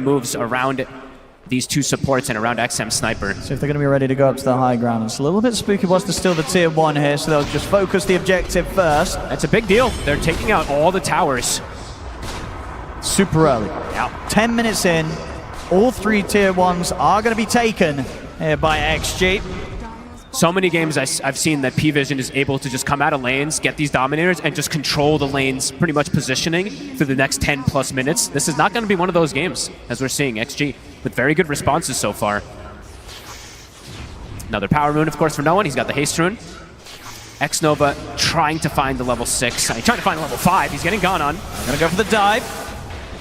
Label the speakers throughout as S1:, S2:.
S1: moves around these two supports and around XM Sniper.
S2: So if they're going to be ready to go up to the high ground, it's a little bit spooky what's to steal the tier 1 here, so they'll just focus the objective first.
S1: That's a big deal. They're taking out all the towers.
S2: Super early.
S1: Yeah.
S2: 10 minutes in, all 3 tier 1s are going to be taken here by XG.
S1: So many games I've seen that Pvision is able to just come out of lanes, get these dominators, and just control the lanes, pretty much positioning through the next 10 plus minutes. This is not going to be one of those games, as we're seeing XG with very good responses so far. Another power rune, of course, for no one. He's got the haste rune. Xnova trying to find the level 6. He's trying to find the level 5. He's getting gone on.
S2: Going to go for the dive.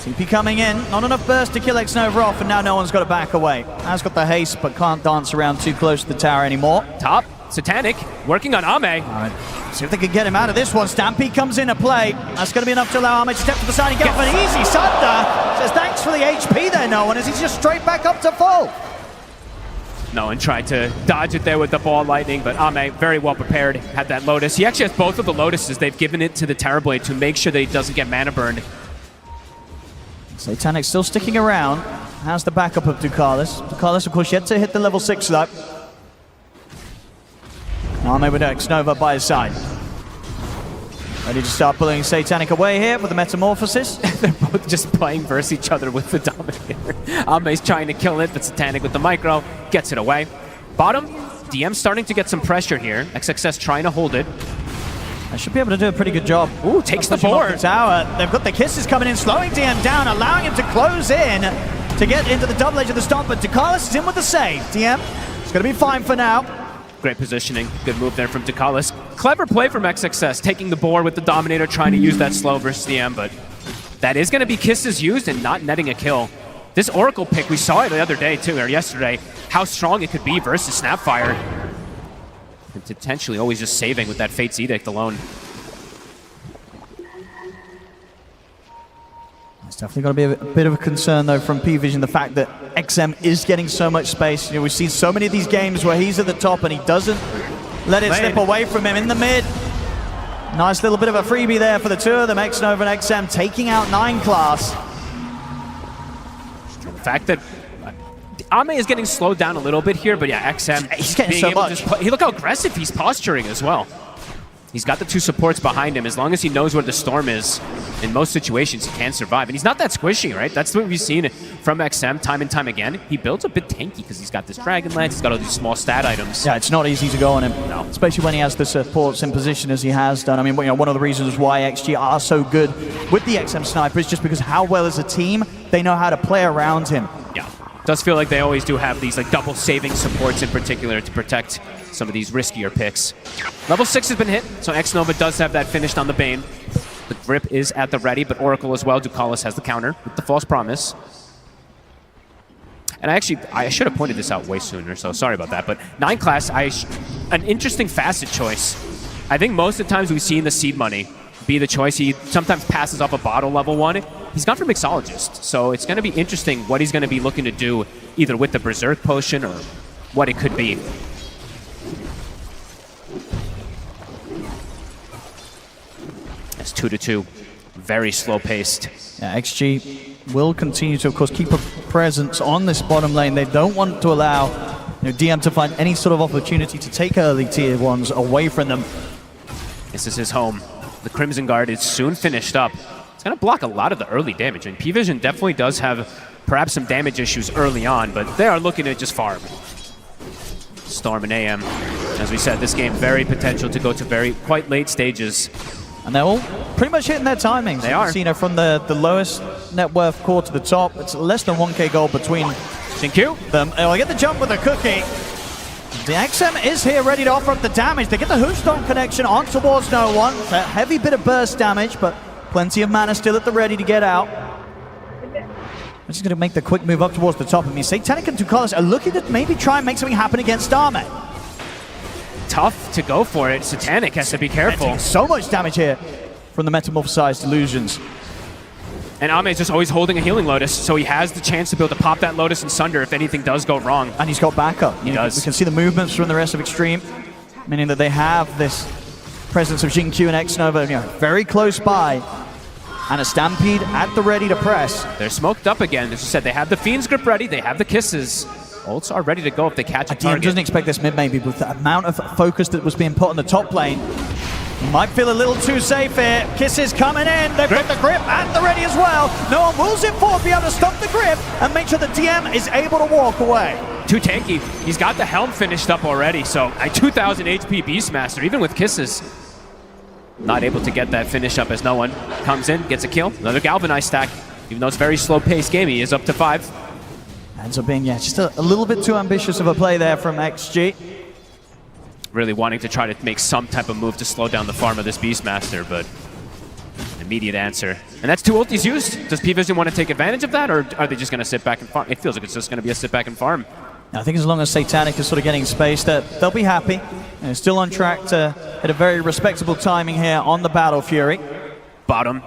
S2: TP coming in. Not enough burst to kill Xnova off, and now no one's got to back away. Has got the haste, but can't dance around too close to the tower anymore.
S1: Top, Satanic, working on Ame.
S2: All right. See if they can get him out of this one. Stampede comes in to play. That's going to be enough to allow Ame to step to the side and get off an easy Sunder. Says thanks for the HP there, no one, as he's just straight back up to full.
S1: No one tried to dodge it there with the ball lightning, but Ame very well prepared, had that Lotus. He actually has both of the Lotuses. They've given it to the Terrorblade to make sure that he doesn't get mana burned.
S2: Satanic still sticking around. Has the backup of Ducalis. Ducalis, of course, yet to hit the level 6 though. Ame with Xnova by his side. Ready to start pulling Satanic away here with the Metamorphosis.
S1: They're both just playing versus each other with the Dominator. Ame's trying to kill it, but Satanic with the micro gets it away. Bottom, DM starting to get some pressure here. XXS trying to hold it.
S2: I should be able to do a pretty good job.
S1: Ooh, takes the board.
S2: The tower. They've got the kisses coming in, slowing DM down, allowing him to close in to get into the double edge of the stomp, but Ducalis is in with the save. DM, it's going to be fine for now.
S1: Great positioning. Good move there from Ducalis. Clever play from XXS, taking the board with the Dominator, trying to use that slow versus DM, but that is going to be kisses used and not netting a kill. This Oracle pick, we saw it the other day too, or yesterday, how strong it could be versus Snapfire. And potentially always just saving with that Fate's Edict alone.
S2: It's definitely going to be a bit of a concern though from Pvision, the fact that XM is getting so much space. You know, we've seen so many of these games where he's at the top and he doesn't let it slip away from him in the mid. Nice little bit of a freebie there for the two of them, Xnova and XM, taking out 9 class.
S1: The fact that Ame is getting slowed down a little bit here, but yeah, XM,
S2: he's getting so much.
S1: Look how aggressive he's posturing as well. He's got the 2 supports behind him. As long as he knows where the storm is, in most situations he can survive. And he's not that squishy, right? That's what we've seen from XM time and time again. He builds a bit tanky because he's got this Dragon Lance, he's got all these small stat items.
S2: Yeah, it's not easy to go on him,
S1: no.
S2: Especially when he has the supports in position as he has done. I mean, you know, one of the reasons why XG are so good with the XM Sniper is just because how well as a team they know how to play around him.
S1: Yeah. Does feel like they always do have these like double saving supports in particular to protect some of these riskier picks. Level 6 has been hit, so Xnova does have that finished on the Bane. The grip is at the ready, but Oracle as well. Ducalis has the counter with the False Promise. And I should have pointed this out way sooner, so sorry about that. But 9 class, an interesting facet choice. I think most of the times we've seen the seed money be the choice. He sometimes passes off a bottle level 1. He's gone for Mixologist, so it's going to be interesting what he's going to be looking to do, either with the Berserk Potion or what it could be. It's 2-2, very slow-paced.
S2: Yeah, XG will continue to, of course, keep a presence on this bottom lane. They don't want to allow DM to find any sort of opportunity to take early tier 1s away from them.
S1: This is his home. The Crimson Guard is soon finished up. It's going to block a lot of the early damage. And Pvision definitely does have perhaps some damage issues early on, but they are looking to just farm. Storm and AM. As we said, this game very potential to go to quite late stages.
S2: And they're all pretty much hitting their timings.
S1: They are.
S2: You know, from the lowest net worth core to the top, it's less than 1k gold between them. They'll get the jump with a cookie. The XM is here ready to offer up the damage. They get the Hoostone connection on towards no one. A heavy bit of burst damage, but plenty of mana still at the ready to get out. I'm just going to make the quick move up towards the top. I mean, Satanic and Ducalis are looking to maybe try and make something happen against Ame.
S1: Tough to go for it. Satanic has to be careful.
S2: So much damage here from the Metamorphosized Illusions.
S1: And Ame is just always holding a Healing Lotus, so he has the chance to be able to pop that Lotus and Sunder if anything does go wrong.
S2: And he's got backup.
S1: He does.
S2: We can see the movements from the rest of Xtreme, meaning that they have this presence of Xingqiu and Xnova very close by. and a Stampede at the ready to press.
S1: They're smoked up again. As you said, they have the Fiend's Grip ready, they have the Kisses. Ults are ready to go if they catch a target.
S2: DM doesn't expect this mid maybe, with the amount of focus that was being put on the top lane. Might feel a little too safe here. Kisses coming in. They've got the grip and the ready as well. No one wills it forward, be able to stop the grip and make sure the DM is able to walk away.
S1: Too tanky. He's got the helm finished up already, so a 2,000 HP Beastmaster, even with Kisses. Not able to get that finish up as no one comes in, gets a kill. Another Galvanized stack. Even though it's a very slow-paced game, he is up to 5.
S2: Ends up being, just a little bit too ambitious of a play there from XG.
S1: Really wanting to try to make some type of move to slow down the farm of this Beastmaster, but immediate answer. And that's 2 ultis used. Does Pvision want to take advantage of that, or are they just going to sit back and farm? It feels like it's just going to be a sit back and farm.
S2: I think as long as Satanic is sort of getting space, they'll be happy. And still on track to hit a very respectable timing here on the Battle Fury.
S1: Bottom,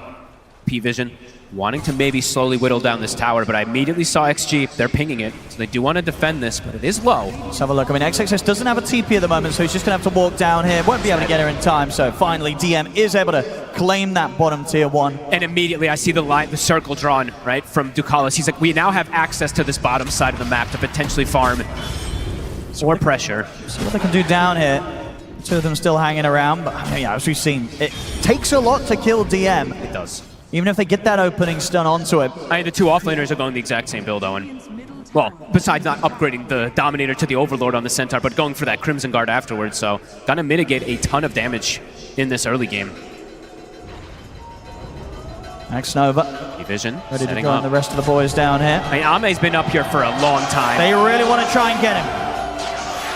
S1: Pvision wanting to maybe slowly whittle down this tower, but I immediately saw XG. They're pinging it, so they do want to defend this, but it is low.
S2: Let's have a look. I mean, XXS doesn't have a TP at the moment, so he's just going to have to walk down here. Won't be able to get her in time, so finally DM is able to claim that bottom tier 1.
S1: And immediately I see the circle drawn, right, from Ducalis. He's like, we now have access to this bottom side of the map to potentially farm or pressure.
S2: See what they can do down here. 2 of them still hanging around, but I mean, as we've seen, it takes a lot to kill DM.
S1: It does.
S2: Even if they get that opening stun onto it.
S1: I mean, the 2 offlaners are going the exact same build, Owen. Well, besides not upgrading the Dominator to the Overlord on the Centaur, but going for that Crimson Guard afterwards, so gonna mitigate a ton of damage in this early game.
S2: Next Nova.
S1: Pvision
S2: ready to
S1: setting
S2: go
S1: up.
S2: And the rest of the boys down here.
S1: I mean, Ame's been up here for a long time.
S2: They really want to try and get him.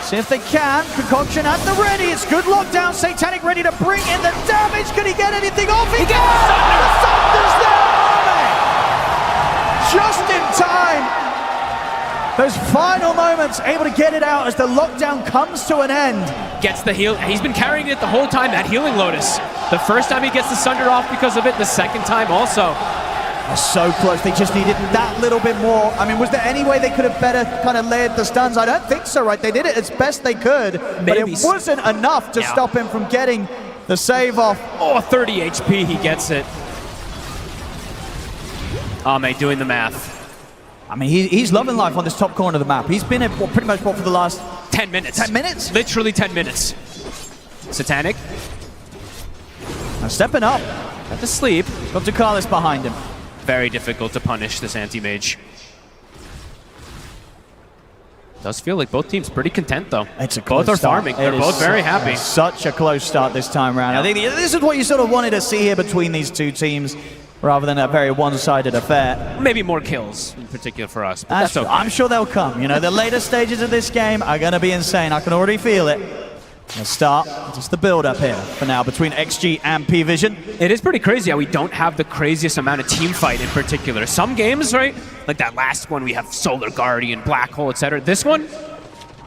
S2: See if they can. Concoction at the ready. It's good lockdown. Satanic ready to bring in the damage. Could he get anything off? He can! The Thunder's there! Just in time. Those final moments, able to get it out as the lockdown comes to an end.
S1: Gets the heal. He's been carrying it the whole time, that healing Lotus. The first time he gets the Sunder off because of it, the second time also.
S2: They're so close. They just needed that little bit more. I mean, was there any way they could have better kind of layered the stuns? I don't think so, right? They did it as best they could, but it wasn't enough to stop him from getting the save off.
S1: Oh, 30 HP, he gets it. Ame doing the math.
S2: I mean, he's loving life on this top corner of the map. He's been at pretty much for the last
S1: 10 minutes.
S2: 10 minutes?
S1: Literally 10 minutes. Satanic.
S2: Now stepping up.
S1: Got to sleep.
S2: Got Ducalis behind him.
S1: Very difficult to punish this anti-mage. Does feel like both teams pretty content though.
S2: It's a
S1: both are farming. They're both very happy.
S2: Such a close start this time around. I think this is what you sort of wanted to see here between these 2 teams, rather than a very one-sided affair.
S1: Maybe more kills in particular for us, but that's okay.
S2: I'm sure they'll come. You know, the later stages of this game are going to be insane. I can already feel it. Let's start just the build-up here for now between XG and Pvision.
S1: It is pretty crazy how we don't have the craziest amount of team fight in particular. Some games, right, like that last one, we have Solar Guardian, Black Hole, etc. This one,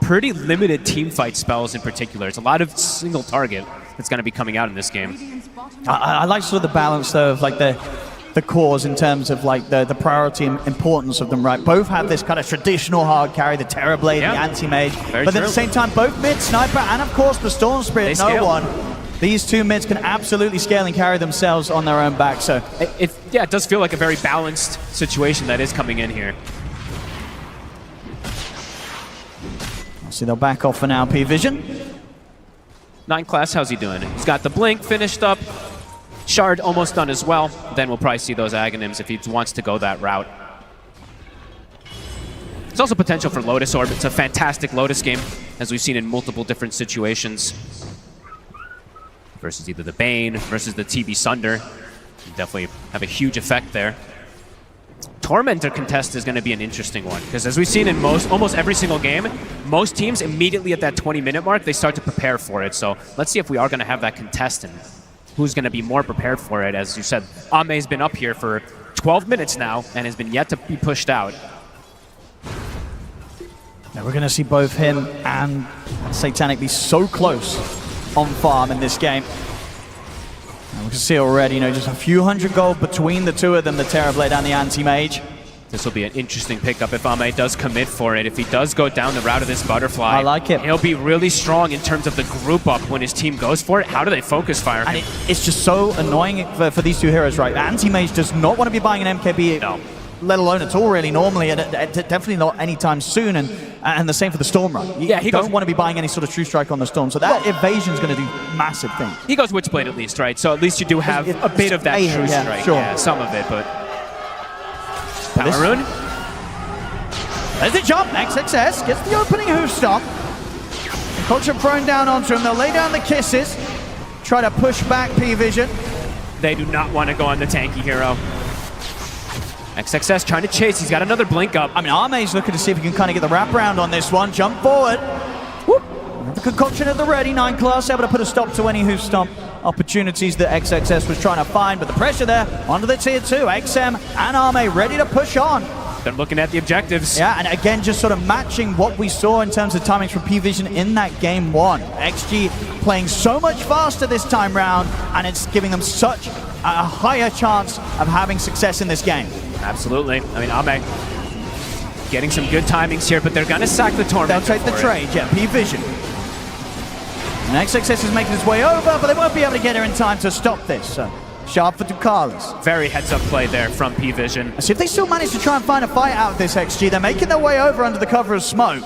S1: pretty limited team fight spells in particular. It's a lot of single target that's going to be coming out in this game.
S2: I like sort of the balance though of like the cores in terms of like the priority and importance of them, right? Both have this kind of traditional hard carry, the Terrorblade, the Anti-Mage, but at the same time, both mid, Sniper, and of course the Storm Spirit, no one. These 2 mids can absolutely scale and carry themselves on their own back, so.
S1: It does feel like a very balanced situation that is coming in here.
S2: See, they'll back off for now, Pvision.
S1: 9 class, how's he doing? He's got the blink finished up. Shard almost done as well. Then we'll probably see those Aghanims if he wants to go that route. There's also potential for Lotus Orb. It's a fantastic Lotus game, as we've seen in multiple different situations. Versus either the Bane, versus the TB Sunder. You definitely have a huge effect there. Tormentor contest is going to be an interesting one, because as we've seen in almost every single game, most teams immediately at that 20-minute mark, they start to prepare for it. So let's see if we are going to have that contest and who's going to be more prepared for it. As you said, Ame's been up here for 12 minutes now and has been yet to be pushed out.
S2: Now we're going to see both him and Satanic be so close on farm in this game. And we can see already, you know, just a few hundred gold between the 2 of them, the Terrorblade and the Anti-Mage.
S1: This will be an interesting pickup if Ame does commit for it. If he does go down the route of this butterfly,
S2: I like it.
S1: He'll be really strong in terms of the group up when his team goes for it. How do they focus fire him?
S2: And it's just so annoying for these two heroes, right? Anti-Mage does not want to be buying an MKB,
S1: No.
S2: let alone at all really normally, and definitely not anytime soon. And the same for the Storm Run. He don't want to be buying any sort of True Strike on the Storm, so that evasion's going to do massive things.
S1: He goes Witchblade at least, right? So at least you do have a bit of that True Strike.
S2: Sure.
S1: Yeah, some of it, but... Power Rune.
S2: There's the jump. XXS gets the opening hoof stomp. Culture thrown down onto him. They'll lay down the kisses. Try to push back Pvision.
S1: They do not want to go on the tanky hero. XXS trying to chase. He's got another blink up.
S2: I mean, Arme's looking to see if he can kind of get the wraparound on this one. Jump forward. Whoop. The concoction at the ready. 9 class able to put a stop to any hoof stomp opportunities that XXS was trying to find. But the pressure there onto the tier 2. XM and Arme ready to push on.
S1: They're looking at the objectives.
S2: Yeah, and again, just sort of matching what we saw in terms of timings from Pvision in that game 1. XG playing so much faster this time round, and it's giving them such a higher chance of having success in this game.
S1: Absolutely. I mean, Ame getting some good timings here, but they're going to sack the Torment.
S2: They'll take the trade, yeah, Pvision. And XXS is making his way over, but they won't be able to get her in time to stop this. So. Sharp for Ducalis.
S1: Very heads-up play there from Pvision.
S2: See if they still manage to try and find a fight out of this XG. They're making their way over under the cover of smoke.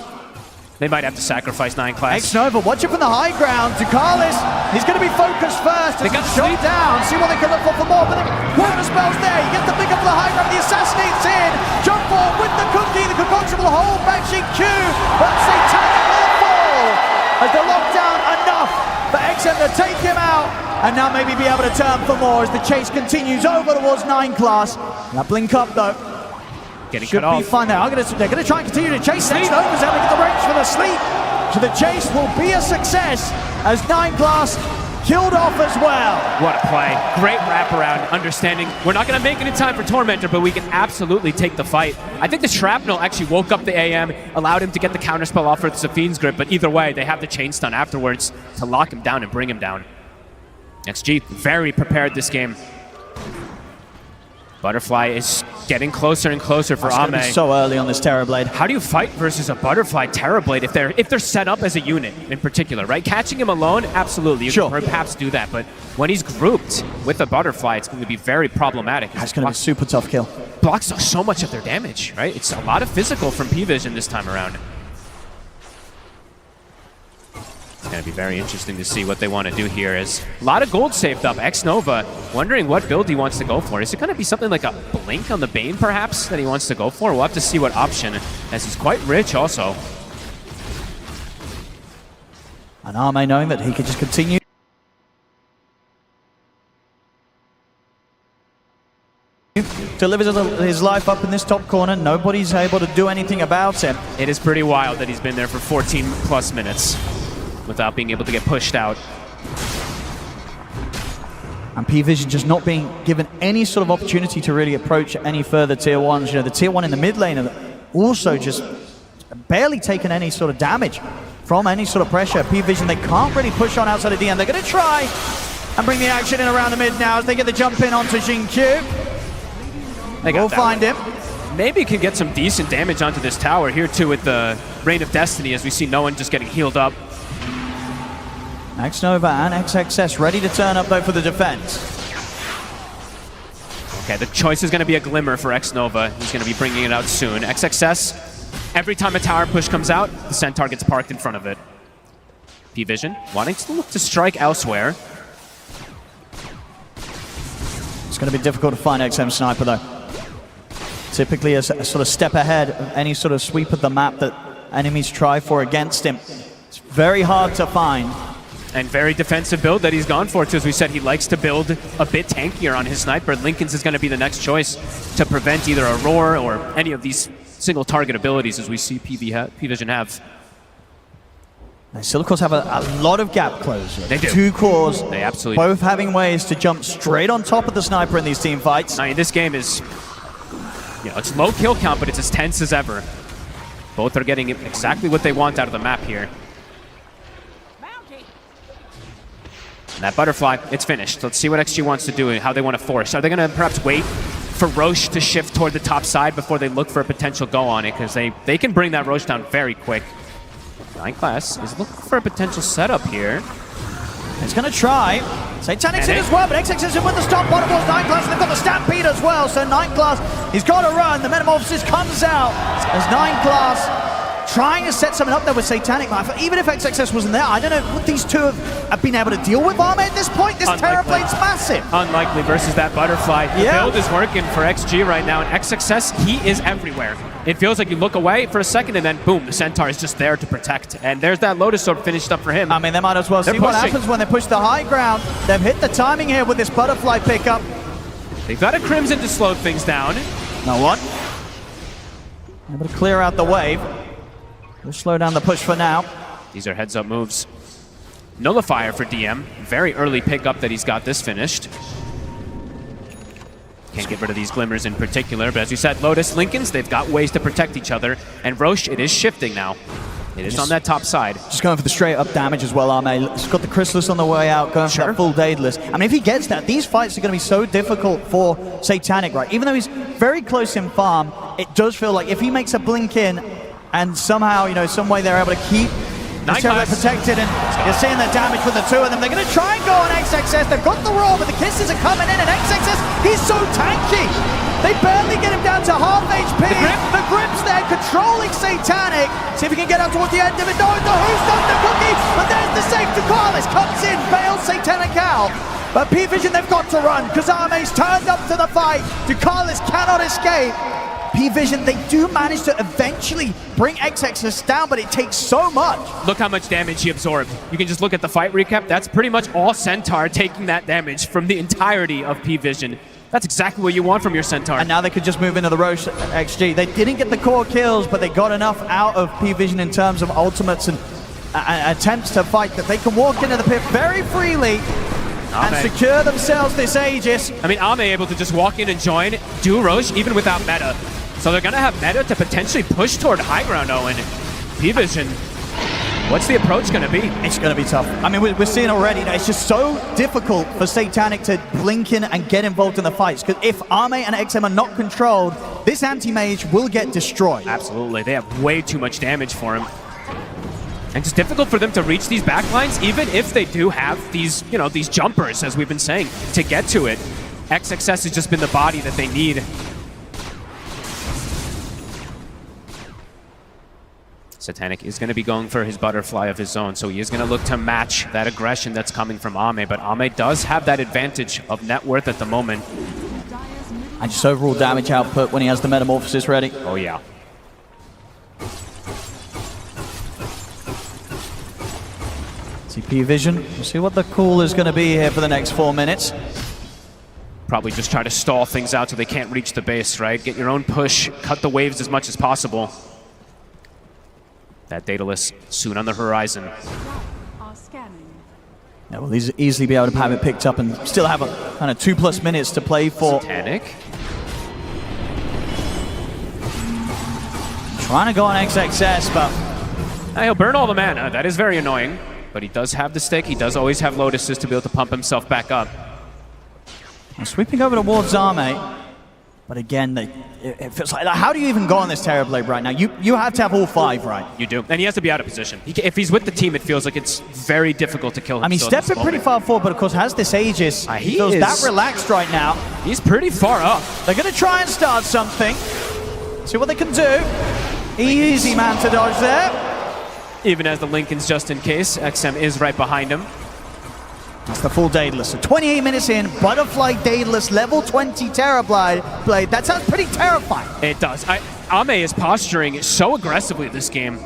S1: They might have to sacrifice 9 class.
S2: X-Nova, watch it from the high ground. Ducalis, he's going to be focused first.
S1: They got
S2: shot down. See what they can look for more. But the counter spell's there. He gets the pick up for the high ground. The assassinate's in. Jump ball with the cookie. The concoction will hold back Xingqiu. But Satanic will fall as they're locked down enough for XM to take him out. And now maybe be able to turn for more as the chase continues over towards 9 class. That blink up though.
S1: Getting
S2: Should
S1: cut off.
S2: be fine there. They're going to try and continue to chase. X-Nova's able to get the range for the sleep. So the chase will be a success as 9 class killed off as well.
S1: What a play. Great wraparound, understanding we're not going to make it in time for Tormentor, but we can absolutely take the fight. I think the Shrapnel actually woke up the AM, allowed him to get the counterspell off with Safine's grip, but either way, they have the chain stun afterwards to lock him down and bring him down. XG very prepared this game. Butterfly is getting closer and closer for Ame.
S2: So early on this Terrorblade.
S1: How do you fight versus a Butterfly Terrorblade if they're set up as a unit in particular, right? Catching him alone, absolutely. You can perhaps do that, but when he's grouped with a Butterfly, it's going to be very problematic.
S2: That's going to be a super tough kill.
S1: Blocks so much of their damage, right? It's a lot of physical from Pvision this time around. It's going to be very interesting to see what they want to do here. As a lot of gold saved up. X-Nova wondering what build he wants to go for. Is it going to be something like a Blink on the Bane, perhaps, that he wants to go for? We'll have to see what option, as he's quite rich also.
S2: And Ame knowing that he could just continue delivers his life up in this top corner. Nobody's able to do anything about him.
S1: It is pretty wild that he's been there for 14 plus minutes without being able to get pushed out.
S2: And Pvision just not being given any sort of opportunity to really approach any further tier 1s. You know, the tier 1 in the mid lane have also just barely taken any sort of damage from any sort of pressure. Pvision, they can't really push on outside of DM. They're going to try and bring the action in around the mid now as they get the jump in onto Xingqiu. We'll find him.
S1: Maybe can get some decent damage onto this tower here too with the Reign of Destiny, as we see no one just getting healed up.
S2: X-Nova and XXS ready to turn up though for the defense.
S1: Okay, the choice is going to be a Glimmer for X-Nova. He's going to be bringing it out soon. XXS, every time a tower push comes out, the Centaur gets parked in front of it. Pvision wanting to look to strike elsewhere.
S2: It's going to be difficult to find XM Sniper though. Typically a sort of step ahead of any sort of sweep of the map that enemies try for against him. It's very hard to find.
S1: And very defensive build that he's gone for, too. As we said, he likes to build a bit tankier on his sniper. Lincoln's is going to be the next choice to prevent either a roar or any of these single target abilities, as we see Pvision have.
S2: They still, of course, have a lot of gap closure.
S1: They do.
S2: 2 cores,
S1: they absolutely
S2: both having ways to jump straight on top of the sniper in these team fights.
S1: I mean, this game is, you know, it's low kill count, but it's as tense as ever. Both are getting exactly what they want out of the map here. And that Butterfly, it's finished. Let's see what XG wants to do and how they want to force. Are they going to perhaps wait for Roche to shift toward the top side before they look for a potential go on it, because they can bring that Roche down very quick. 9class is looking for a potential setup here.
S2: He's going to try. Satanic's in as well, but XX is in with the stop. Bottom was 9class, and they've got the Stampede as well. So 9class, he's got to run. The Metamorphosis comes out as 9class trying to set something up there with Satanic. Even if XXS wasn't there, I don't know, would these two have been able to deal with Arme at this point? This Terrablade's massive.
S1: Unlikely versus that Butterfly. The
S2: Yeah.
S1: build is working for XG right now, and XXS, he is everywhere. It feels like you look away for a second, and then boom, the Centaur is just there to protect. And there's that Lotus Orb finished up for him.
S2: I mean, they might as well see what happens when they push the high ground. They've hit the timing here with this Butterfly pickup.
S1: They've got a Crimson to slow things down.
S2: Now what? Able to clear out the wave. We'll slow down the push for now.
S1: These are heads-up moves. Nullifier for DM. Very early pickup that he's got this finished. Can't get rid of these Glimmers in particular, but as you said, Lotus, Lincolns, they've got ways to protect each other. And Roche, it is shifting now. It is on that top side.
S2: Just going for the straight-up damage as well, Arme. He's got the Chrysalis on the way out, going for that full Daedalus. I mean, if he gets that, these fights are going to be so difficult for Satanic, right? Even though he's very close in farm, it does feel like if he makes a blink in, and somehow, you know, some way they're able to keep the Terrablade's protected, and you're seeing the damage with the two of them. They're going to try and go on XXS. They've got the roll, but the kisses are coming in, and XXS, he's so tanky. They barely get him down to half HP. The grip's there, controlling Satanic. See if he can get up toward the end of it. No, who's done the cookie? But there's the save to Carlos. Comes in, bails Satanic out. But Pvision, they've got to run, because Arme's turned up to the fight. Ducalis cannot escape. Pvision, they do manage to eventually bring XXS down, but it takes so much.
S1: Look how much damage he absorbed. You can just look at the fight recap. That's pretty much all Centaur taking that damage from the entirety of Pvision. That's exactly what you want from your Centaur.
S2: And now they could just move into the Roche XG. They didn't get the core kills, but they got enough out of Pvision in terms of ultimates and attempts to fight that they can walk into the pit very freely and secure themselves this Aegis.
S1: I mean, Ame able to just walk in and join, do Roche even without meta. So they're going to have meta to potentially push toward high ground, Owen. Pvision, what's the approach going to be?
S2: It's going to be tough. I mean, we're seeing already that it's just so difficult for Satanic to blink in and get involved in the fights. Because if Arme and XM are not controlled, this anti-mage will get destroyed.
S1: Absolutely. They have way too much damage for him. And it's difficult for them to reach these backlines, even if they do have these, you know, these jumpers, as we've been saying, to get to it. XXS has just been the body that they need. Satanic is going to be going for his Butterfly of his own, so he is going to look to match that aggression that's coming from Ame, but Ame does have that advantage of net worth at the moment.
S2: And just overall damage output when he has the Metamorphosis ready.
S1: Oh yeah.
S2: See Pvision. We'll see what the call is going to be here for the next 4 minutes.
S1: Probably just try to stall things out so they can't reach the base, right? Get your own push, cut the waves as much as possible. That Daedalus soon on the horizon.
S2: Yeah, we'll easily be able to have it picked up and still have a kind of 2+ minutes to play for.
S1: Satanic.
S2: Trying to go on XXS, but
S1: He'll burn all the mana. That is very annoying. But he does have the stick. He does always have Lotuses to be able to pump himself back up.
S2: Sweeping over towards Arme. But again, it feels like, how do you even go on this Terrorblade right now? You have to have all 5, right?
S1: You do. And he has to be out of position. If he's with the team, it feels like it's very difficult to kill him.
S2: I mean, stepping pretty far forward, but of course has this Aegis. He feels that relaxed right now.
S1: He's pretty far up.
S2: They're going to try and start something. See what they can do. Easy man to dodge there.
S1: Even as the Lincoln's just in case. XM is right behind him.
S2: That's the full Daedalus. So 28 minutes in, Butterfly Daedalus, level 20 Terrorblade. That sounds pretty terrifying.
S1: It does. Ame is posturing so aggressively this game.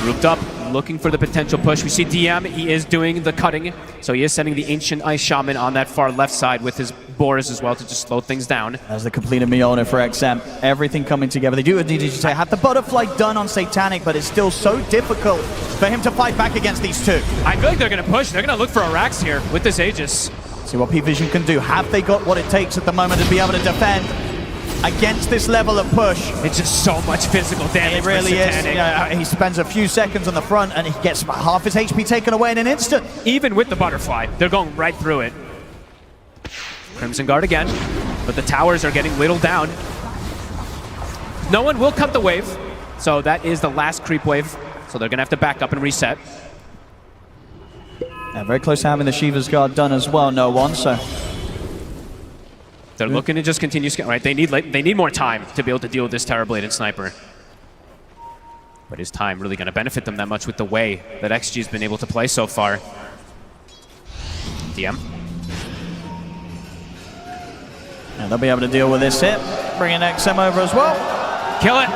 S1: Grouped up, looking for the potential push. We see DM, he is doing the cutting. So he is sending the Ancient Ice Shaman on that far left side with his Boris as well to just slow things down.
S2: As the completed Miona for XM. Everything coming together. They do need to have the Butterfly done on Satanic, but it's still so difficult for him to fight back against these two.
S1: I feel like they're going to push. They're going to look for a Rax here with this Aegis.
S2: See what Pvision can do. Have they got what it takes at the moment to be able to defend against this level of push?
S1: It's just so much physical damage.
S2: It really is. Yeah, he spends a few seconds on the front and he gets half his HP taken away in an instant.
S1: Even with the Butterfly, they're going right through it. Crimson Guard again, but the towers are getting whittled down. No one will cut the wave, so that is the last creep wave. So they're gonna have to back up and reset.
S2: Yeah, very close to having the Shiva's Guard done as well, no one, so...
S1: They're looking to just continue, right? They need more time to be able to deal with this Terrorbladed Sniper. But is time really gonna benefit them that much with the way that XG's been able to play so far? DM.
S2: Yeah, they'll be able to deal with this hit. Bringing XM over as well.
S1: Kill it!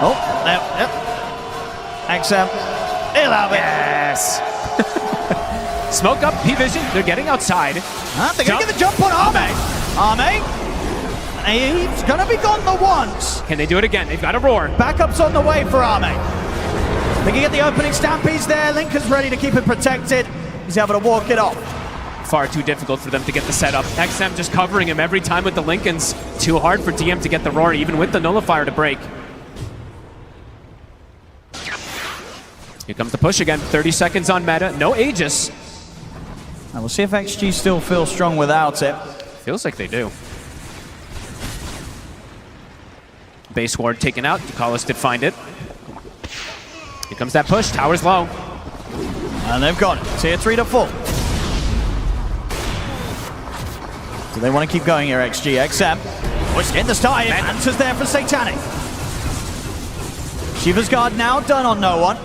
S2: Oh, yep. XM, he'll have it.
S1: Yes! Smoke up, Pvision, they're getting outside.
S2: They're going to get the jump on Arme. Arme, he's going to be gone the once.
S1: Can they do it again? They've got a roar.
S2: Backup's on the way for Arme. They can get the opening stampedes there. Lincoln's ready to keep it protected. He's able to walk it off.
S1: Far too difficult for them to get the setup. XM just covering him every time with the Lincolns. Too hard for DM to get the roar, even with the nullifier to break. Here comes the push again. 30 seconds on meta. No Aegis.
S2: And we'll see if XG still feels strong without it.
S1: Feels like they do. Base ward taken out. DeCollis did find it. Here comes that push. Tower's low.
S2: And they've got it. Tier 3 to 4. Do they want to keep going here, XG? XM. Push in the start. Answers there for Satanic. Shiva's Guard now done on no one.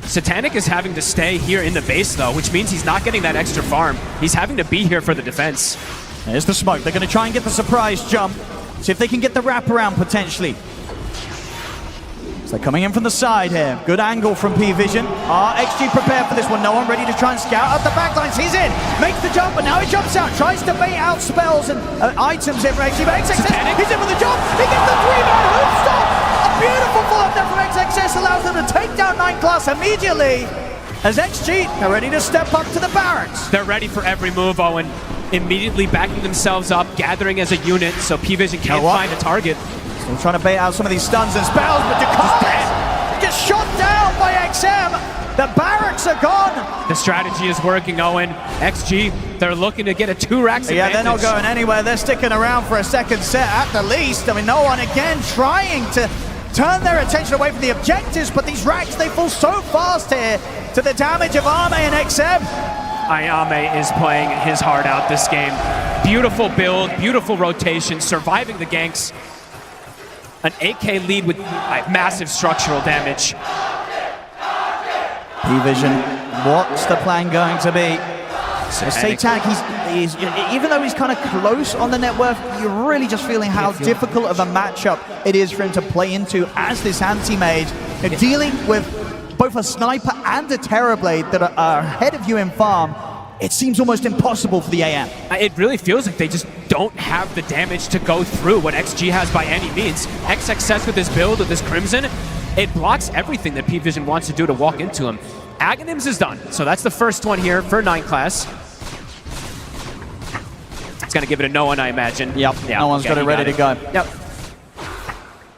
S1: Satanic is having to stay here in the base, though, which means he's not getting that extra farm. He's having to be here for the defense.
S2: There's the smoke. They're going to try and get the surprise jump. See if they can get the wraparound, potentially. So they're coming in from the side here. Good angle from Pvision. XG prepared for this one. No one ready to try and scout up the backlines. He's in. Makes the jump, but now he jumps out. Tries to bait out spells and items here for XG. But XXS, he's in with the jump. He gets the 3-man hoop stop. A beautiful follow-up there from XXS allows them to take down 9 class immediately. As XG are ready to step up to the barracks.
S1: They're ready for every move, Owen. Immediately backing themselves up, gathering as a unit, so Pvision can't find a target.
S2: Still trying to bait out some of these stuns and spells, but DeCollis gets shot down by XM. The barracks are gone.
S1: The strategy is working, Owen. XG, they're looking to get a 2-racks advantage.
S2: Yeah, they're not going anywhere. They're sticking around for a second set at the least. I mean, no one again trying to turn their attention away from the objectives, but these racks, they fall so fast here to the damage of Arme and XM.
S1: Ayame is playing his heart out this game. Beautiful build, beautiful rotation, surviving the ganks. An 8K lead with massive structural damage.
S2: Pvision, what's the plan going to be? Satanic, he's even though he's kind of close on the net worth, you're really just feeling how difficult of a matchup it is for him to play into as this anti-mage. Dealing with both a sniper and a Terrorblade that are ahead of you in farm, it seems almost impossible for the AM.
S1: It really feels like they just don't have the damage to go through what XG has by any means. XXS with his build, with this Crimson, it blocks everything that Pvision wants to do to walk into him. Aghanims is done, so that's the first one here for 9 class. It's gonna give it a no one, I imagine.
S2: Yep, no one's got it ready to go.
S1: Yep.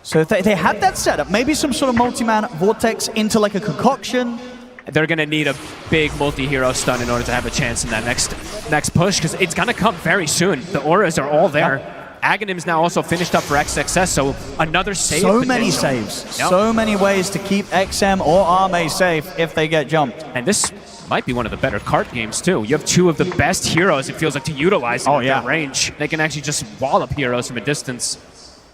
S2: So if they had that setup, maybe some sort of multi-man vortex into like a concoction.
S1: They're gonna need a big multi-hero stun in order to have a chance in that next push, because it's gonna come very soon. The auras are all there. Yep. Aghanim's now also finished up for XXS, so another save.
S2: So many saves. Yep. So many ways to keep XM or Arme safe if they get jumped.
S1: And this might be one of the better cart games, too. You have 2 of the best heroes, it feels like, to utilize in their range. They can actually just wallop heroes from a distance.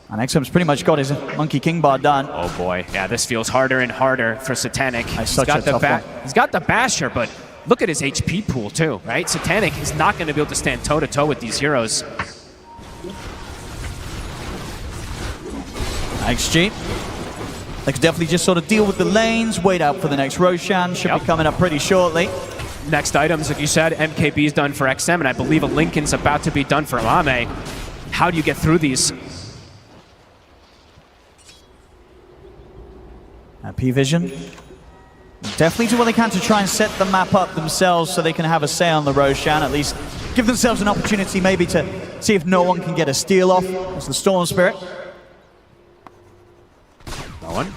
S2: And XM's pretty much got his Monkey King bar done.
S1: Oh boy, yeah, this feels harder and harder for Satanic.
S2: He's got
S1: the Basher, but look at his HP pool, too, right? Satanic is not going to be able to stand toe-to-toe with these heroes.
S2: XG. They could definitely just sort of deal with the lanes, wait out for the next Roshan. Should be coming up pretty shortly.
S1: Next items, like you said, MKB's done for XM, and I believe a Lincoln's about to be done for Arme. How do you get through these?
S2: Pvision definitely do what they can to try and set the map up themselves so they can have a say on the Roshan, at least give themselves an opportunity maybe to see if no one can get a steal off. It's the Storm Spirit.
S1: No one.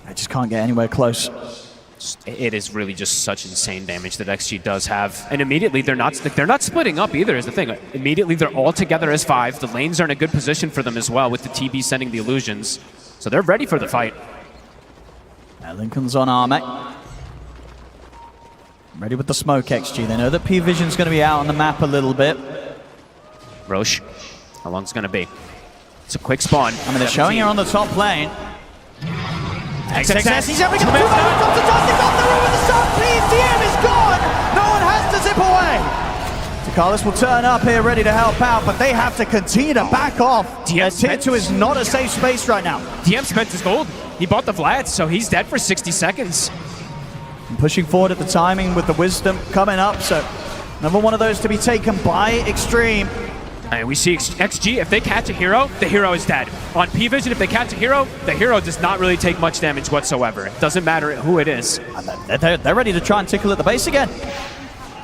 S2: I just can't get anywhere close.
S1: It is really just such insane damage that XG does have. And immediately they're not splitting up either is the thing. Immediately they're all together as 5. The lanes are in a good position for them as well with the TB sending the illusions. So they're ready for the fight.
S2: Lincoln's on Armek. Ready with the smoke, XG. They know that Pvision's going to be out on the map a little bit.
S1: Roche, how long is it going to be? It's a quick spawn.
S2: I mean, they're showing here on the top lane.
S1: XXS,
S2: he's having a two-man off the dust, off the room with the sun, please, DM is gone! No one has to zip away! Carlos will turn up here ready to help out, but they have to continue to back off. Tier 2 is not a safe space right now.
S1: DM spent his gold. He bought the Vlad, so he's dead for 60 seconds.
S2: And pushing forward at the timing with the wisdom coming up, so another one of those to be taken by Xtreme.
S1: And we see XG, if they catch a hero, the hero is dead. On Pvision, if they catch a hero, the hero does not really take much damage whatsoever. It doesn't matter who it is.
S2: They're ready to try and tickle at the base again.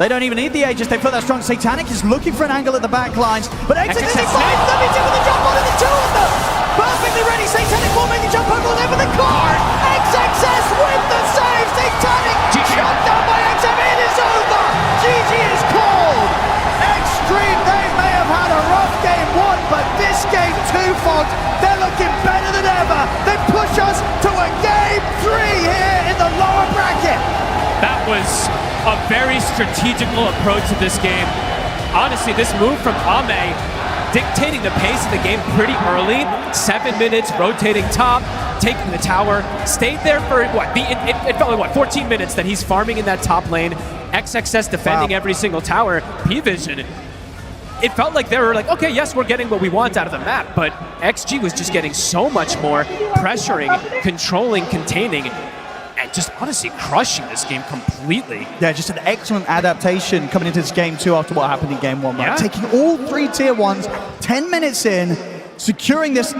S2: They don't even need the Aegis, they put that strong. Satanic is looking for an angle at the back lines, but XXS is fine. Let me with the jump on the two of them. Perfectly ready, Satanic will make the jump over over the car. XXS with the save. Satanic shot down by XM. It is over. GG is called. Xtreme, they may have had a rough game 1, but this game 2, Fox, they're looking better than ever. They push us to a game 3 here in the lower bracket.
S1: That was a very strategical approach to this game. Honestly, this move from Ame, dictating the pace of the game pretty early. 7 minutes, rotating top, taking the tower, stayed there for what? It felt like what? 14 minutes that he's farming in that top lane. XXS defending every single tower. Pvision, it felt like they were like, okay, yes, we're getting what we want out of the map, but XG was just getting so much more, pressuring, controlling, containing, and just honestly crushing this game completely.
S2: Yeah, just an excellent adaptation coming into this game 2 after what happened in game 1. Right?
S1: Yeah.
S2: Taking all 3 tier 1s, 10 minutes in, securing this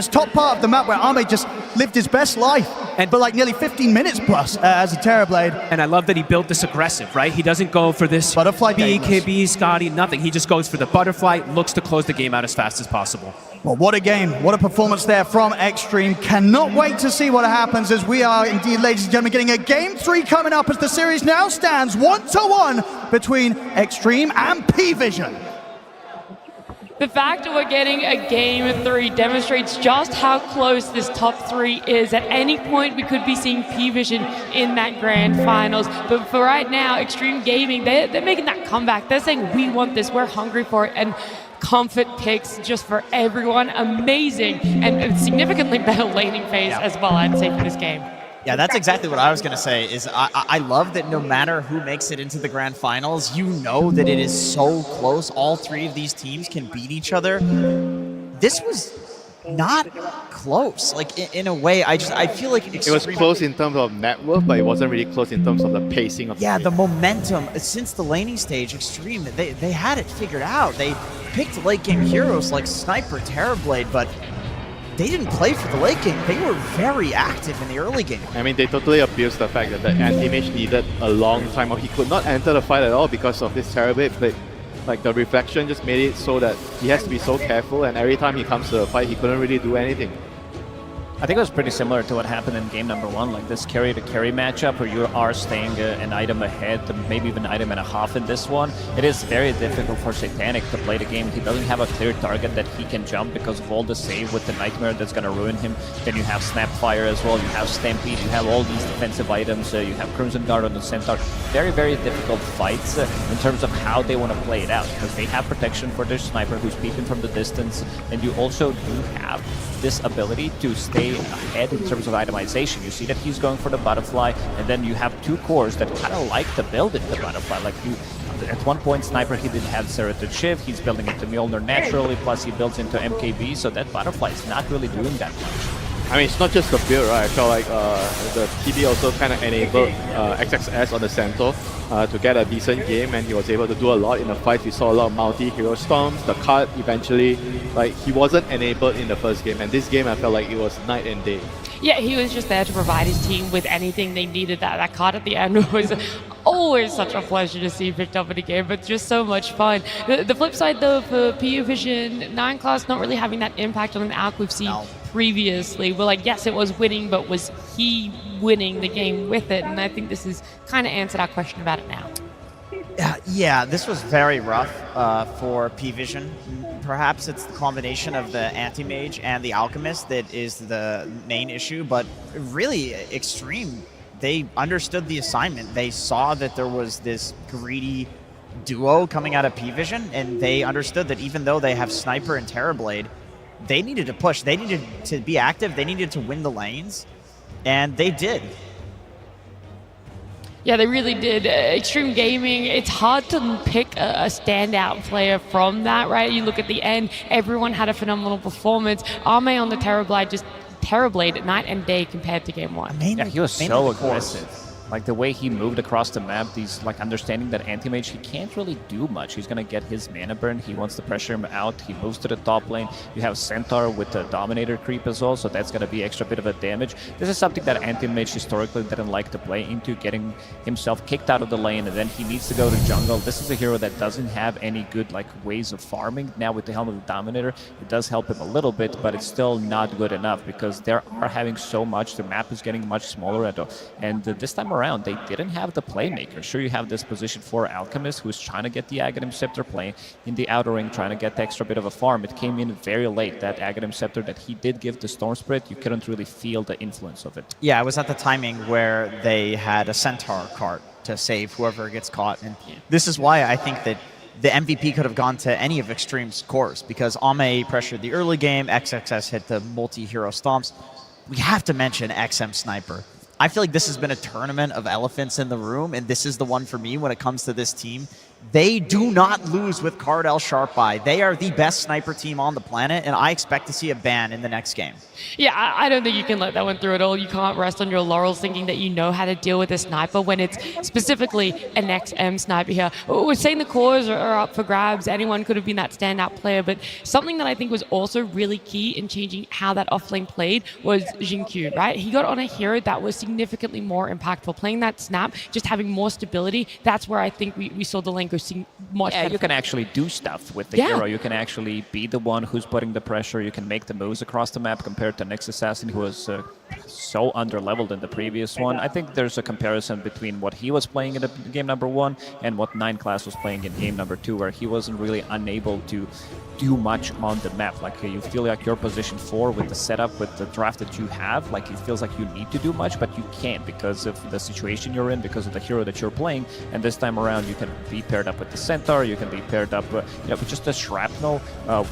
S2: top part of the map where Ame just lived his best life. And for like nearly 15 minutes plus as a Terrorblade.
S1: And I love that he built this aggressive, right? He doesn't go for this
S2: butterfly
S1: BKB, Scotty, nothing. He just goes for the butterfly, looks to close the game out as fast as possible.
S2: Well, what a game. What a performance there from Xtreme. Cannot wait to see what happens as we are indeed, ladies and gentlemen, getting a game 3 coming up as the series now stands 1-1 between Xtreme and Pvision.
S3: The fact that we're getting a game 3 demonstrates just how close this top 3 is. At any point, we could be seeing Pvision in that grand finals. But for right now, Xtreme Gaming, they're making that comeback. They're saying, we want this, we're hungry for it. And comfort picks just for everyone. Amazing. And significantly better laning phase as well, I'd say, for this game.
S4: Yeah, that's exactly what I was going to say, is I love that no matter who makes it into the grand finals, you know that it is so close. All 3 of these teams can beat each other. This was not close. Like, in a way, I feel like
S5: it was close in terms of net worth, but it wasn't really close in terms of the pacing of the game.
S4: The momentum. Since the laning stage, Xtreme, they had it figured out. They picked late game heroes like Sniper, Terrorblade, but they didn't play for the late game. They were very active in the early game.
S5: I mean, they totally abused the fact that the anti-mage needed a long time, or he could not enter the fight at all because of this Terrorblade play. Like, the reflection just made it so that he has to be so careful, and every time he comes to a fight, he couldn't really do anything.
S6: I think it was pretty similar to what happened in game number 1, like this carry-to-carry matchup where you are staying an item ahead, maybe even an item and a half in this one. It is very difficult for Satanic to play the game. He doesn't have a clear target that he can jump because of all the save with the Nightmare that's going to ruin him. Then you have Snapfire as well, you have Stampede, you have all these defensive items, you have Crimson Guard on the Centaur. Very, very difficult fights in terms of how they want to play it out, because they have protection for their Sniper who's peeping from the distance, and you also do have this ability to stay ahead in terms of itemization. You see that he's going for the butterfly, and then you have 2 cores that kind of like to build into the butterfly. Like, at one point, Sniper, he didn't have Serrated Shift, he's building into Mjolnir naturally, plus he builds into MKB, so that butterfly is not really doing that much.
S5: I mean, it's not just the build, right? I felt like the TB also kind of enabled XXS on the Centaur to get a decent game, and he was able to do a lot in the fight. We saw a lot of multi-hero storms, the card eventually, like, he wasn't enabled in the first game, and this game I felt like it was night and day.
S3: Yeah, he was just there to provide his team with anything they needed. That card at the end was always such a pleasure to see picked up in a game, but just so much fun. The flip side, though, for Pvision, 9 class not really having that impact on an ALK. We've seen previously. We're like, yes, it was winning, but was he winning the game with it? And I think this has kind of answered our question about it now.
S4: Yeah, this was very rough for Pvision. Perhaps it's the combination of the Anti-Mage and the Alchemist that is the main issue, but really, Xtreme, they understood the assignment. They saw that there was this greedy duo coming out of Pvision, and they understood that even though they have Sniper and Terrorblade, they needed to push. They needed to be active. They needed to win the lanes, and they did.
S3: Yeah, they really did. Xtreme Gaming, it's hard to pick a standout player from that, right? You look at the end, everyone had a phenomenal performance. Arme on the Terrorblade night and day compared to game one.
S6: Yeah, he was so aggressive. Like the way he moved across the map, these like understanding that anti-mage, he can't really do much. He's gonna get his mana burn. He wants to pressure him out. He moves to the top lane. You have Centaur with the Dominator creep as well, so that's gonna be extra bit of a damage. This is something that anti-mage historically didn't like to play into, getting himself kicked out of the lane, and then he needs to go to jungle. This is a hero that doesn't have any good like ways of farming. Now with the Helm of the Dominator, it does help him a little bit, but it's still not good enough because they are having so much. The map is getting much smaller, and this time around, they didn't have the playmaker. Sure, you have this position for Alchemist, who's trying to get the Aghanim Scepter playing in the outer ring, trying to get the extra bit of a farm. It came in very late, that Aghanim Scepter that he did give the Storm Spirit. You couldn't really feel the influence of it.
S4: Yeah, it was at the timing where they had a Centaur cart to save whoever gets caught. And this is why I think that the MVP could have gone to any of Xtreme's cores, because Ame pressured the early game, XXS hit the multi-hero stomps. We have to mention XM Sniper. I feel like this has been a tournament of elephants in the room, and this is the one for me when it comes to this team. They do not lose with Cardell Sharpeye. They are the best sniper team on the planet, and I expect to see a ban in the next game.
S3: Yeah, I don't think you can let that one through at all. You can't rest on your laurels thinking that you know how to deal with a sniper when it's specifically an XM sniper here. We're saying the cores are up for grabs. Anyone could have been that standout player, but something that I think was also really key in changing how that offlane played was Xingqiu, right? He got on a hero that was significantly more impactful. Playing that snap, just having more stability, that's where I think we saw the lane go much better.
S6: You can actually do stuff with the hero. You can actually be the one who's putting the pressure. You can make the moves across the map compared to Next Assassin, who was so under-leveled in the previous one. I think there's a comparison between what he was playing in the game number 1 and what 9 Class was playing in game number 2, where he wasn't really unable to do much on the map. Like you feel like you're position 4 with the setup, with the draft that you have, like it feels like you need to do much, but you can't because of the situation you're in, because of the hero that you're playing. And this time around, you can be paired up with the Centaur, you can be paired up with just the Shrapnel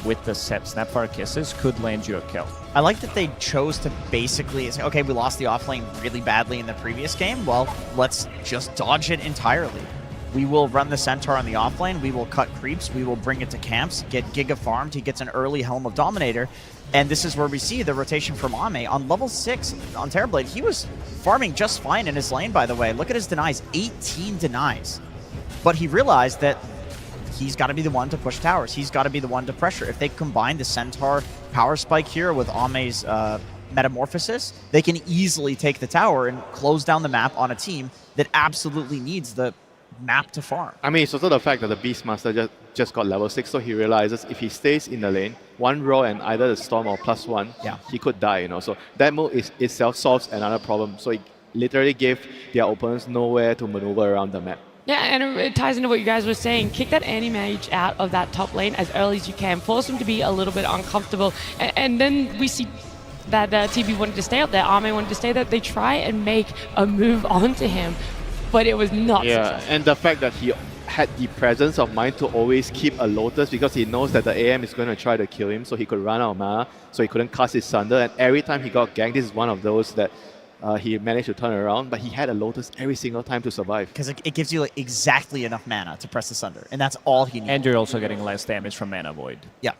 S6: with the Snapfire Kisses could land you a kill.
S4: I like that they chose to basically say, okay, we lost the offlane really badly in the previous game. Well, let's just dodge it entirely. We will run the Centaur on the offlane, we will cut creeps, we will bring it to camps, get Giga farmed, he gets an early Helm of Dominator, and this is where we see the rotation from Ame. On level 6 on Terrorblade, he was farming just fine in his lane, by the way. Look at his denies, 18 denies. But he realized that he's got to be the one to push towers, he's got to be the one to pressure. If they combine the Centaur power spike here with Ame's Metamorphosis, they can easily take the tower and close down the map on a team that absolutely needs the map to farm.
S5: I mean, it's also the fact that the Beastmaster just got level 6, so he realizes if he stays in the lane, one row and either the Storm or +1, he could die, you know. So that move itself solves another problem. So it literally gave their opponents nowhere to maneuver around the map.
S3: Yeah, and it ties into what you guys were saying. Kick that anti-mage out of that top lane as early as you can. Force him to be a little bit uncomfortable. And then we see that TB wanted to stay up there, Arme wanted to stay there. They try and make a move onto him, but it was not successful.
S5: And the fact that he had the presence of mind to always keep a Lotus because he knows that the AM is going to try to kill him, so he could run out of mana, so he couldn't cast his Sunder. And every time he got ganked, this is one of those that he managed to turn around, but he had a Lotus every single time to survive.
S4: Because it gives you like exactly enough mana to press the Sunder, and that's all he needs.
S6: And you're also getting less damage from Mana Void.
S4: Yeah.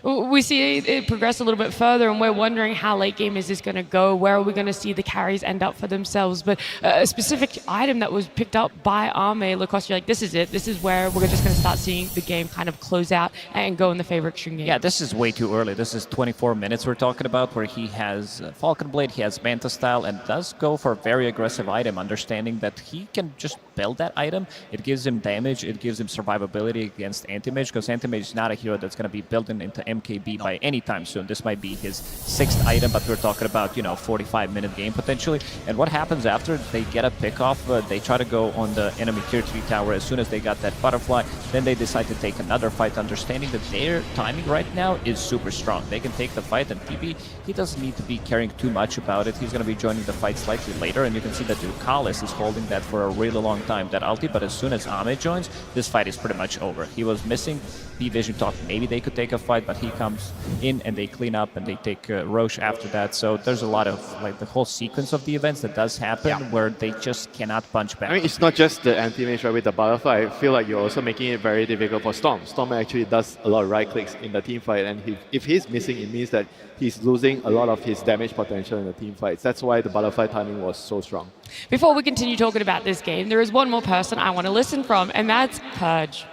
S3: We see it progress a little bit further, and we're wondering how late game is this going to go? Where are we going to see the carries end up for themselves? But a specific item that was picked up by Arme, Lacoste, you're like, this is it. This is where we're just going to start seeing the game kind of close out and go in the favor Xtreme game.
S6: Yeah, this is way too early. This is 24 minutes we're talking about, where he has Falcon Blade, he has Manta Style, and does go for a very aggressive item, understanding that he can just build that item. It gives him damage, it gives him survivability against Anti-Mage, because Anti-Mage is not a hero that's going to be built into MKB by any time soon. This might be his 6th item, but we're talking about, 45-minute game potentially. And what happens after they get a pick off, they try to go on the enemy tier 3 tower as soon as they got that butterfly. Then they decide to take another fight, understanding that their timing right now is super strong. They can take the fight, and TB, he doesn't need to be caring too much about it. He's going to be joining the fight slightly later, and you can see that Ducalis is holding that for a really long time, that ulti, but as soon as Ame joins, this fight is pretty much over. He was missing. Pvision thought maybe they could take a fight, but he comes in and they clean up and they take Roche after that. So there's a lot of, like, the whole sequence of the events that does happen where they just cannot punch back.
S5: I mean, it's not just the anti-mage right with the butterfly. I feel like you're also making it very difficult for Storm. Storm actually does a lot of right clicks in the team fight, and if he's missing, it means that he's losing a lot of his damage potential in the team fights. That's why the butterfly timing was so strong.
S3: Before we continue talking about this game, there is one more person I want to listen from, and that's Purge.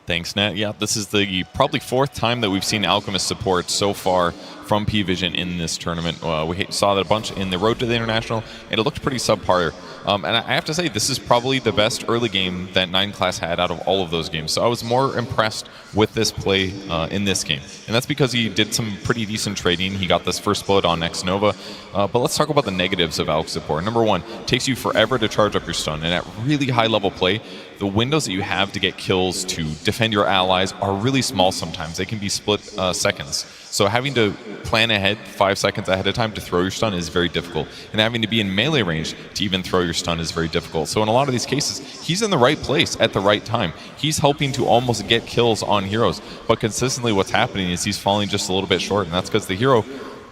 S7: Thanks, Nat. Yeah, this is the probably 4th time that we've seen Alchemist support so far from Pvision in this tournament. We saw that a bunch in the Road to the International, and it looked pretty subpar. And I have to say, this is probably the best early game that 9 Class had out of all of those games. So I was more impressed with this play in this game. And that's because he did some pretty decent trading. He got this first blood on X Nova. But let's talk about the negatives of Alch support. Number 1, it takes you forever to charge up your stun. And at really high level play, the windows that you have to get kills to defend your allies are really small sometimes. They can be split seconds. So having to plan ahead 5 seconds ahead of time to throw your stun is very difficult. And having to be in melee range to even throw your stun is very difficult. So in a lot of these cases, he's in the right place at the right time. He's helping to almost get kills on heroes. But consistently what's happening is he's falling just a little bit short. And that's because the hero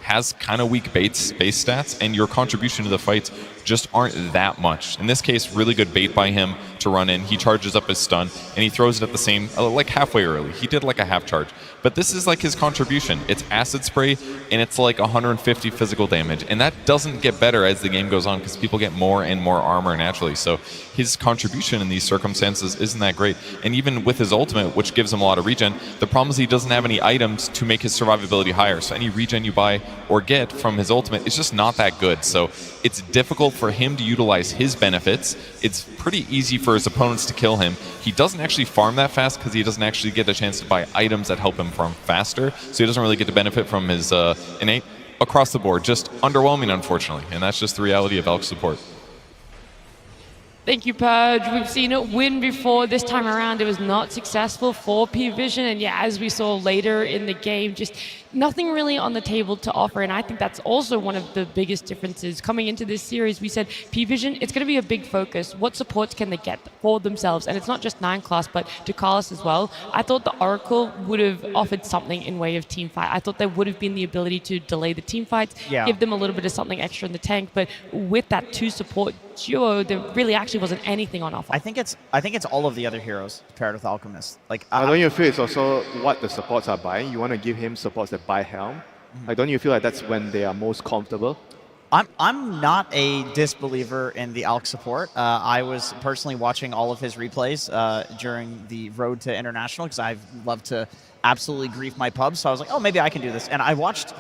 S7: has kind of weak base stats, and your contribution to the fights just aren't that much. In this case, really good bait by him to run in. He charges up his stun, and he throws it at the same, like halfway early. He did like a half charge. But this is like his contribution. It's acid spray, and it's like 150 physical damage. And that doesn't get better as the game goes on because people get more and more armor naturally. So his contribution in these circumstances isn't that great. And even with his ultimate, which gives him a lot of regen, the problem is he doesn't have any items to make his survivability higher. So any regen you buy or get from his ultimate is just not that good. So it's difficult for him to utilize his benefits. It's pretty easy for his opponents to kill him. He doesn't actually farm that fast because he doesn't actually get a chance to buy items that help him farm faster. So he doesn't really get to benefit from his innate. Across the board, just underwhelming, unfortunately. And that's just the reality of Alch support.
S3: Thank you, Purge. We've seen it win before. This time around, it was not successful for Pvision. And yeah, as we saw later in the game, just nothing really on the table to offer. And I think that's also one of the biggest differences. Coming into this series, we said Pvision, it's going to be a big focus. What supports can they get for themselves? And it's not just 9 Class, but Ducalis as well. I thought the Oracle would have offered something in way of team fight. I thought there would have been the ability to delay the team fights, give them a little bit of something extra in the tank. But with that 2 support duo, there really actually wasn't anything on offer.
S4: I think it's all of the other heroes paired with Alchemist. Like,
S5: don't you feel it's also what the supports are buying? You want to give him supports that buy Helm. Like, don't you feel like that's when they are most comfortable?
S4: I'm not a disbeliever in the Alch support. I was personally watching all of his replays during the Road to International because I love to absolutely grief my pubs. So I was like, oh, maybe I can do this. And I watched,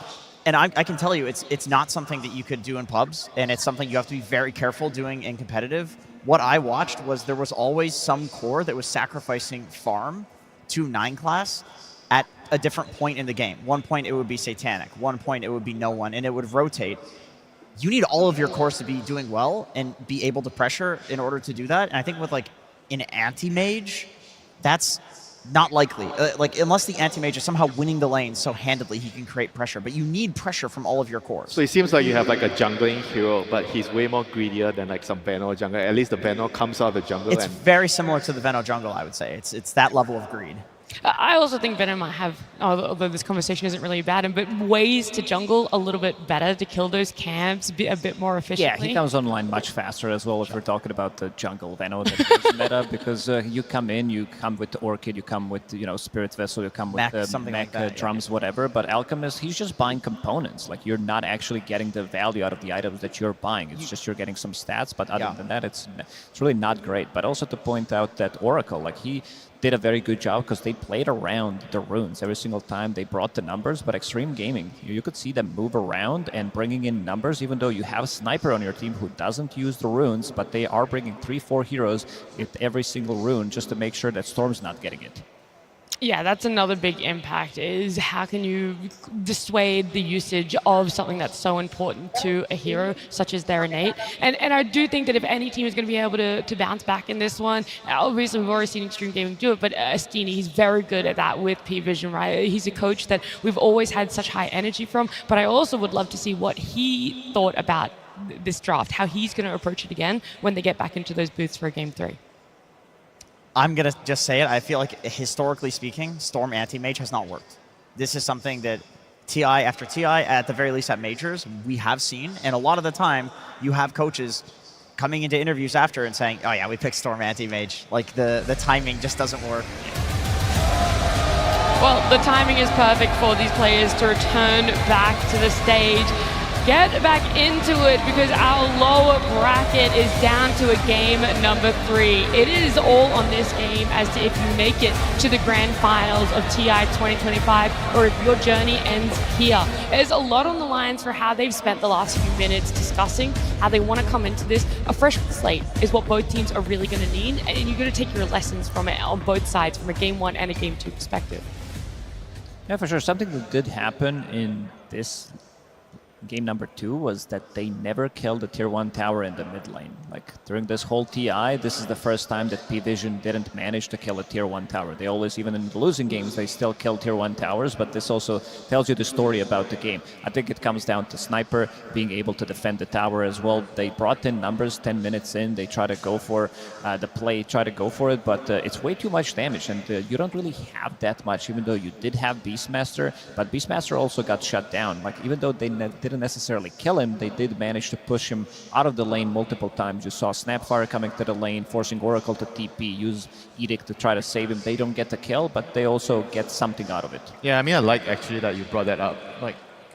S4: and I can tell you, it's not something that you could do in pubs, and it's something you have to be very careful doing in competitive. What I watched was there was always some core that was sacrificing farm to 9 Class at a different point in the game. One point it would be Satanic, one point it would be no one, and it would rotate. You need all of your cores to be doing well and be able to pressure in order to do that. And I think with like an anti-mage, that's not likely. Like, unless the anti-mage is somehow winning the lane so handedly he can create pressure. But you need pressure from all of your cores.
S5: So it seems like you have like a jungling hero, but he's way more greedier than like some Veno jungler. At least the Veno comes out of the jungle.
S4: It's very similar to the Veno jungle, I would say. It's that level of greed.
S3: I also think Venom might have, although this conversation isn't really about him, but ways to jungle a little bit better to kill those camps a bit more efficiently.
S6: Yeah, he comes online much faster as well if we're talking about the jungle Venom that meta, because you come with the Orchid, you come with Spirit Vessel, you come with mech, like drums, whatever. But Alchemist, he's just buying components. Like, you're not actually getting the value out of the items that you're buying. It's just you're getting some stats, but other than that, it's really not great. But also to point out that Oracle, like, he did a very good job because they played around the runes every single time they brought the numbers. But Xtreme Gaming, you could see them move around and bringing in numbers, even though you have a sniper on your team who doesn't use the runes, but they are bringing 3-4 heroes with every single rune just to make sure that Storm's not getting it.
S3: Yeah, that's another big impact, is how can you dissuade the usage of something that's so important to a hero, such as their innate. And I do think that if any team is going to be able to bounce back in this one, obviously we've already seen Xtreme Gaming do it, but Astini, he's very good at that with Pvision, right? He's a coach that we've always had such high energy from, but I also would love to see what he thought about this draft, how he's going to approach it again when they get back into those booths for Game 3.
S4: I'm going to just say it. I feel like, historically speaking, Storm Anti-Mage has not worked. This is something that TI after TI, at the very least at Majors, we have seen. And a lot of the time, you have coaches coming into interviews after and saying, oh yeah, we picked Storm Anti-Mage. Like, the timing just doesn't work.
S3: Well, the timing is perfect for these players to return back to the stage. Get back into it, because our lower bracket is down to a game number 3. It is all on this game as to if you make it to the grand finals of TI 2025 or if your journey ends here. There's a lot on the lines for how they've spent the last few minutes discussing how they want to come into this. A fresh slate is what both teams are really going to need, and you're going to take your lessons from it on both sides, from a Game 1 and a Game 2 perspective.
S6: Yeah, for sure. Something that did happen in this game number 2 was that they never killed the tier 1 tower in the mid lane. Like, during this whole TI, this is the first time that Pvision didn't manage to kill a tier 1 tower. They always, even in the losing games, they still kill tier 1 towers, but this also tells you the story about the game. I think it comes down to Sniper being able to defend the tower as well. They brought in numbers 10 minutes in. They try to go for the play, try to go for it, but it's way too much damage, and you don't really have that much, even though you did have Beastmaster, but Beastmaster also got shut down. Like, even though they didn't necessarily kill him, they did manage to push him out of the lane multiple times. You saw Snapfire coming to the lane, forcing Oracle to TP, use Edict to try to save him. They don't get the kill, but they also get something out of it.
S5: Yeah, I mean, I like actually that you brought that up. Like,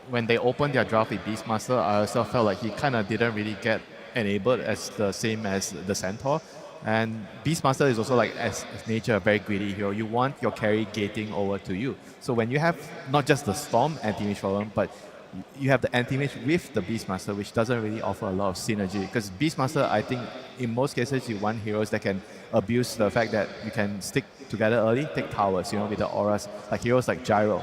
S5: when they opened their draft with Beastmaster, I also felt like he kind of didn't really get enabled as the same as the Centaur. And Beastmaster is also, like, as nature, a very greedy hero. You want your carry gating over to you. So when you have not just the Storm anti-mage problem, but you have the anti-mage with the Beastmaster, which doesn't really offer a lot of synergy. Because Beastmaster, I think, in most cases, you want heroes that can abuse the fact that you can stick together early, take towers, you know, with the auras. Like heroes like Gyro,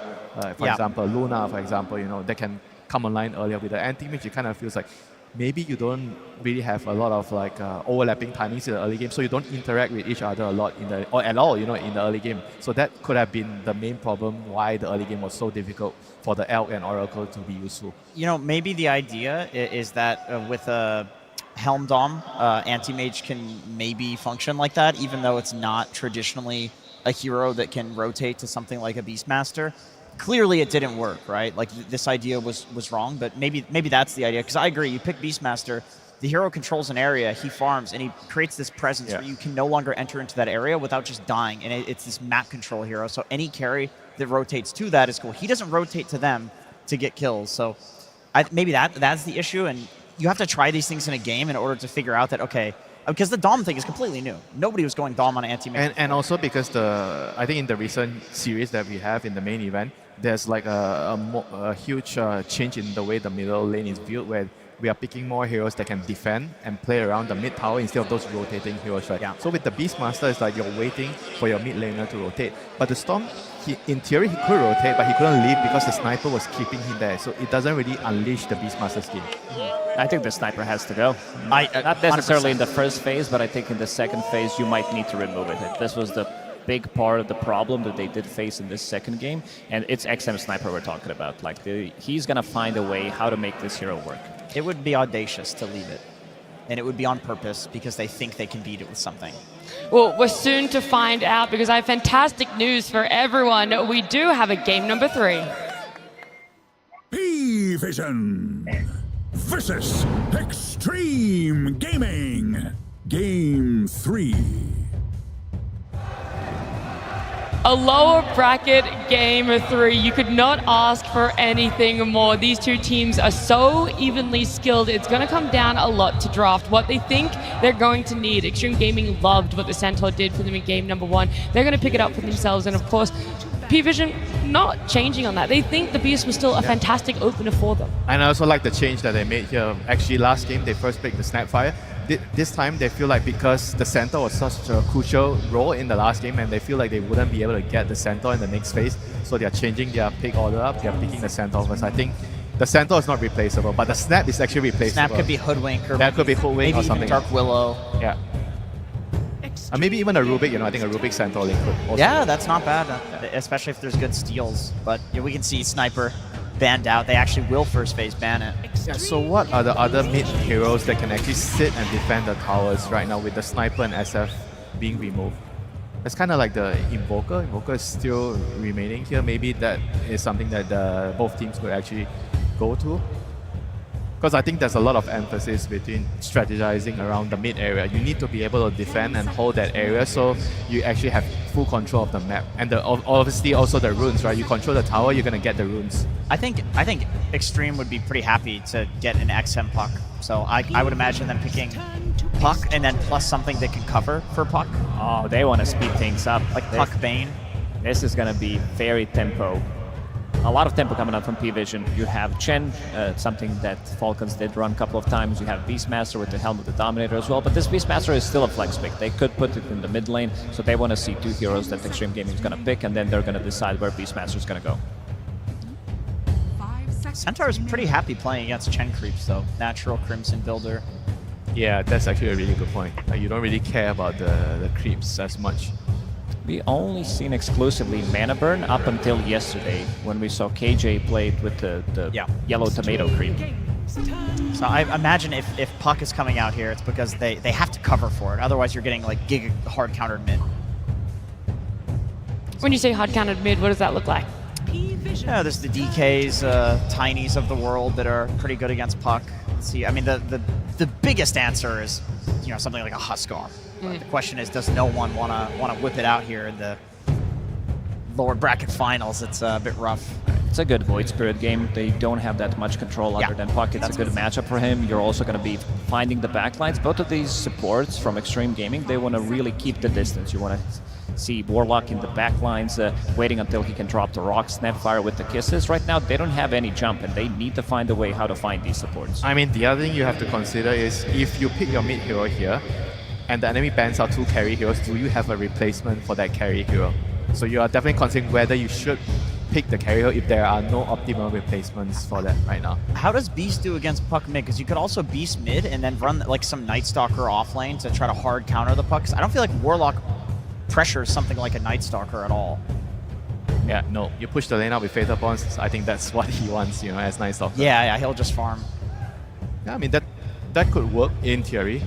S5: for example, Luna, for example, you know, that can come online earlier. With the anti-mage, it kind of feels like maybe you don't really have a lot of like overlapping timings in the early game, so you don't interact with each other a lot or at all, you know, in the early game. So that could have been the main problem why the early game was so difficult for the Elk and Oracle to be useful.
S4: You know, maybe the idea is that with a Helm Dom, Anti-Mage can maybe function like that, even though it's not traditionally a hero that can rotate to something like a Beastmaster. Clearly it didn't work, right? Like this idea was wrong, but maybe that's the idea. Because I agree, you pick Beastmaster, the hero controls an area, he farms, and he creates this presence where you can no longer enter into that area without just dying. And it's this map control hero, so any carry that rotates to that is cool. He doesn't rotate to them to get kills, so maybe that's the issue. And you have to try these things in a game in order to figure out that, okay, because the Dom thing is completely new. Nobody was going Dom on anti-mage.
S5: And also because I think in the recent series that we have in the main event, there's like a huge change in the way the middle lane is viewed, where we are picking more heroes that can defend and play around the mid tower instead of those rotating heroes, right? Yeah. So with the Beastmaster, it's like you're waiting for your mid laner to rotate. But the Storm, in theory, he could rotate, but he couldn't leave because the Sniper was keeping him there. So it doesn't really unleash the Beastmaster skill.
S6: I think the Sniper has to go. Not necessarily 100%. In the first phase, but I think in the second phase, you might need to remove it. This was the big part of the problem that they did face in this second game, and it's XM Sniper we're talking about. Like he's gonna find a way how to make this hero work.
S4: It would be audacious to leave it, and it would be on purpose because they think they can beat it with something.
S3: Well, we're soon to find out, because I have fantastic news for everyone. We do have a game number 3.
S8: Pvision versus Xtreme Gaming. Game 3.
S3: A lower bracket game 3. You could not ask for anything more. These two teams are so evenly skilled. It's going to come down a lot to draft what they think they're going to need. Xtreme Gaming loved what the Centaur did for them in game number 1. They're going to pick it up for themselves, and of course, Pvision not changing on that. They think the Beast was still a fantastic opener for them.
S5: And I also like the change that they made here. Actually, last game, they first picked the Snapfire. this time they feel like because the center was such a crucial role in the last game, and they feel like they wouldn't be able to get the center in the next phase, so they are changing their pick order up. They are picking the center first. I think the center is not replaceable, but the snap is actually replaceable.
S4: Snap could be Hoodwink, or
S5: that could be Hoodwink
S4: maybe
S5: or something.
S4: Dark Willow.
S5: Yeah. Maybe even a Rubik, I think a Rubik center link could also.
S4: Yeah, that's not bad, especially if there's good steals. But we can see Sniper banned out. They actually will first phase ban it.
S5: Yeah, so what are the other mid heroes that can actually sit and defend the towers right now with the Sniper and SF being removed? It's kind of like the Invoker. Invoker is still remaining here. Maybe that is something that both teams could actually go to. Because I think there's a lot of emphasis between strategizing around the mid area. You need to be able to defend and hold that area so you actually have full control of the map. And obviously also the runes, right? You control the tower, you're going to get the runes.
S4: I think Xtreme would be pretty happy to get an XM Puck. So I would imagine them picking Puck and then plus something that can cover for Puck.
S6: Oh, they want to speed things up.
S4: Like Puck Bane.
S6: This is going to be very tempo. A lot of tempo coming out from Pvision. You have Chen, something that Falcons did run a couple of times. You have Beastmaster with the helm of the Dominator as well, but this Beastmaster is still a flex pick. They could put it in the mid lane, so they want to see two heroes that Xtreme Gaming is going to pick, and then they're going to decide where Beastmaster is going to go.
S4: Centaur is pretty happy playing against Chen creeps, though. Natural Crimson Builder.
S5: Yeah, that's actually a really good point. You don't really care about the creeps as much.
S6: We only seen exclusively Mana Burn up until yesterday when we saw KJ played with the yellow tomato creep.
S4: So I imagine if Puck is coming out here, it's because they have to cover for it. Otherwise, you're getting like giga hard countered mid.
S3: When you say hard countered mid, what does that look like?
S4: Yeah, there's the DKs, Tinies of the world that are pretty good against Puck. Let's see, I mean, the biggest answer is something like a Huskar. The question is, does no one want to whip it out here in the lower bracket finals? It's a bit rough.
S6: It's a good Void Spirit game. They don't have that much control other than Puck. It's a good matchup for him. You're also going to be finding the backlines. Both of these supports from Xtreme Gaming, they want to really keep the distance. You want to see Warlock in the backlines, waiting until he can drop the rock, Snapfire with the kisses. Right now, they don't have any jump, and they need to find a way how to find these supports.
S5: I mean, the other thing you have to consider is if you pick your mid hero here, and the enemy bans out two carry heroes, do you have a replacement for that carry hero? So you are definitely considering whether you should pick the carry hero if there are no optimal replacements for that right now.
S4: How does Beast do against Puck mid? Because you could also Beast mid and then run like some Night Stalker off lane to try to hard counter the Puck. I don't feel like Warlock pressures something like a Night Stalker at all.
S5: Yeah, no. You push the lane out with Fatal Bonds. I think that's what he wants, as Night Stalker.
S4: Yeah, he'll just farm.
S5: Yeah, I mean, that could work in theory.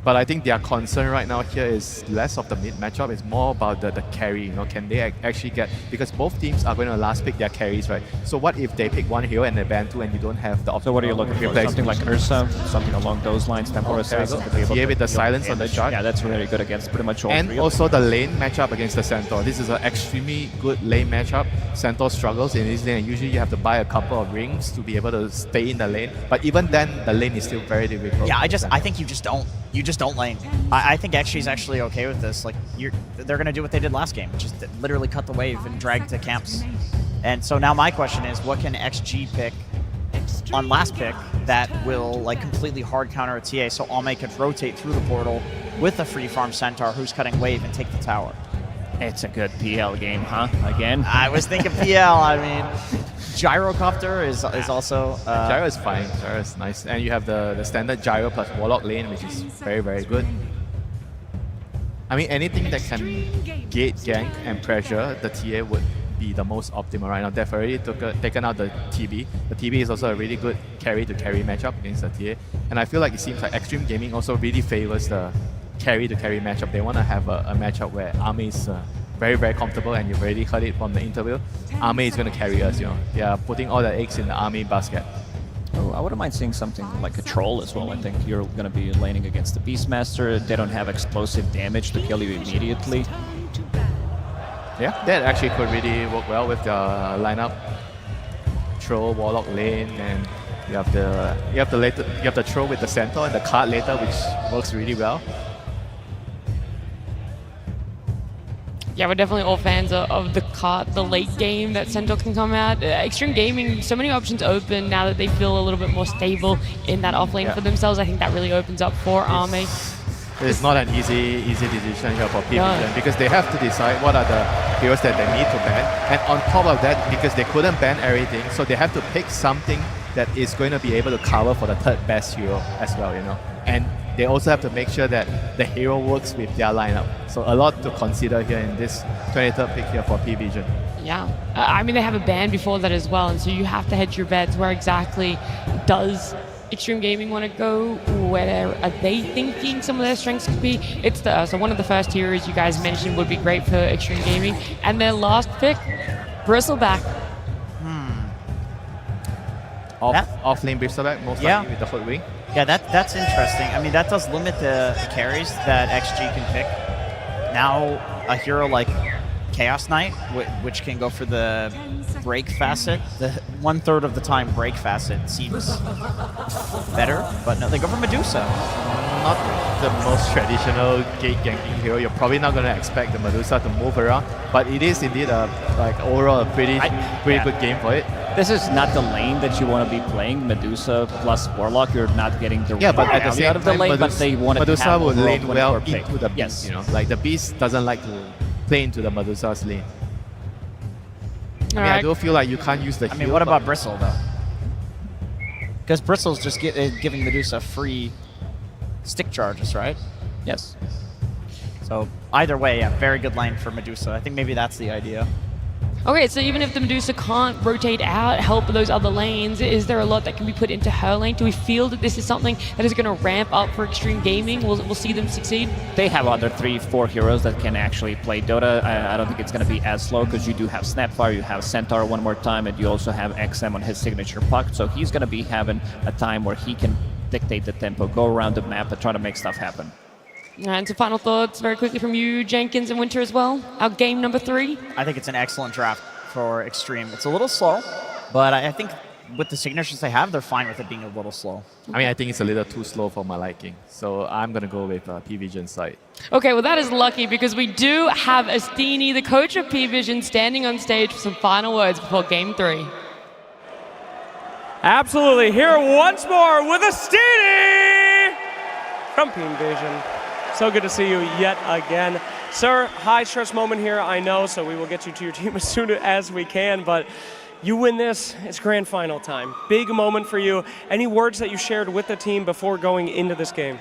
S5: But I think their concern right now here is less of the mid matchup. It's more about the carry. Can they actually get, because both teams are going to last pick their carries, right? So what if they pick one hero and they ban two and you don't have the option?
S6: So what are you looking for? Something like Ursa, something along those lines. Temporal Assassin to be able
S5: to with the
S6: deal
S5: silence on the
S6: damage.
S5: chart.
S6: Yeah, that's very good against pretty much all
S5: and
S6: three.
S5: Also the lane matchup against the Centaur. This is an extremely good lane matchup. Centaur struggles in this lane, and usually you have to buy a couple of rings to be able to stay in the lane. But even then, the lane is still very difficult.
S4: Yeah, I think you just don't lane. I think Xtreme's actually okay with this. Like, they're going to do what they did last game, which is literally cut the wave and drag to camps. And so now my question is, what can XG pick on last pick that will like completely hard counter a TA so Ame could rotate through the portal with a free farm Centaur who's cutting wave and take the tower?
S6: It's a good PL game, huh? Again?
S4: I was thinking PL. I mean, Gyrocopter is also...
S5: Gyro is fine. Gyro is nice. And you have the standard Gyro plus Warlock lane, which is very, very good. I mean, anything that can gate, gank, and pressure the TA would be the most optimal right now. They've already taken out the TB. The TB is also a really good carry-to-carry matchup against the TA. And I feel like it seems like Xtreme Gaming also really favors the carry-to-carry matchup. They want to have a matchup where Ame is very, very comfortable, and you've already heard it from the interview. Ame is going to carry us, They are putting all their eggs in the Ame basket.
S6: Oh, I wouldn't mind seeing something like a Troll as well. I think you're going to be laning against the Beastmaster. They don't have explosive damage to kill you immediately.
S5: Yeah, that actually could really work well with the lineup. Troll, Warlock lane, and you have the Troll with the Centaur and the card later, which works really well.
S3: Yeah, we're definitely all fans of the late game that Centaur can come out. Xtreme Gaming, so many options open now that they feel a little bit more stable in that off lane for themselves. I think that really opens up for Army.
S5: It's not an easy decision here for Pvision because they have to decide what are the heroes that they need to ban. And on top of that, because they couldn't ban everything, so they have to pick something that is going to be able to cover for the third best hero as well, you know. And they also have to make sure that the hero works with their lineup. So a lot to consider here in this 23rd pick here for Pvision.
S3: Yeah, I mean, they have a ban before that as well, and so you have to hedge your bets. Where exactly does Xtreme Gaming want to go? Where are they thinking some of their strengths could be? It's the so one of the first heroes you guys mentioned would be great for Xtreme Gaming, and their last pick, Bristleback.
S5: Off lane Bristleback, most likely with the hood wing.
S4: Yeah, that's interesting. I mean, that does limit the carries that XG can pick. Now, a hero like Chaos Knight, which can go for the break facet, the 1/3 of the time break facet seems better, but no, they go for Medusa.
S5: Not the most traditional gate ganking hero. You're probably not going to expect the Medusa to move around, but it is indeed overall a pretty good game for it.
S6: This is not the lane that you want to be playing. Medusa plus Warlock, you're not getting the
S5: but at the same
S6: out of the
S5: time,
S6: lane, but they want to
S5: Medusa
S6: have
S5: will
S6: overall
S5: lane well
S6: 24 pick.
S5: into the beast, you know. Like the beast doesn't like to play into the Medusa's lane. I mean, I do feel like you can't use the.
S4: I mean, what about Bristle though? Because Bristle's just giving Medusa free stick charges, right?
S6: Yes.
S4: So either way, yeah, very good lane for Medusa. I think maybe that's the idea.
S3: Okay, so even if the Medusa can't rotate out, help those other lanes, is there a lot that can be put into her lane? Do we feel that this is something that is going to ramp up for Xtreme Gaming? We'll see them succeed?
S6: They have other 3-4 heroes that can actually play Dota. I don't think it's going to be as slow because you do have Snapfire, you have Centaur one more time, and you also have XM on his signature puck. So he's going to be having a time where he can dictate the tempo, go around the map and try to make stuff happen.
S3: And some final thoughts very quickly from you, Jenkins and Winter as well. Our game number 3.
S4: I think it's an excellent draft for Xtreme. It's a little slow, but I think with the signatures they have, they're fine with it being a little slow.
S5: I mean, I think it's a little too slow for my liking, so I'm going to go with Pvision side.
S3: Okay, well that is lucky because we do have Astini, the coach of Pvision, standing on stage for some final words before game 3.
S9: Absolutely. Here once more with Astini from Pvision. So good to see you yet again. Sir, high stress moment here, I know, so we will get you to your team as soon as we can, but you win this, it's grand final time. Big moment for you. Any words that you shared with the team before going into this game?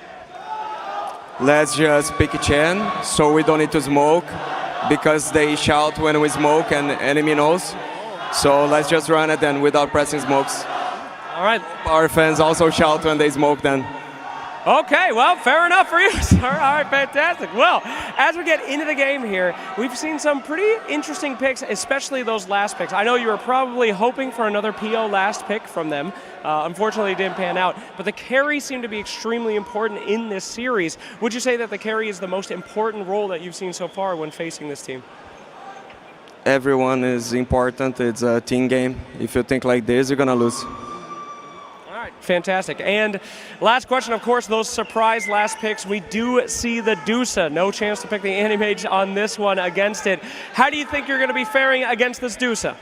S10: Let's just pick a chain so we don't need to smoke because they shout when we smoke and enemy knows. So let's just run it then without pressing smokes.
S9: All right.
S10: Our fans also shout when they smoke then.
S9: Okay, well, fair enough for you, sir. All right, fantastic. Well, as we get into the game here, we've seen some pretty interesting picks, especially those last picks. I know you were probably hoping for another PO last pick from them. Unfortunately, it didn't pan out. But the carry seemed to be extremely important in this series. Would you say that the carry is the most important role that you've seen so far when facing this team?
S10: Everyone is important. It's a team game. If you think like this, you're going to lose.
S9: Fantastic. And last question, of course, those surprise last picks. We do see the Dusa. No chance to pick the Animage on this one against it. How do you think you're going to be faring against this Dusa?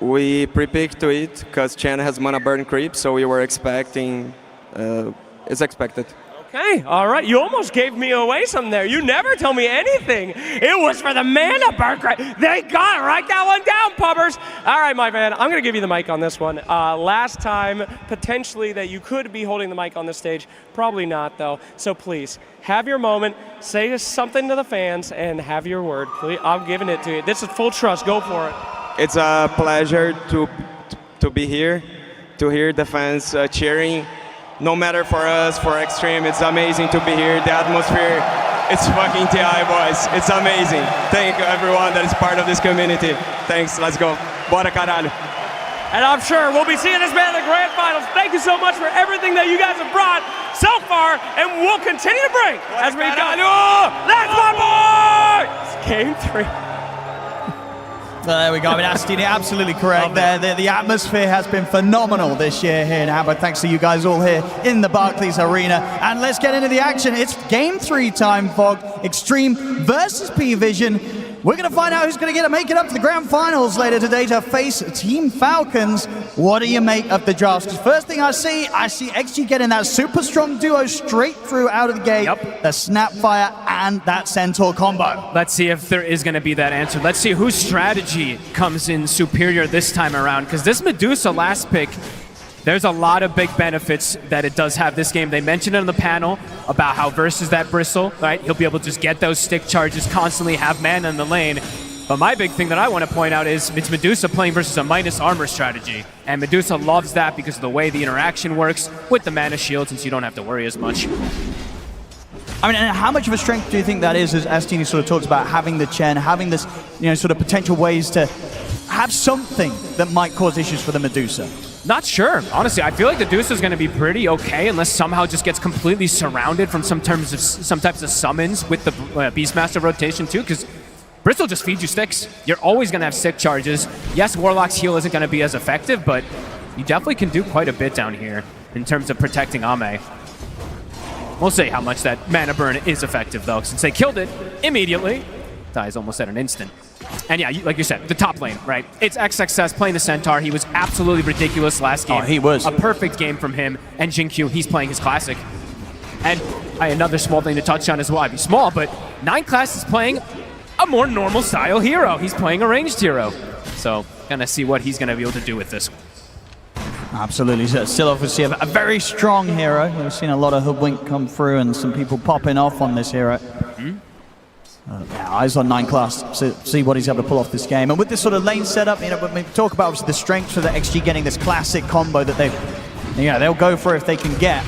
S10: We pre-picked to it because Chen has mana burn creep, so we were expecting, it's expected.
S9: Okay, all right. You almost gave me away some there. You never tell me anything. It was for the mana burn creep. They got it. Write that one down, pubbers. All right, my man. I'm going to give you the mic on this one. Last time, potentially, that you could be holding the mic on this stage. Probably not, though. So please, have your moment. Say something to the fans and have your word. Please, I'm giving it to you. This is full trust. Go for it.
S10: It's a pleasure to be here, to hear the fans cheering. No matter for us, for Xtreme, it's amazing to be here. The atmosphere, it's fucking TI, boys. It's amazing. Thank you, everyone that is part of this community. Thanks, let's go. Bora caralho.
S9: And I'm sure we'll be seeing this man in the grand finals. Thank you so much for everything that you guys have brought so far, and we'll continue to bring as we go. That's my boy! It's game 3.
S2: There we go. I mean, Astini, absolutely correct there. The atmosphere has been phenomenal this year here in Hamburg. Thanks to you guys all here in the Barclays Arena. And let's get into the action. It's game 3 time, Fog. Xtreme versus Pvision. We're going to find out who's going to make it up to the grand finals later today to face Team Falcons. What do you make of the drafts? 'Cause first thing I see XG getting that super strong duo straight through out of the gate.
S1: Yep.
S2: The Snapfire and that Centaur combo.
S1: Let's see if there is going to be that answer. Let's see whose strategy comes in superior this time around, because this Medusa last pick, there's a lot of big benefits that it does have this game. They mentioned it on the panel about how versus that Bristle, right, he'll be able to just get those stick charges, constantly have mana in the lane. But my big thing that I want to point out is it's Medusa playing versus a minus armor strategy. And Medusa loves that because of the way the interaction works with the mana shield, since you don't have to worry as much.
S2: I mean, and how much of a strength do you think that is, as Astini sort of talks about having the Chen, having this, sort of potential ways to have something that might cause issues for the Medusa?
S1: Not sure. Honestly, I feel like the Deuce is going to be pretty okay unless somehow just gets completely surrounded from some types of summons with the Beastmaster rotation too, because Bristle just feeds you sticks. You're always going to have stick charges. Yes, Warlock's heal isn't going to be as effective, but you definitely can do quite a bit down here in terms of protecting Ame. We'll see how much that mana burn is effective, though, since they killed it immediately. Dies almost at an instant. And yeah, like you said, the top lane, right? It's XXS playing the Centaur. He was absolutely ridiculous last game.
S2: Oh, he was.
S1: A perfect game from him. And Jinkyu, he's playing his classic. And another small thing to touch on as well. I mean, small, but 9class is playing a more normal style hero. He's playing a ranged hero. So, gonna see what he's gonna be able to do with this.
S2: Absolutely. Still obviously a very strong hero. We've seen a lot of hoodwink come through and some people popping off on this hero. Yeah, eyes on 9class to see what he's able to pull off this game. And with this sort of lane setup, when we talk about obviously the strengths for the XG getting this classic combo that they'll go for if they can get.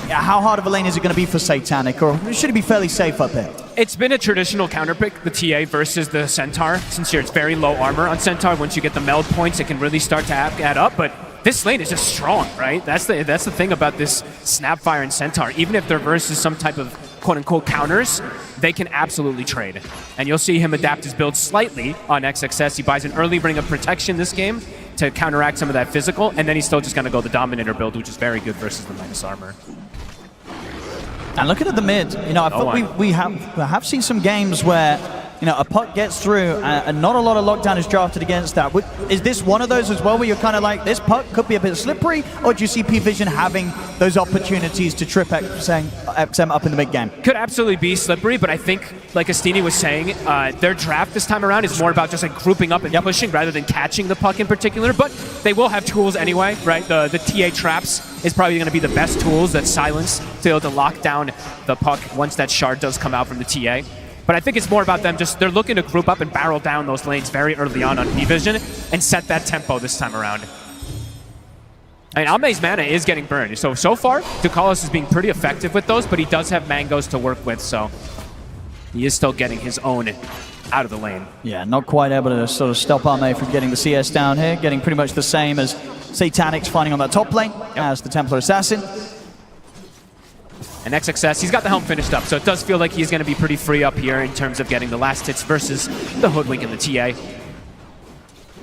S2: Yeah, how hard of a lane is it going to be for Satanic, or should it be fairly safe up here?
S1: It's been a traditional counterpick, the TA versus the Centaur, since it's very low armor on Centaur. Once you get the meld points, it can really start to add up, but this lane is just strong, right? That's the thing about this Snapfire and Centaur. Even if they're versus some type of quote-unquote counters, they can absolutely trade. And you'll see him adapt his build slightly on XXS. He buys an early ring of protection this game to counteract some of that physical, and then he's still just going to go the Dominator build, which is very good versus the minus armor.
S2: And looking at the mid, I thought we have seen some games where a puck gets through and not a lot of lockdown is drafted against that. Is this one of those as well where you're kind of like, this puck could be a bit slippery, or do you see Pvision having those opportunities to trip XM up in the mid game?
S1: Could absolutely be slippery, but I think, like Astini was saying, their draft this time around is more about just like grouping up and pushing rather than catching the puck in particular, but they will have tools anyway, right? The TA traps is probably going to be the best tools that silence to be able to lock down the puck once that shard does come out from the TA. But I think it's more about them they're looking to group up and barrel down those lanes very early on Pvision and set that tempo this time around. I mean, Ame's mana is getting burned. So far, Ducalis is being pretty effective with those, but he does have mangoes to work with, so he is still getting his own out of the lane.
S2: Yeah, not quite able to sort of stop Ame from getting the CS down here, getting pretty much the same as Satanic's finding on that top lane as the Templar Assassin.
S1: And XXS, he's got the helm finished up, so it does feel like he's going to be pretty free up here in terms of getting the last hits versus the Hoodwink and the TA.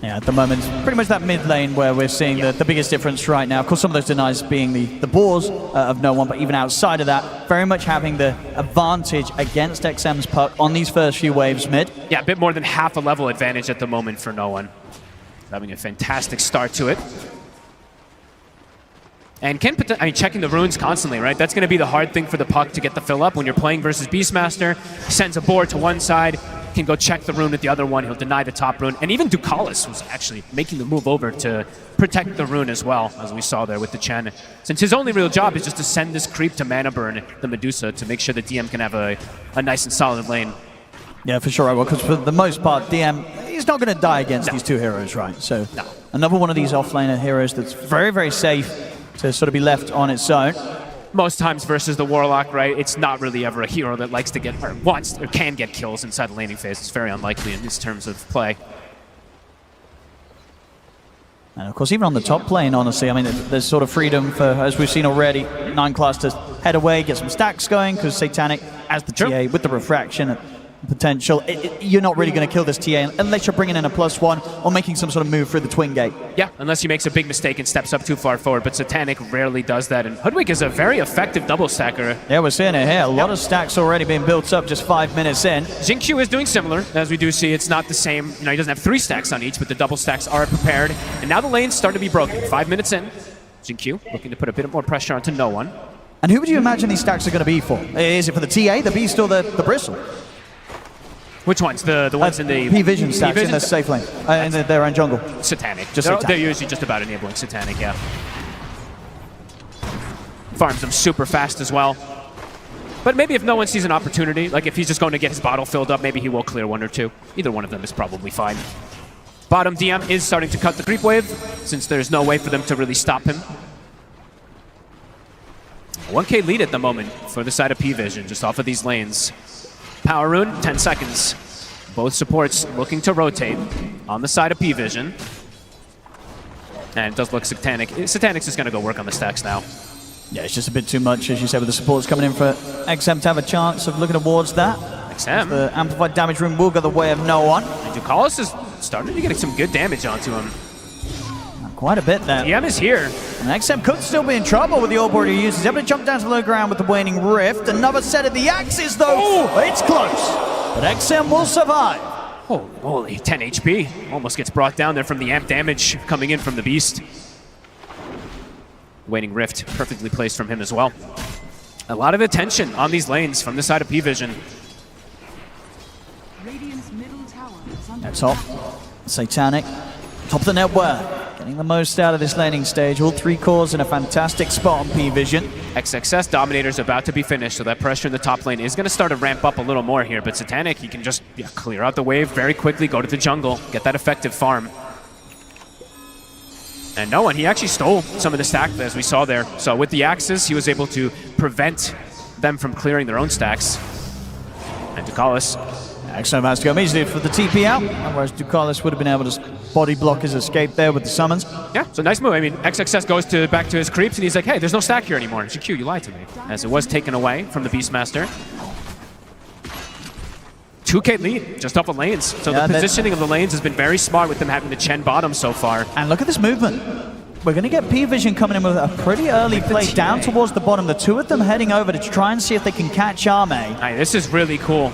S2: Yeah, at the moment, pretty much that mid lane where we're seeing the biggest difference right now. Of course, some of those denies being the boars of no one, but even outside of that, very much having the advantage against XM's puck on these first few waves mid.
S1: Yeah, a bit more than half a level advantage at the moment for no one. Having a fantastic start to it. And checking the runes constantly, right? That's going to be the hard thing for the puck to get the fill up when you're playing versus Beastmaster. Sends a board to one side, can go check the rune at the other one. He'll deny the top rune. And even Ducalis was actually making the move over to protect the rune as well, as we saw there with the Chen. Since his only real job is just to send this creep to mana burn the Medusa to make sure the DM can have a nice and solid lane.
S2: Yeah, for sure. Well, because for the most part, DM, he's not going to die against these two heroes, right? So another one of these offlaner heroes that's very, very safe to sort of be left on its own.
S1: Most times versus the Warlock, right, it's not really ever a hero that likes to get, or wants, or can get kills inside the laning phase. It's very unlikely in these terms of play.
S2: And of course, even on the top lane, honestly, I mean, there's sort of freedom for, as we've seen already, 9class to head away, get some stacks going, because Satanic, as the TA, with the refraction, potential. You're not really going to kill this TA unless you're bringing in a +1 or making some sort of move through the twin gate.
S1: Yeah, unless he makes a big mistake and steps up too far forward, but Satanic rarely does that, and Hoodwink is a very effective double stacker.
S2: Yeah, we're seeing it here. A lot of stacks already being built up just 5 minutes in.
S1: Xingqiu is doing similar, as we do see. It's not the same, you know, he doesn't have 3 stacks on each, but the double stacks are prepared, and now the lanes start to be broken. 5 minutes in, Xingqiu looking to put a bit more pressure onto no one.
S2: And who would you imagine these stacks are going to be for? Is it for the TA, the Beast, or the Bristle?
S1: Which ones? The ones in the
S2: Pvision stacks in the safe lane, in their own jungle.
S1: Satanic.
S2: Just
S1: They're usually just about enabling Satanic, yeah. Farms them super fast as well. But maybe if no one sees an opportunity, like if he's just going to get his bottle filled up, maybe he will clear 1 or 2. Either one of them is probably fine. Bottom DM is starting to cut the creep wave, since there's no way for them to really stop him. 1K lead at the moment for the side of Pvision, just off of these lanes. Power Rune, 10 seconds. Both supports looking to rotate on the side of Pvision. And it does look Satanic. Satanic's just going to go work on the stacks now.
S2: Yeah, it's just a bit too much, as you said, with the supports coming in for XM to have a chance of looking towards that.
S1: XM.
S2: The amplified damage rune will go the way of no one.
S1: And Ducalis is starting to get some good damage onto him.
S2: Quite a bit there.
S1: DM is here.
S2: And XM could still be in trouble with the orb he uses. He's able to jump down to the low ground with the waning rift. Another set of the axes, though. Oh, it's close. But XM will survive.
S1: Oh, holy, 10 HP. Almost gets brought down there from the amp damage coming in from the Beast. Waning rift, perfectly placed from him as well. A lot of attention on these lanes from the side of Pvision.
S2: That's top. Satanic. Top of the net worth. Getting the most out of this laning stage. All 3 cores in a fantastic spot on Pvision.
S1: XXS Dominator's about to be finished, so that pressure in the top lane is going to start to ramp up a little more here. But Satanic, he can just clear out the wave very quickly, go to the jungle, get that effective farm. And no one, he actually stole some of the stack as we saw there. So with the axes, he was able to prevent them from clearing their own stacks. And Ducalis.
S2: XM has to go immediately for the TP out, whereas Ducalis would have been able to body block his escape there with the summons.
S1: Yeah, so nice move. I mean, XXS goes back to his creeps, and he's like, hey, there's no stack here anymore. And GQ, you lied to me. As it was taken away from the Beastmaster. 2K lead, just off of lanes. So the positioning of the lanes has been very smart with them having the Chen bottom so far.
S2: And look at this movement. We're going to get Pvision coming in with a pretty early play down towards the bottom. The 2 of them heading over to try and see if they can catch Arme.
S1: Right, this is really cool.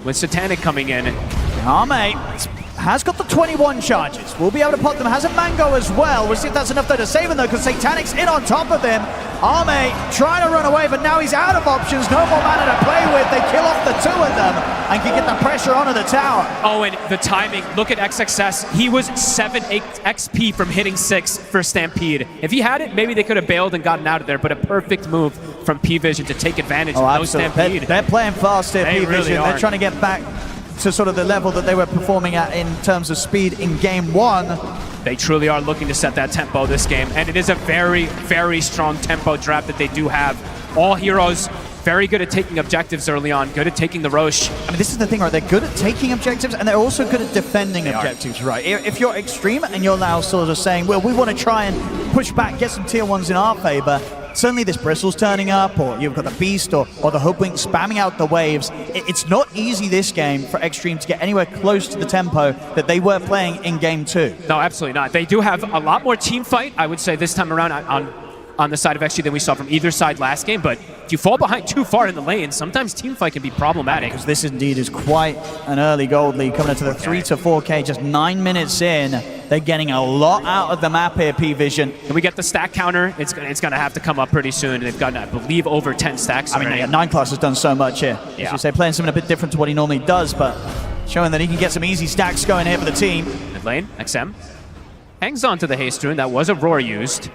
S1: With Satanic coming in.
S2: Arme has got the 21 charges. We'll be able to pop them. Has a Mango as well. We'll see if that's enough though to save him though, because Satanic's in on top of him. Arme trying to run away, but now he's out of options. No more mana to play with. They kill off the 2 of them and can get the pressure onto the tower.
S1: Oh, and the timing. Look at XXS. He was 7-8 XP from hitting 6 for Stampede. If he had it, maybe they could have bailed and gotten out of there, but a perfect move from Pvision to take advantage of no Stampede.
S2: They're playing fast here, Pvision.
S1: Really
S2: they're trying to get back to sort of the level that they were performing at in terms of speed in game 1.
S1: They truly are looking to set that tempo this game, and it is a very, very strong tempo draft that they do have. All heroes very good at taking objectives early on, good at taking the Roche.
S2: I mean, this is the thing, right? They're good at taking objectives, and they're also good at defending objectives, right? If you're Xtreme and you're now sort of saying, well, we want to try and push back, get some tier 1s in our favor, suddenly this Bristle's turning up, or you've got the Beast or the Hoodwink spamming out the waves. It's not easy this game for Xtreme to get anywhere close to the tempo that they were playing in game 2.
S1: No, absolutely not. They do have a lot more team fight, I would say, this time around on the side of Xtreme than we saw from either side last game, but if you fall behind too far in the lane, sometimes team fight can be problematic.
S2: Because this indeed is quite an early gold lead coming into the 3 to 4K, just 9 minutes in. They're getting a lot out of the map here, Pvision.
S1: Can we get the stack counter? It's going to have to come up pretty soon. They've gotten, I believe, over 10 stacks already.
S2: I mean, yeah, 9 Class has done so much here. Yeah. As you say, playing something a bit different to what he normally does, but showing that he can get some easy stacks going here for the team.
S1: Mid lane, XM hangs on to the haste rune. That was a roar used.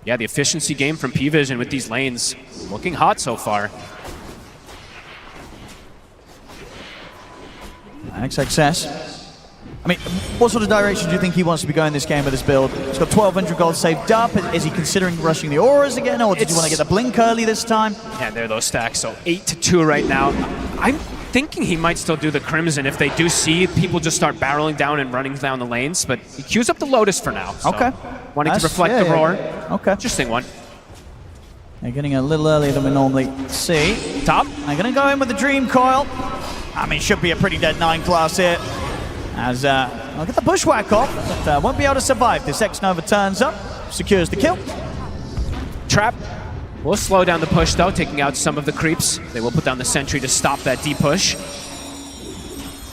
S1: Yeah, the efficiency game from Pvision with these lanes looking hot so far.
S2: XXS. I mean, what sort of direction do you think he wants to be going this game with this build? He's got 1,200 gold saved up. Is he considering rushing the auras again, or did you want to get the blink early this time?
S1: Yeah, there are those stacks. So 8-2 right now. I'm thinking he might still do the Crimson if they do see people just start barreling down and running down the lanes, but he queues up the Lotus for now. So
S2: okay.
S1: Wanting to reflect the roar.
S2: Okay.
S1: Interesting one.
S2: They're getting a little earlier than we normally see.
S1: Top.
S2: I'm going to go in with the Dream Coil. I mean, should be a pretty dead 9 class here. As I'll get the bushwhack off, but won't be able to survive. This X-Nova turns up, secures the kill.
S1: Trap will slow down the push though, taking out some of the creeps. They will put down the sentry to stop that deep push.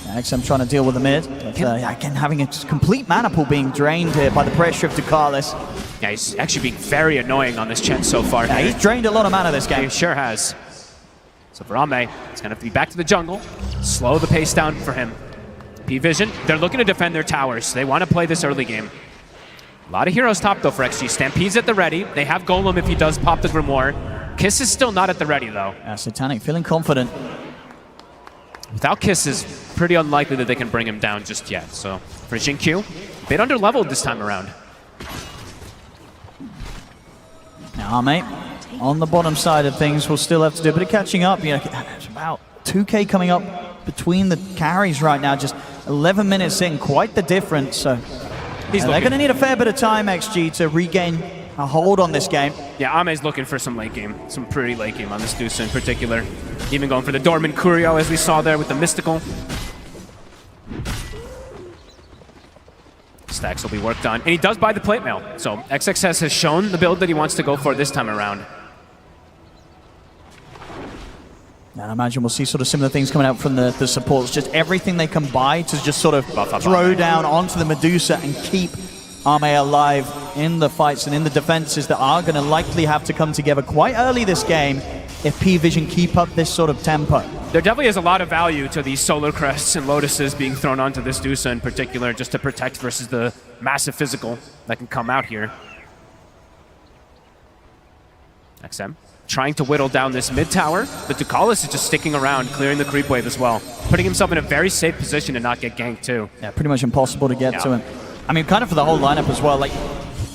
S2: XM trying to deal with the mid. But, again, having a complete mana pool being drained here by the pressure of Ducalis.
S1: Yeah, he's actually being very annoying on this Chen so far.
S2: Yeah, he's drained a lot of mana this game.
S1: He sure has. So for Ame, it's going to have to be back to the jungle. Slow the pace down for him. Pvision, they're looking to defend their towers. They want to play this early game. A lot of heroes top though for XG. Stampede's at the ready. They have Golem if he does pop the Grimoire. Kiss is still not at the ready though.
S2: Yeah, Satanic feeling confident.
S1: Without Kisses, pretty unlikely that they can bring him down just yet. So for Xingqiu, a bit under-leveled this time around.
S2: Now, mate, on the bottom side of things, we'll still have to do a bit of catching up. You know, it's about 2K coming up between the carries right now. Just 11 minutes in, quite the difference. So they're going to need a fair bit of time, XG, to regain a hold on this game.
S1: Yeah, Ame's looking for some late game, some pretty late game on this Deuce in particular. Even going for the Dorman Curio as we saw there with the Mystical. Stacks will be worked on, and he does buy the plate mail. So XXS has shown the build that he wants to go for this time around.
S2: And I imagine we'll see sort of similar things coming out from the supports. Just everything they can buy to just sort of throw down onto the Medusa and keep Ame alive in the fights and in the defenses that are going to likely have to come together quite early this game if Pvision keep up this sort of tempo.
S1: There definitely is a lot of value to these Solar Crests and Lotuses being thrown onto this Dusa in particular, just to protect versus the massive physical that can come out here. XM trying to whittle down this mid tower, but Ducalis is just sticking around, clearing the creep wave as well, putting himself in a very safe position to not get ganked too.
S2: Yeah, pretty much impossible to get to him. I mean, kind of for the whole lineup as well. Like,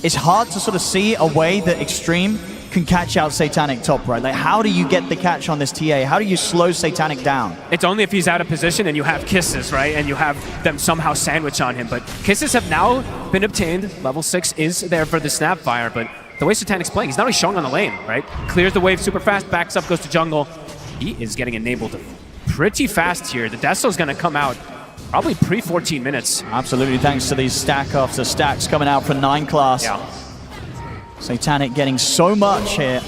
S2: it's hard to sort of see a way that Xtreme can catch out Satanic top right. Like, how do you get the catch on this TA? How do you slow Satanic down?
S1: It's only if he's out of position and you have Kisses, right? And you have them somehow sandwich on him. But Kisses have now been obtained. Level 6 is there for the Snapfire, but the way Satanic's playing, he's not only showing on the lane, right? Clears the wave super fast, backs up, goes to jungle. He is getting enabled pretty fast here. The Deso's gonna come out probably pre-14 minutes.
S2: Absolutely, thanks to these stack-offs. The stacks coming out for 9 class.
S1: Yeah.
S2: Satanic getting so much here.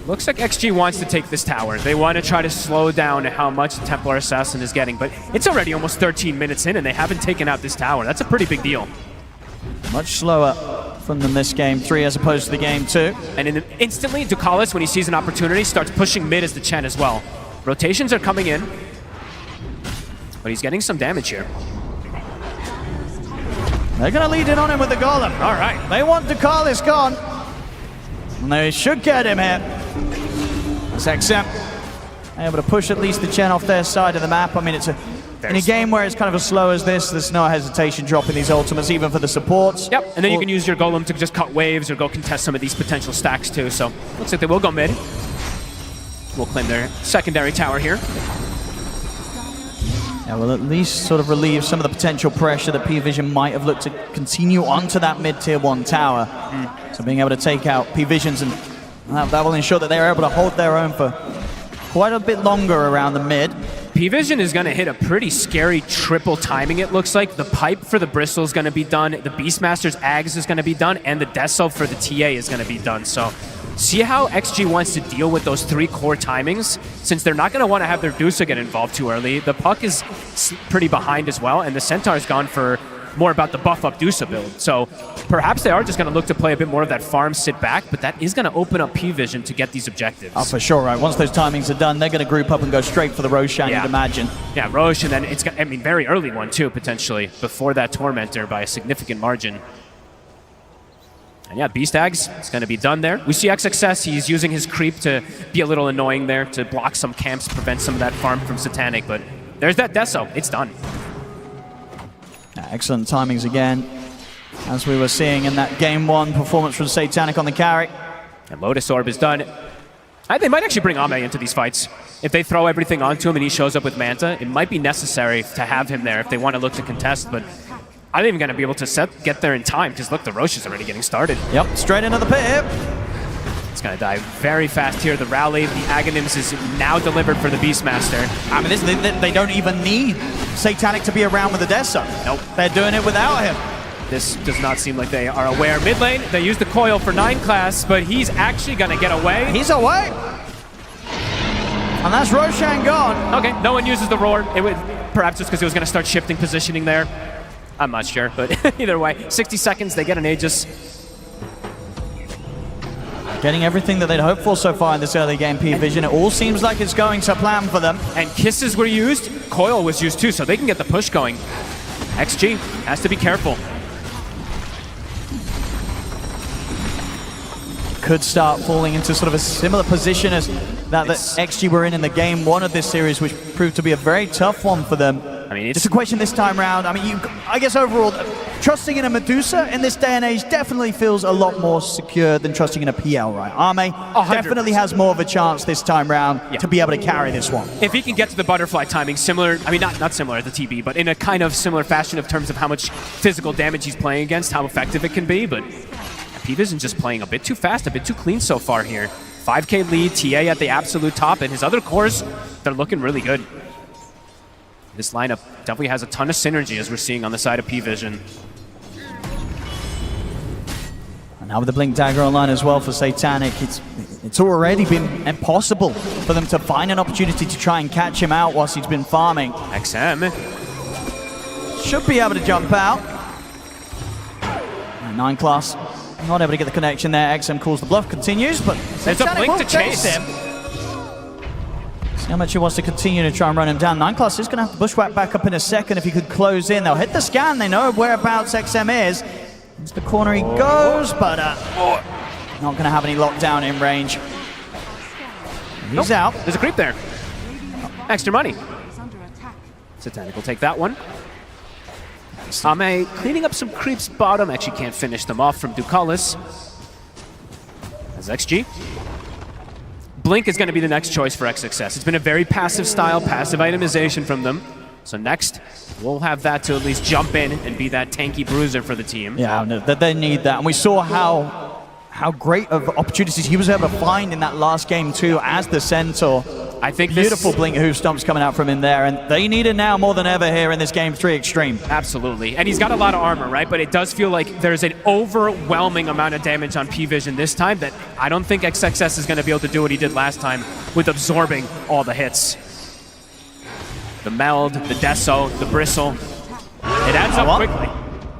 S1: Looks like XG wants to take this tower. They want to try to slow down how much the Templar Assassin is getting, but it's already almost 13 minutes in and they haven't taken out this tower. That's a pretty big deal.
S2: Much slower from them this game 3 as opposed to the game 2.
S1: And instantly, Ducalis, when he sees an opportunity, starts pushing mid as the Chen as well. Rotations are coming in, but he's getting some damage here.
S2: They're going to lead in on him with the Golem.
S1: All right.
S2: They want Ducalis gone. And they should get him here. It's XM able to push at least the Chen off their side of the map. I mean, it's in a game where it's kind of as slow as this, there's no hesitation dropping these ultimates, even for the supports.
S1: Yep, and then you can use your Golem to just cut waves or go contest some of these potential stacks too. So looks like they will go mid. We'll claim their secondary tower here.
S2: Yeah, well, at least sort of relieve some of the potential pressure that Pvision might have looked to continue onto that mid-tier 1 tower. So being able to take out Pvision's, and that will ensure that they're able to hold their own for quite a bit longer around the mid.
S1: Pvision is going to hit a pretty scary triple timing, it looks like. The pipe for the Bristle is going to be done, the Beastmaster's Ags is going to be done, and the Deso for the TA is going to be done. So see how XG wants to deal with those 3 core timings, since they're not going to want to have their Dusa get involved too early. The Puck is pretty behind as well, and the Centaur's gone for more about the buff-up Dusa build. So perhaps they are just going to look to play a bit more of that farm sit back, but that is going to open up Pvision to get these objectives.
S2: Oh, for sure, right. Once those timings are done, they're going to group up and go straight for the Roshan, you'd imagine.
S1: Yeah, Rosh, and then it's, I mean, very early one too, potentially, before that Tormentor by a significant margin. And yeah, Beast Ags, it's going to be done there. We see XXS, he's using his creep to be a little annoying there, to block some camps, prevent some of that farm from Satanic, but there's that Deso, it's done.
S2: Excellent timings again, as we were seeing in that game 1 performance from Satanic on the carry.
S1: And Lotus Orb is done. They might actually bring Ame into these fights. If they throw everything onto him and he shows up with Manta, it might be necessary to have him there if they want to look to contest, but I'm even going to be able to get there in time, because look, the Rosh is already getting started.
S2: Yep, straight into the pit here.
S1: It's gonna die very fast here. The rally, the Aghanims is now delivered for the Beastmaster.
S2: I mean, they don't even need Satanic to be around with the Death Zone. Nope. They're doing it without him.
S1: This does not seem like they are aware. Mid lane, they use the coil for 9 class, but he's actually gonna get away.
S2: He's away. And that's Roshan gone.
S1: Okay, no one uses the roar. It would, perhaps it's because he was gonna start shifting positioning there. I'm not sure, but either way, 60 seconds, they get an Aegis.
S2: Getting everything that they'd hoped for so far in this early game, Pvision. It all seems like it's going to plan for them.
S1: And kisses were used, coil was used too, so they can get the push going. XG has to be careful.
S2: Could start falling into sort of a similar position as that XG were in the game 1 of this series, which proved to be a very tough one for them.
S1: I mean, it's
S2: just a question this time round. I mean, I guess overall, trusting in a Medusa in this day and age definitely feels a lot more secure than trusting in a PL, right? Arme definitely has more of a chance this time round to be able to carry this one.
S1: If he can get to the butterfly timing, similar, I mean, not similar to the TB, but in a kind of similar fashion in terms of how much physical damage he's playing against, how effective it can be, but Pvision just playing a bit too fast, a bit too clean so far here. 5K lead, TA at the absolute top, and his other cores, they're looking really good. This lineup definitely has a ton of synergy, as we're seeing on the side of Pvision.
S2: And now with the Blink Dagger online as well for Satanic, it's already been impossible for them to find an opportunity to try and catch him out whilst he's been farming.
S1: XM
S2: should be able to jump out. 9 class. Not able to get the connection there. XM calls the bluff, continues, but
S1: there's a blink to chase
S2: him. See how much he wants to continue to try and run him down. 9 class is going to have to bushwhack back up in a second if he could close in. They'll hit the scan. They know whereabouts XM is. Into the corner he goes, but not going to have any lockdown in range. He's out.
S1: There's a creep there. Extra money. Satanic will take that one. Ame cleaning up some creeps bottom. Actually can't finish them off from Ducalis. As XG. Blink is going to be the next choice for XXS. It's been a very passive style, passive itemization from them. So next, we'll have that to at least jump in and be that tanky bruiser for the team.
S2: Yeah, they need that. And we saw how great of opportunities he was able to find in that last game too as the Centaur.
S1: I think
S2: beautiful blink hoof stomps coming out from in there, and they need it now more than ever here in this game 3 Extreme.
S1: Absolutely, and he's got a lot of armor, right? But it does feel like there's an overwhelming amount of damage on Pvision this time that I don't think XXS is going to be able to do what he did last time with absorbing all the hits. The meld, the deso, the bristle, it adds up quickly.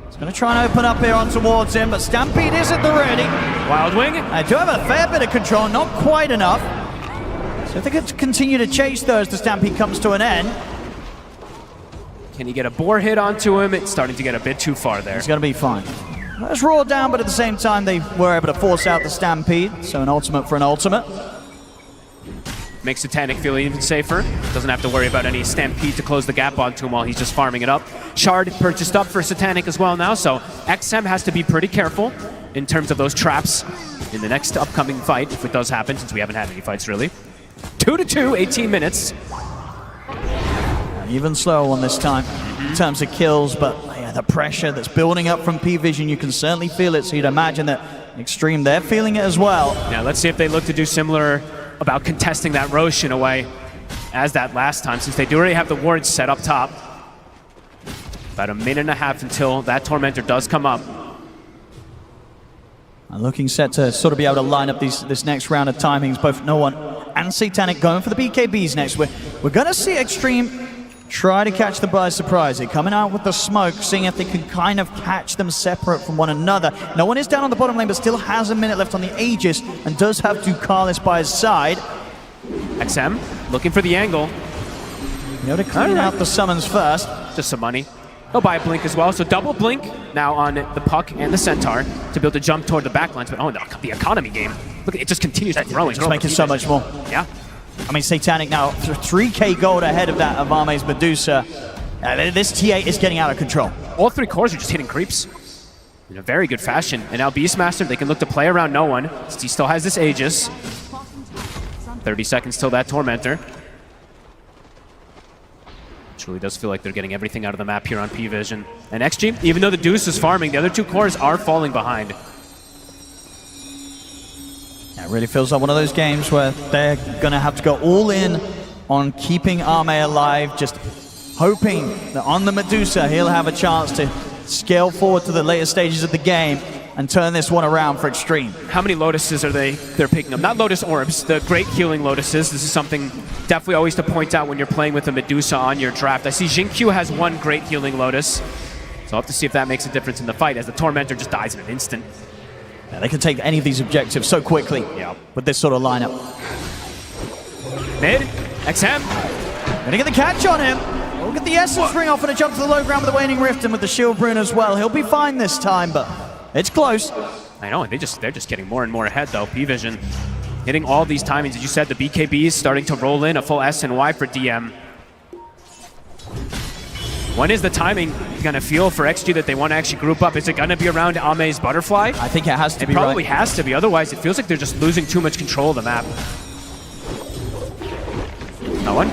S2: He's going to try and open up here on towards him, but Stampede is at the ready.
S1: Wild Wing.
S2: I do have a fair bit of control, not quite enough. So if they could continue to chase those, the Stampede comes to an end.
S1: Can he get a boar hit onto him? It's starting to get a bit too far there.
S2: He's going to be fine. Let's roar down, but at the same time, they were able to force out the Stampede. So an ultimate for an ultimate.
S1: Makes Satanic feel even safer. Doesn't have to worry about any Stampede to close the gap onto him while he's just farming it up. Shard purchased up for Satanic as well now, so XM has to be pretty careful in terms of those traps in the next upcoming fight, if it does happen, since we haven't had any fights really. 2-2, 18 minutes.
S2: Even slower one this time in terms of kills, but yeah, the pressure that's building up from Pvision, you can certainly feel it, so you'd imagine that Xtreme, they're feeling it as well.
S1: Yeah, let's see if they look to do similar about contesting that Roche in a way as that last time, since they do already have the wards set up top. About a minute and a half until that Tormentor does come up.
S2: Looking set to sort of be able to line up this next round of timings, both No One and Satanic going for the BKBs next. We're going to see Xtreme try to catch them by surprise. They're coming out with the smoke, seeing if they can kind of catch them separate from one another. No One is down on the bottom lane, but still has a minute left on the Aegis and does have Ducalis by his side.
S1: XM looking for the angle.
S2: You know, to clean out the summons first.
S1: Just some money. He'll buy a blink as well, so double blink now on the Puck and the Centaur to be able to jump toward the backlines. But oh, the economy game. Look, it just continues to grow.
S2: It's making so much more.
S1: Yeah.
S2: I mean, Satanic now 3K gold ahead of that of Arme's Medusa. This TA is getting out of control.
S1: All 3 cores are just hitting creeps in a very good fashion. And now Beastmaster, they can look to play around No One. He still has this Aegis. 30 seconds till that Tormentor. Truly does feel like they're getting everything out of the map here on Pvision. And XG, even though the Deuce is farming, the other 2 cores are falling behind.
S2: It really feels like one of those games where they're going to have to go all in on keeping Ame alive, just hoping that on the Medusa he'll have a chance to scale forward to the later stages of the game and turn this one around for Xtreme.
S1: How many Lotuses are they're picking up? Not Lotus Orbs, the great healing Lotuses. This is something definitely always to point out when you're playing with a Medusa on your draft. I see Xingqiu has one great healing Lotus, so I'll have to see if that makes a difference in the fight, as the Tormentor just dies in an instant.
S2: Yeah, they can take any of these objectives so quickly with this sort of lineup.
S1: Mid, XM.
S2: Gonna get the catch on him. We'll get the Essence Ring off and a jump to the low ground with the Waning Rift and with the Shield Rune as well. He'll be fine this time, but it's close.
S1: I know, they're just getting more and more ahead though. Pvision hitting all these timings. As you said, the BKB is starting to roll in, a full S and Y for DM. When is the timing going to feel for XG that they want to actually group up? Is it going to be around Ame's Butterfly?
S2: I think it has to be.
S1: It probably has to be. Otherwise, it feels like they're just losing too much control of the map. No one?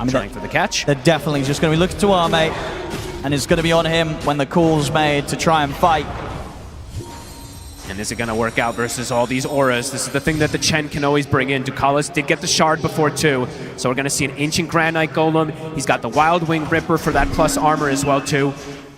S1: I'm trying for the catch.
S2: They're definitely just going to be looking to Ame, and it's going to be on him when the call's made to try and fight.
S1: And is it going to work out versus all these auras? This is the thing that the Chen can always bring in. Ducalis did get the shard before too, so we're going to see an Ancient Granite Golem. He's got the Wild Wing Ripper for that plus armor as well too.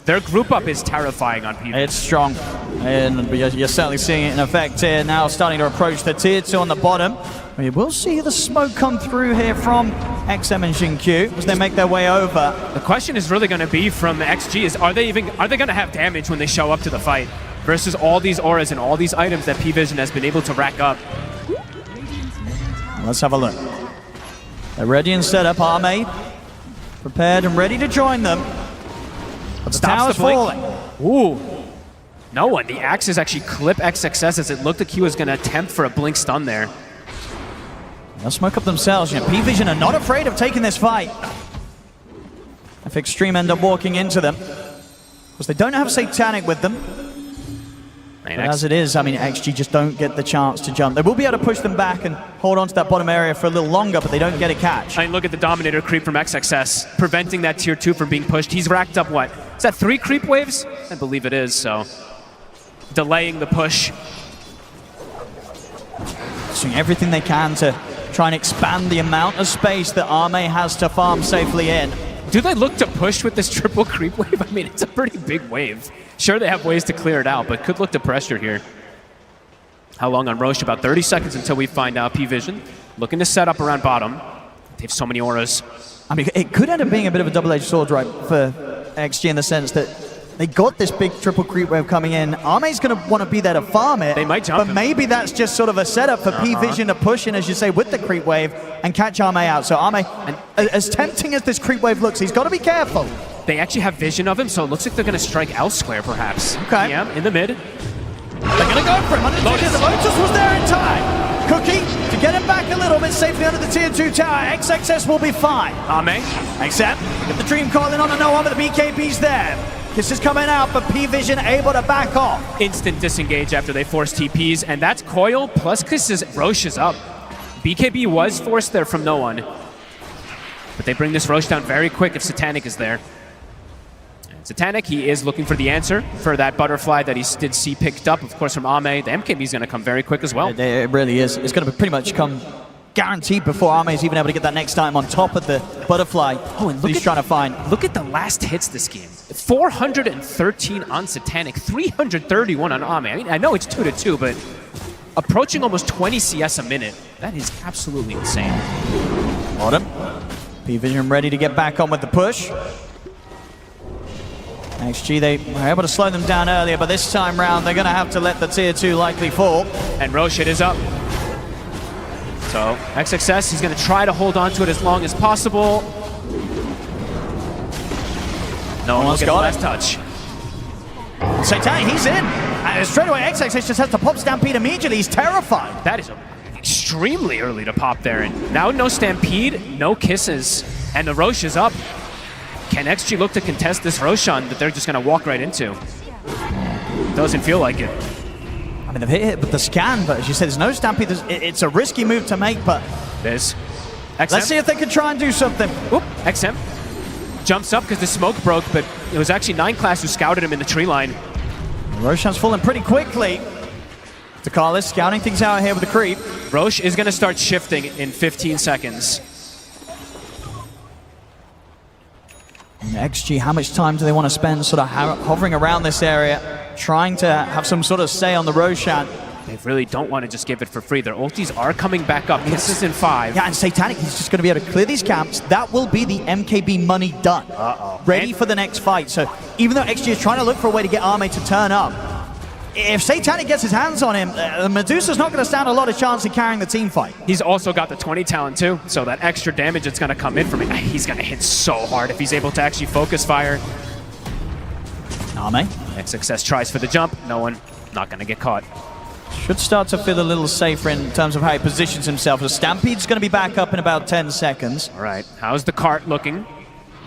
S1: Their group up is terrifying on people.
S2: It's strong, and you're certainly seeing it in effect here now, starting to approach the tier 2 on the bottom. We will see the smoke come through here from XM and Xingqiu as they make their way over.
S1: The question is really going to be from XG is, are they going to have damage when they show up to the fight versus all these auras and all these items that Pvision has been able to rack up?
S2: Let's have a look. They're ready and set up. Ame prepared and ready to join them. But the tower's falling.
S1: Ooh. No one. The axes actually clip XXS as it looked like he was going to attempt for a blink stun there.
S2: They'll smoke up themselves. You know, Pvision are not afraid of taking this fight. If Xtreme end up walking into them, because they don't have Satanic with them. But as it is, I mean, XG just don't get the chance to jump. They will be able to push them back and hold on to that bottom area for a little longer, but they don't get a catch.
S1: I mean, look at the Dominator creep from XXS, preventing that tier 2 from being pushed. He's racked up, what? Is that 3 creep waves? I believe it is, so delaying the push.
S2: Doing everything they can to try and expand the amount of space that Ame has to farm safely in.
S1: Do they look to push with this triple creep wave? I mean, it's a pretty big wave. Sure, they have ways to clear it out, but could look to pressure here. How long on Roche? About 30 seconds until we find out. Pvision looking to set up around bottom. They have so many auras.
S2: I mean, it could end up being a bit of a double-edged sword, right, for XG in the sense that they got this big triple creep wave coming in. Ame's going to want to be there to farm it.
S1: They might jump
S2: but maybe that's just sort of a setup for Pvision to push in, as you say, with the creep wave and catch Ame out. So Ame, as tempting as this creep wave looks, he's got to be careful.
S1: They actually have vision of him, so it looks like they're going to strike elsewhere, perhaps.
S2: Okay.
S1: Yeah, in the mid.
S2: They're going to go for him. The Lotus was there in time. Cookie to get him back a little bit safely under the tier 2 tower. XXS will be fine.
S1: Ame.
S2: Except, get the Dream calling on and no one, but the BKB's there. Kiss is coming out, but Pvision able to back off.
S1: Instant disengage after they force TPs, and that's Coil plus Kiss's Roche is up. BKB was forced there from no one. But they bring this Roche down very quick if Satanic is there. And Satanic, he is looking for the answer for that butterfly that he did see picked up, of course, from Ame. The MKB is going to come very quick as well.
S2: It really is. It's going to pretty much come guaranteed before Ame is even able to get that next time on top of the butterfly. Oh, and he's trying to find.
S1: Look at the last hits this game. 413 on Satanic, 331 on Ame. I mean, I know it's 2-2, but approaching almost 20 CS a minute. That is absolutely insane.
S2: Bottom. Pvision ready to get back on with the push. XG, they were able to slow them down earlier, but this time round they're going to have to let the tier 2 likely fall.
S1: And Roche is up. So XXS, he's going to try to hold on to it as long as possible. No one will get the last touch.
S2: Satanic, he's in. And straight away, XXS just has to pop Stampede immediately. He's terrified.
S1: That is extremely early to pop there. And now no Stampede, no kisses, and the Roche is up. Can XG look to contest this Roshan that they're just going to walk right into? Doesn't feel like it.
S2: I mean, they've hit it with the scan, but as you said, there's no Stampede. It's a risky move to make, but
S1: there's
S2: XM. Let's see if they can try and do something.
S1: Oop, XM jumps up because the smoke broke, but it was actually 9 Class who scouted him in the tree line.
S2: Roshan's falling pretty quickly. Carlos scouting things out here with the creep.
S1: Roche is going to start shifting in 15 seconds.
S2: And XG, how much time do they want to spend sort of hovering around this area, trying to have some sort of say on the Roshan?
S1: They really don't want to just give it for free. Their ultis are coming back up. This is in 5.
S2: Yeah, and Satanic, he's just going to be able to clear these camps. That will be the MKB money done. Ready for the next fight. So even though XG is trying to look for a way to get Arme to turn up, if Satanic gets his hands on him, Medusa's not going to stand a lot of chance in carrying the team fight.
S1: He's also got the 20 talent too, so that extra damage that's going to come in from it, he's going to hit so hard if he's able to actually focus fire.
S2: Arme.
S1: XXS tries for the jump. No one, not going to get caught.
S2: Should start to feel a little safer in terms of how he positions himself. The Stampede's going to be back up in about 10 seconds.
S1: All right, how's the cart looking?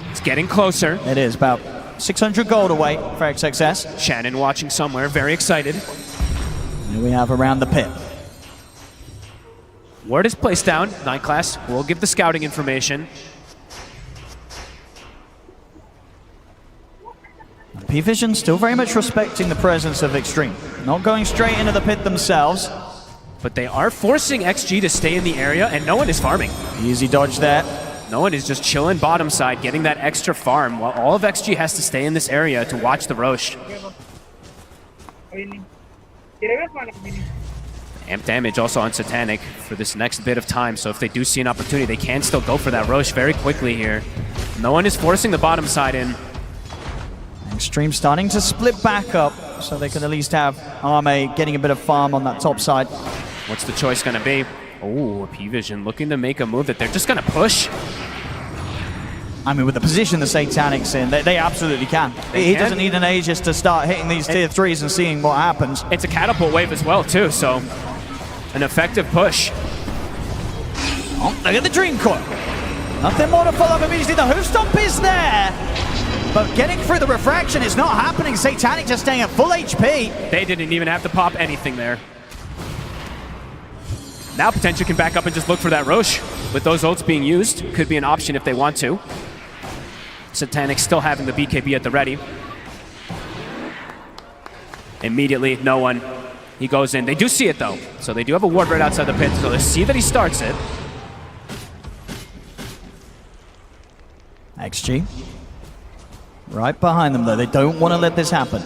S1: It's getting closer.
S2: It is about 600 gold away for XXS.
S1: Shannon watching somewhere, very excited.
S2: Here we have around the pit.
S1: Word is placed down. Night Class will give the scouting information.
S2: Pvision still very much respecting the presence of Xtreme. Not going straight into the pit themselves.
S1: But they are forcing XG to stay in the area, and no one is farming.
S2: Easy dodge there.
S1: No one is just chilling bottom side, getting that extra farm, while all of XG has to stay in this area to watch the Roche. Amp damage also on Satanic for this next bit of time, so if they do see an opportunity, they can still go for that Roche very quickly here. No one is forcing the bottom side in.
S2: Xtreme starting to split back up, so they can at least have Arme getting a bit of farm on that top side.
S1: What's the choice going to be? Oh, Pvision looking to make a move that they're just going to push.
S2: I mean, with the position the Satanic's in, they absolutely can. He doesn't need an Aegis to start hitting these tier 3s and seeing what happens.
S1: It's a catapult wave as well, too, so an effective push.
S2: Oh, look at the Dream Coil. Nothing more to follow up immediately. The hoof stomp is there. But getting through the refraction is not happening. Satanic just staying at full HP.
S1: They didn't even have to pop anything there. Now Potential can back up and just look for that Roche. With those ults being used, could be an option if they want to. Satanic still having the BKB at the ready. Immediately, no one. He goes in. They do see it though. So they do have a ward right outside the pit. So they see that he starts it.
S2: XG. Right behind them though. They don't want to let this happen.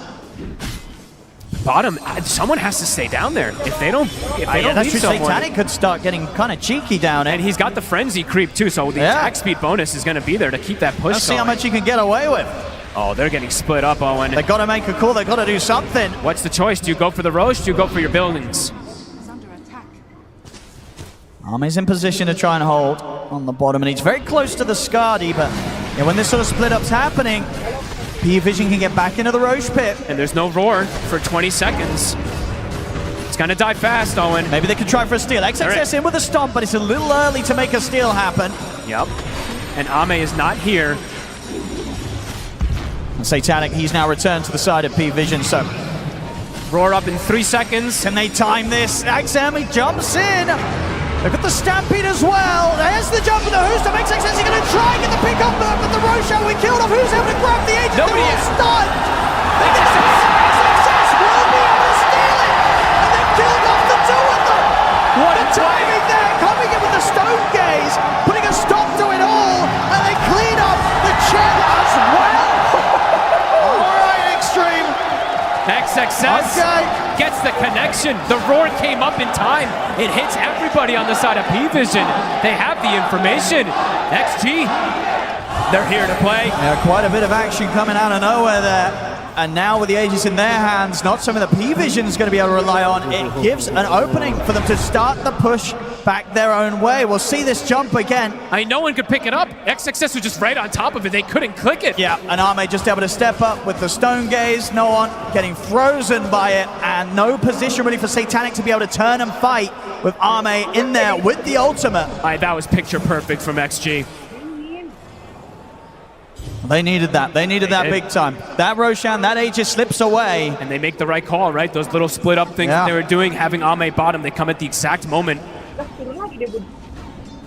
S1: Bottom, someone has to stay down there. If they don't
S2: that's true.
S1: someone,
S2: Satanic could start getting kind of cheeky down it.
S1: And he's got the frenzy creep too, so the attack speed bonus is going to be there to keep that push
S2: Let's see how much he can get away with.
S1: Oh, they're getting split up, Owen.
S2: They got to make a call. They got to do something.
S1: What's the choice? Do you go for the Roche? Do you go for your buildings?
S2: Arme's in position to try and hold on the bottom, and he's very close to the Skadi, but when this sort of split-up's happening, Pvision can get back into the Roche pit.
S1: And there's no roar for 20 seconds. It's going to die fast, Owen.
S2: Maybe they could try for a steal. XXS in with a stomp, but it's a little early to make a steal happen.
S1: Yep. And Ame is not here.
S2: And Satanic, he's now returned to the side of Pvision, so
S1: roar up in 3 seconds.
S2: Can they time this? XM, he jumps in. Look at the Stampede as well. There's the jump with the Who's to make XXS. He's going to try and get the pick up, but the Roshan we killed off. Who's able to grab the agent?
S1: Nobody
S2: They're
S1: is.
S2: all stunned. XXS will be able to steal it. And they killed off the two of them.
S1: What
S2: the timing there, coming in with the Stone Gaze, putting a stop to it all, and they clean up the chair as well. All right, Xtreme.
S1: XXS gets the connection. The roar came up in time. It hits everybody on the side of Pvision. They have the information. XG, they're here to play.
S2: Yeah, quite a bit of action coming out of nowhere there. And now with the Aegis in their hands, not something that Pvision is going to be able to rely on. It gives an opening for them to start the push back their own way. We'll see this jump again.
S1: I mean, no one could pick it up. XXS was just right on top of it. They couldn't click it.
S2: Yeah, and Arme just able to step up with the Stone Gaze. No one getting frozen by it, and no position really for Satanic to be able to turn and fight with Arme in there with the ultimate.
S1: That was picture perfect from XG.
S2: They needed that. They needed that big time. That Roshan, that Aegis slips away.
S1: And they make the right call, right? Those little split up things that they were doing, having Ame bottom, they come at the exact moment.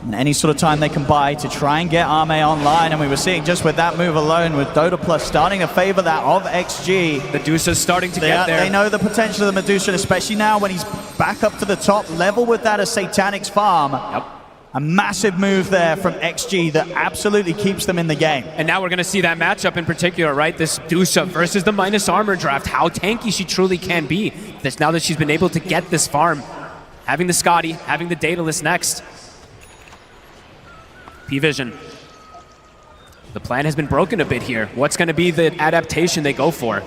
S2: And any sort of time they can buy to try and get Arme online, and we were seeing just with that move alone, with Dota Plus starting to favor that of XG.
S1: Medusa's starting to get there.
S2: They know the potential of the Medusa, especially now when he's back up to the top, level with that of Satanic's farm.
S1: Yep.
S2: A massive move there from XG that absolutely keeps them in the game.
S1: And now we're going to see that matchup in particular, right? This Dusa versus the minus armor draft, how tanky she truly can be. This now that she's been able to get this farm, having the Scotty, having the Daedalus next. Pvision. The plan has been broken a bit here. What's going to be the adaptation they go for?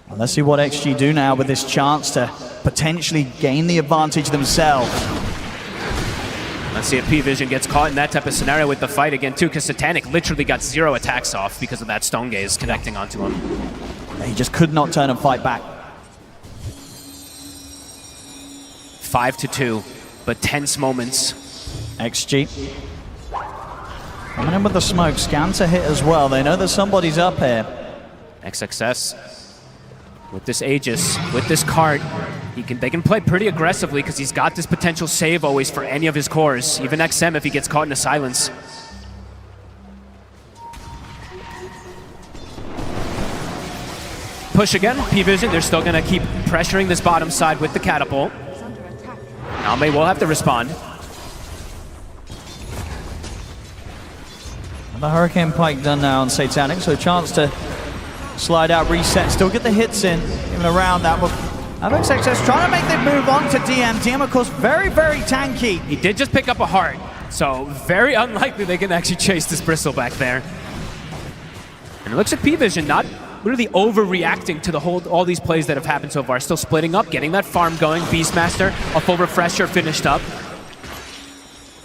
S2: Well, let's see what XG do now with this chance to potentially gain the advantage themselves.
S1: Let's see if Pvision gets caught in that type of scenario with the fight again too, because Satanic literally got 0 attacks off because of that Stone Gaze connecting onto him.
S2: He just could not turn and fight back.
S1: 5-2, but tense moments.
S2: XG. Coming in with the smoke, scan to hit as well. They know that somebody's up here.
S1: XXS with this Aegis, with this cart, they can play pretty aggressively because he's got this potential save always for any of his cores, even XM if he gets caught in a silence. Push again, Pvision, they're still going to keep pressuring this bottom side with the catapult. Almay will have to respond.
S2: The Hurricane Pike done now on Satanic, so a chance to slide out, reset, still get the hits in, even around that. XXS trying to make the move on to DM. DM, of course, very, very tanky.
S1: He did just pick up a heart, so very unlikely they can actually chase this Bristle back there. And it looks like Pvision not really overreacting to all these plays that have happened so far. Still splitting up, getting that farm going. Beastmaster, a full refresher finished up.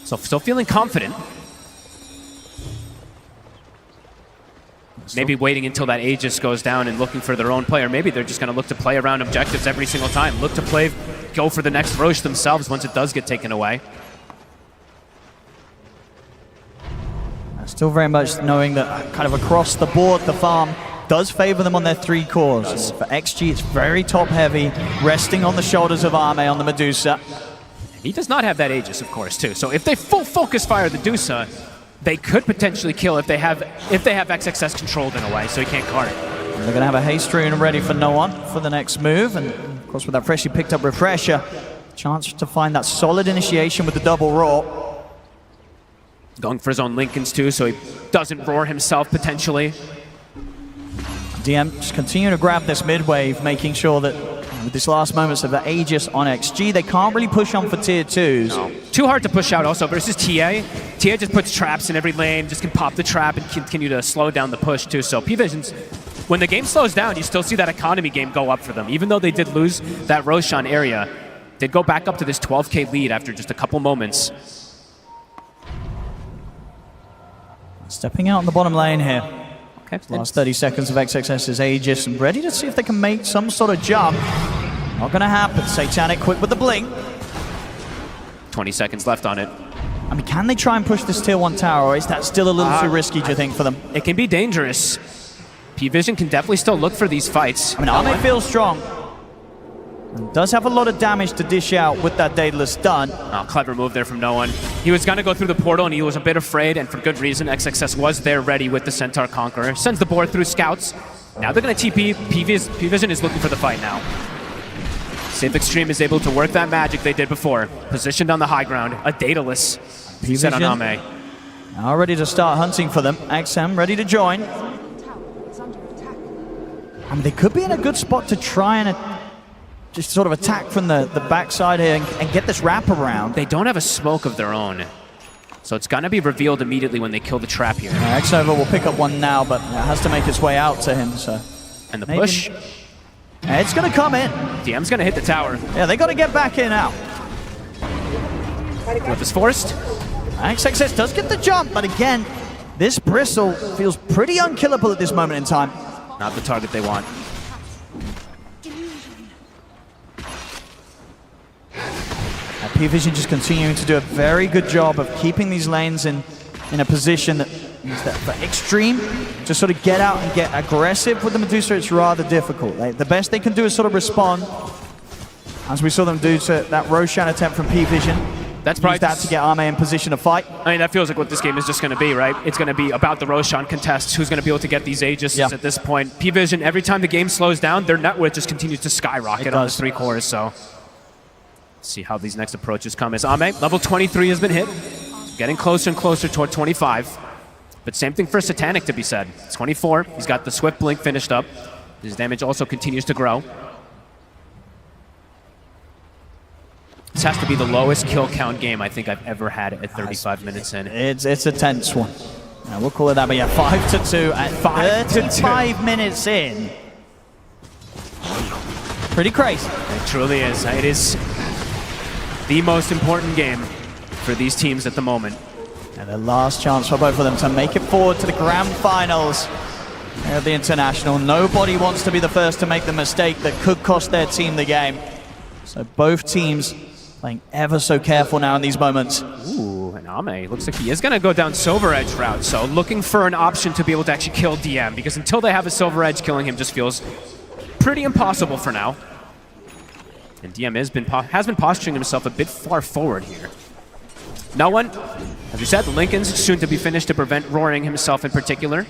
S1: So still feeling confident. Maybe waiting until that Aegis goes down and looking for their own play, or maybe they're just going to look to play around objectives every single time. Look to play, go for the next Roche themselves once it does get taken away.
S2: Still very much knowing that kind of across the board, the farm does favor them on their 3 cores. For XG, it's very top heavy, resting on the shoulders of Arme on the Medusa.
S1: He does not have that Aegis, of course, too. So if they full focus fire the Medusa, they could potentially kill if they have XXS controlled in a way, so he can't cart it.
S2: And they're going to have a haste rune ready for no one for the next move, and of course with that freshly picked up refresher, chance to find that solid initiation with the double roar.
S1: Going for his own Lincolns too, so he doesn't roar himself potentially.
S2: DM just continuing to grab this mid wave, making sure that with these last moments of the Aegis on XG, they can't really push on for tier 2s.
S1: No. Too hard to push out also versus TA. TA just puts traps in every lane, just can pop the trap and continue to slow down the push too. So Pvision's, when the game slows down, you still see that economy game go up for them. Even though they did lose that Roshan area, did go back up to this 12k lead after just a couple moments.
S2: Stepping out on the bottom lane here.
S1: Okay.
S2: Last 30 seconds of XXS's Aegis, and ready to see if they can make some sort of jump. Not going to happen. Satanic quick with the blink.
S1: 20 seconds left on it.
S2: I mean, can they try and push this tier 1 tower, or is that still a little too risky, do you think, for them?
S1: It can be dangerous. Pvision can definitely still look for these fights.
S2: I mean, Arme feels strong. And does have a lot of damage to dish out with that Daedalus stun.
S1: Oh, clever move there from no one. He was going to go through the portal, and he was a bit afraid, and for good reason. XXS was there ready with the Centaur Conqueror. Sends the board through scouts. Now they're going to TP. Pvision is looking for the fight now. See if Xtreme is able to work that magic they did before. Positioned on the high ground. A Daedalus set on Ame.
S2: Now ready to start hunting for them. XM ready to join. I mean, they could be in a good spot to try and just sort of attack from the backside here and get this wraparound.
S1: They don't have a smoke of their own. So it's going to be revealed immediately when they kill the trap here.
S2: Xnova will pick up one now, but it has to make its way out to him. So
S1: and the push.
S2: It's going to come in.
S1: DM's going to hit the tower.
S2: Yeah, they got to get back in now.
S1: Whip is forced.
S2: XXS does get the jump, but again, this Bristle feels pretty unkillable at this moment in time.
S1: Not the target they want.
S2: Pvision just continuing to do a very good job of keeping these lanes in a position that means that for Xtreme, to sort of get out and get aggressive with the Medusa, it's rather difficult. The best they can do is sort of respond, as we saw them do to that Roshan attempt from Pvision.
S1: That's probably
S2: that to get Arme in position to fight.
S1: I mean, that feels like what this game is just going to be, right? It's going to be about the Roshan contests. Who's going to be able to get these Aegis at this point? Pvision, every time the game slows down, their net worth just continues to skyrocket on the 3 cores, so... See how these next approaches come as Ame, level 23 has been hit. Getting closer and closer toward 25. But same thing for Satanic to be said. 24, he's got the Swift Blink finished up. His damage also continues to grow. This has to be the lowest kill count game I think I've ever had at 35 minutes in.
S2: It's a tense one. We'll call it that, but yeah, 5-2 at 35 minutes in. Pretty crazy.
S1: It truly is. It is the most important game for these teams at the moment.
S2: And the last chance for both of them to make it forward to the grand finals of the International. Nobody wants to be the first to make the mistake that could cost their team the game. So both teams playing ever so careful now in these moments.
S1: Ooh, and Ame looks like he is going to go down Silver Edge route. So looking for an option to be able to actually kill DM, because until they have a Silver Edge, killing him just feels pretty impossible for now. And DM has been posturing himself a bit far forward here. No one, as we said, the Lincoln's soon to be finished to prevent Roaring himself in particular.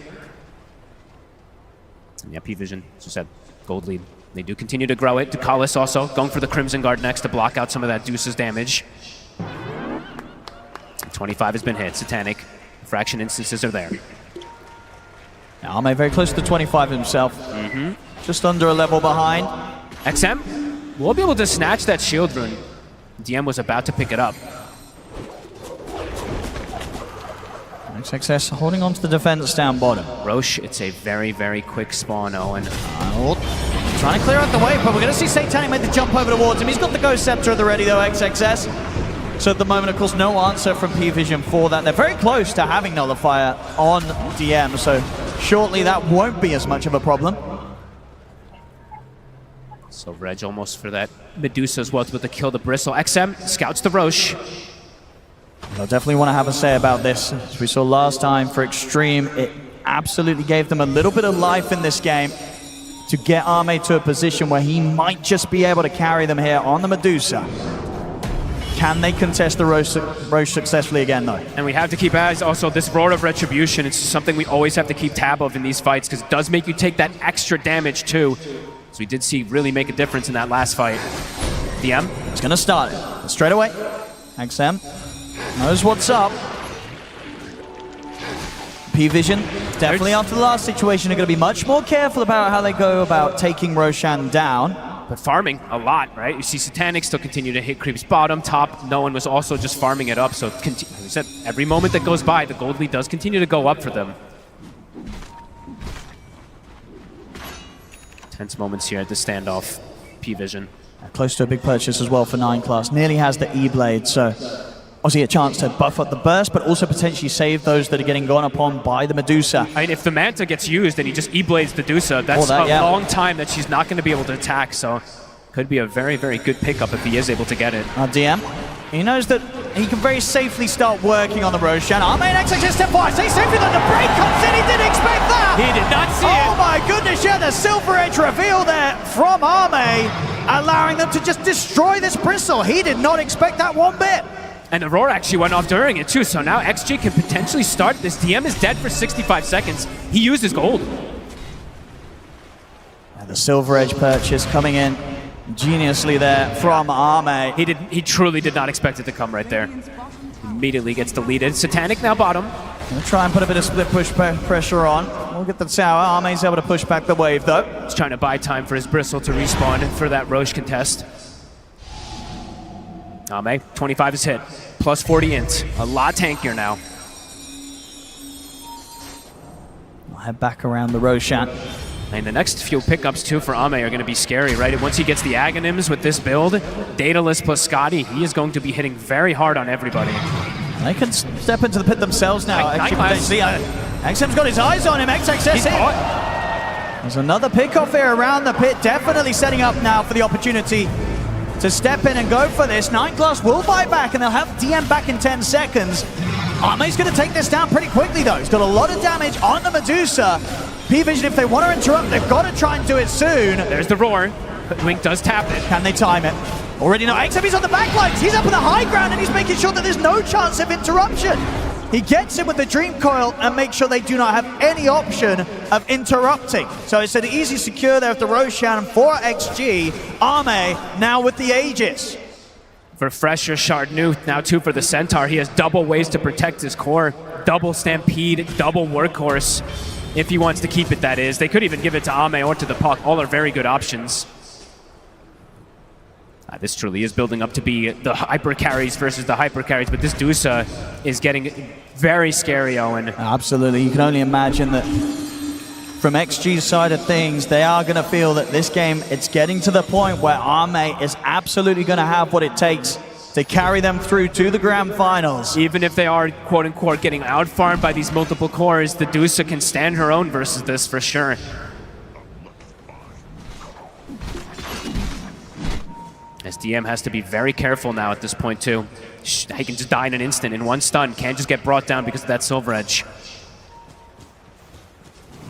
S1: And yeah, Pvision, as you said, gold lead. They do continue to grow it. Ducalis also going for the Crimson Guard next to block out some of that Deuce's damage. 25 has been hit. Satanic, fraction instances are there.
S2: Now, Ame very close to 25 himself. Just under a level behind.
S1: XM will be able to snatch that shield rune. DM was about to pick it up.
S2: XXS holding on to the defense down bottom.
S1: Roche, it's a very, very quick spawn, Owen.
S2: Trying to clear out the way, but we're going to see Satanic make the jump over towards him. He's got the Ghost Scepter at the ready, though, XXS. So at the moment, of course, no answer from Pvision for that. They're very close to having Nullifier on DM, so shortly that won't be as much of a problem.
S1: So Reg almost for that Medusa as well with the kill the Bristle. XM scouts the Roche.
S2: They'll definitely want to have a say about this. As we saw last time for Xtreme, it absolutely gave them a little bit of life in this game to get Ame to a position where he might just be able to carry them here on the Medusa. Can they contest the Roche successfully again, though?
S1: And we have to keep eyes also this Roar of Retribution. It's something we always have to keep tab of in these fights because it does make you take that extra damage too. So we did see really make a difference in that last fight. DM.
S2: It's going to start it straight away. XM knows what's up. Pvision, definitely after the last situation, are going to be much more careful about how they go about taking Roshan down.
S1: But farming a lot, right? You see Satanic still continue to hit creeps bottom, top. No one was also just farming it up. So as I said, every moment that goes by, the gold lead does continue to go up for them. Tense moments here at the standoff. Pvision.
S2: Close to a big purchase as well for 9 class. Nearly has the E-Blade, so obviously a chance to buff up the burst, but also potentially save those that are getting gone upon by the Medusa.
S1: I mean, if the Manta gets used and he just E-Blades the Medusa, that's a long time that she's not going to be able to attack, so could be a very, very good pickup if he is able to get it.
S2: DM, he knows that he can very safely start working on the Roshan. Ame and XXS step forward, stay safe, then the break comes in, he didn't expect that!
S1: He did not see it!
S2: Oh my goodness, yeah, the Silver Edge reveal there from Ame, allowing them to just destroy this Bristle. He did not expect that one bit.
S1: And Aurora actually went off during it too, so now XG can potentially start this. DM is dead for 65 seconds. He used his gold.
S2: And the Silver Edge purchase coming in geniusly there from Ame.
S1: He truly did not expect it to come right there. Immediately gets deleted. Satanic now bottom.
S2: Gonna try and put a bit of split push pressure on. We'll get the tower. Ame's able to push back the wave though.
S1: He's trying to buy time for his Bristle to respawn for that Roche contest. Ame, 25 is hit, plus 40 int. A lot tankier now.
S2: I'll head back around the Roshan.
S1: And the next few pickups too for Ame are going to be scary, right? And once he gets the Aghanims with this build, Daedalus plus Scotty, he is going to be hitting very hard on everybody.
S2: They can step into the pit themselves now. XM's got his eyes on him, XXS in. There's another pickoff here around the pit, definitely setting up now for the opportunity to step in and go for this. 9 class will buy back and they'll have DM back in 10 seconds. Ame's going to take this down pretty quickly though. He's got a lot of damage on the Medusa. Pvision, if they want to interrupt, they've got to try and do it soon.
S1: There's the roar. Wink does tap it.
S2: Can they time it? Already no. XM, he's on the back lines. He's up in the high ground and he's making sure that there's no chance of interruption. He gets in with the Dream Coil and makes sure they do not have any option of interrupting. So it's an easy secure there with the Roshan for XG. Ame now with the Aegis.
S1: Refresher Shard now 2 for the Centaur. He has double ways to protect his core. Double Stampede, double Workhorse. If he wants to keep it, that is. They could even give it to Ame or to the Puck. All are very good options. This truly is building up to be the hyper carries versus the hyper carries, but this Dusa is getting very scary, Owen.
S2: Absolutely. You can only imagine that from XG's side of things, they are going to feel that this game, it's getting to the point where Ame is absolutely going to have what it takes to carry them through to the grand finals.
S1: Even if they are, quote-unquote, getting out-farmed by these multiple cores, the Dusa can stand her own versus this for sure. SDM has to be very careful now at this point, too. He can just die in an instant, in one stun. Can't just get brought down because of that Silver Edge.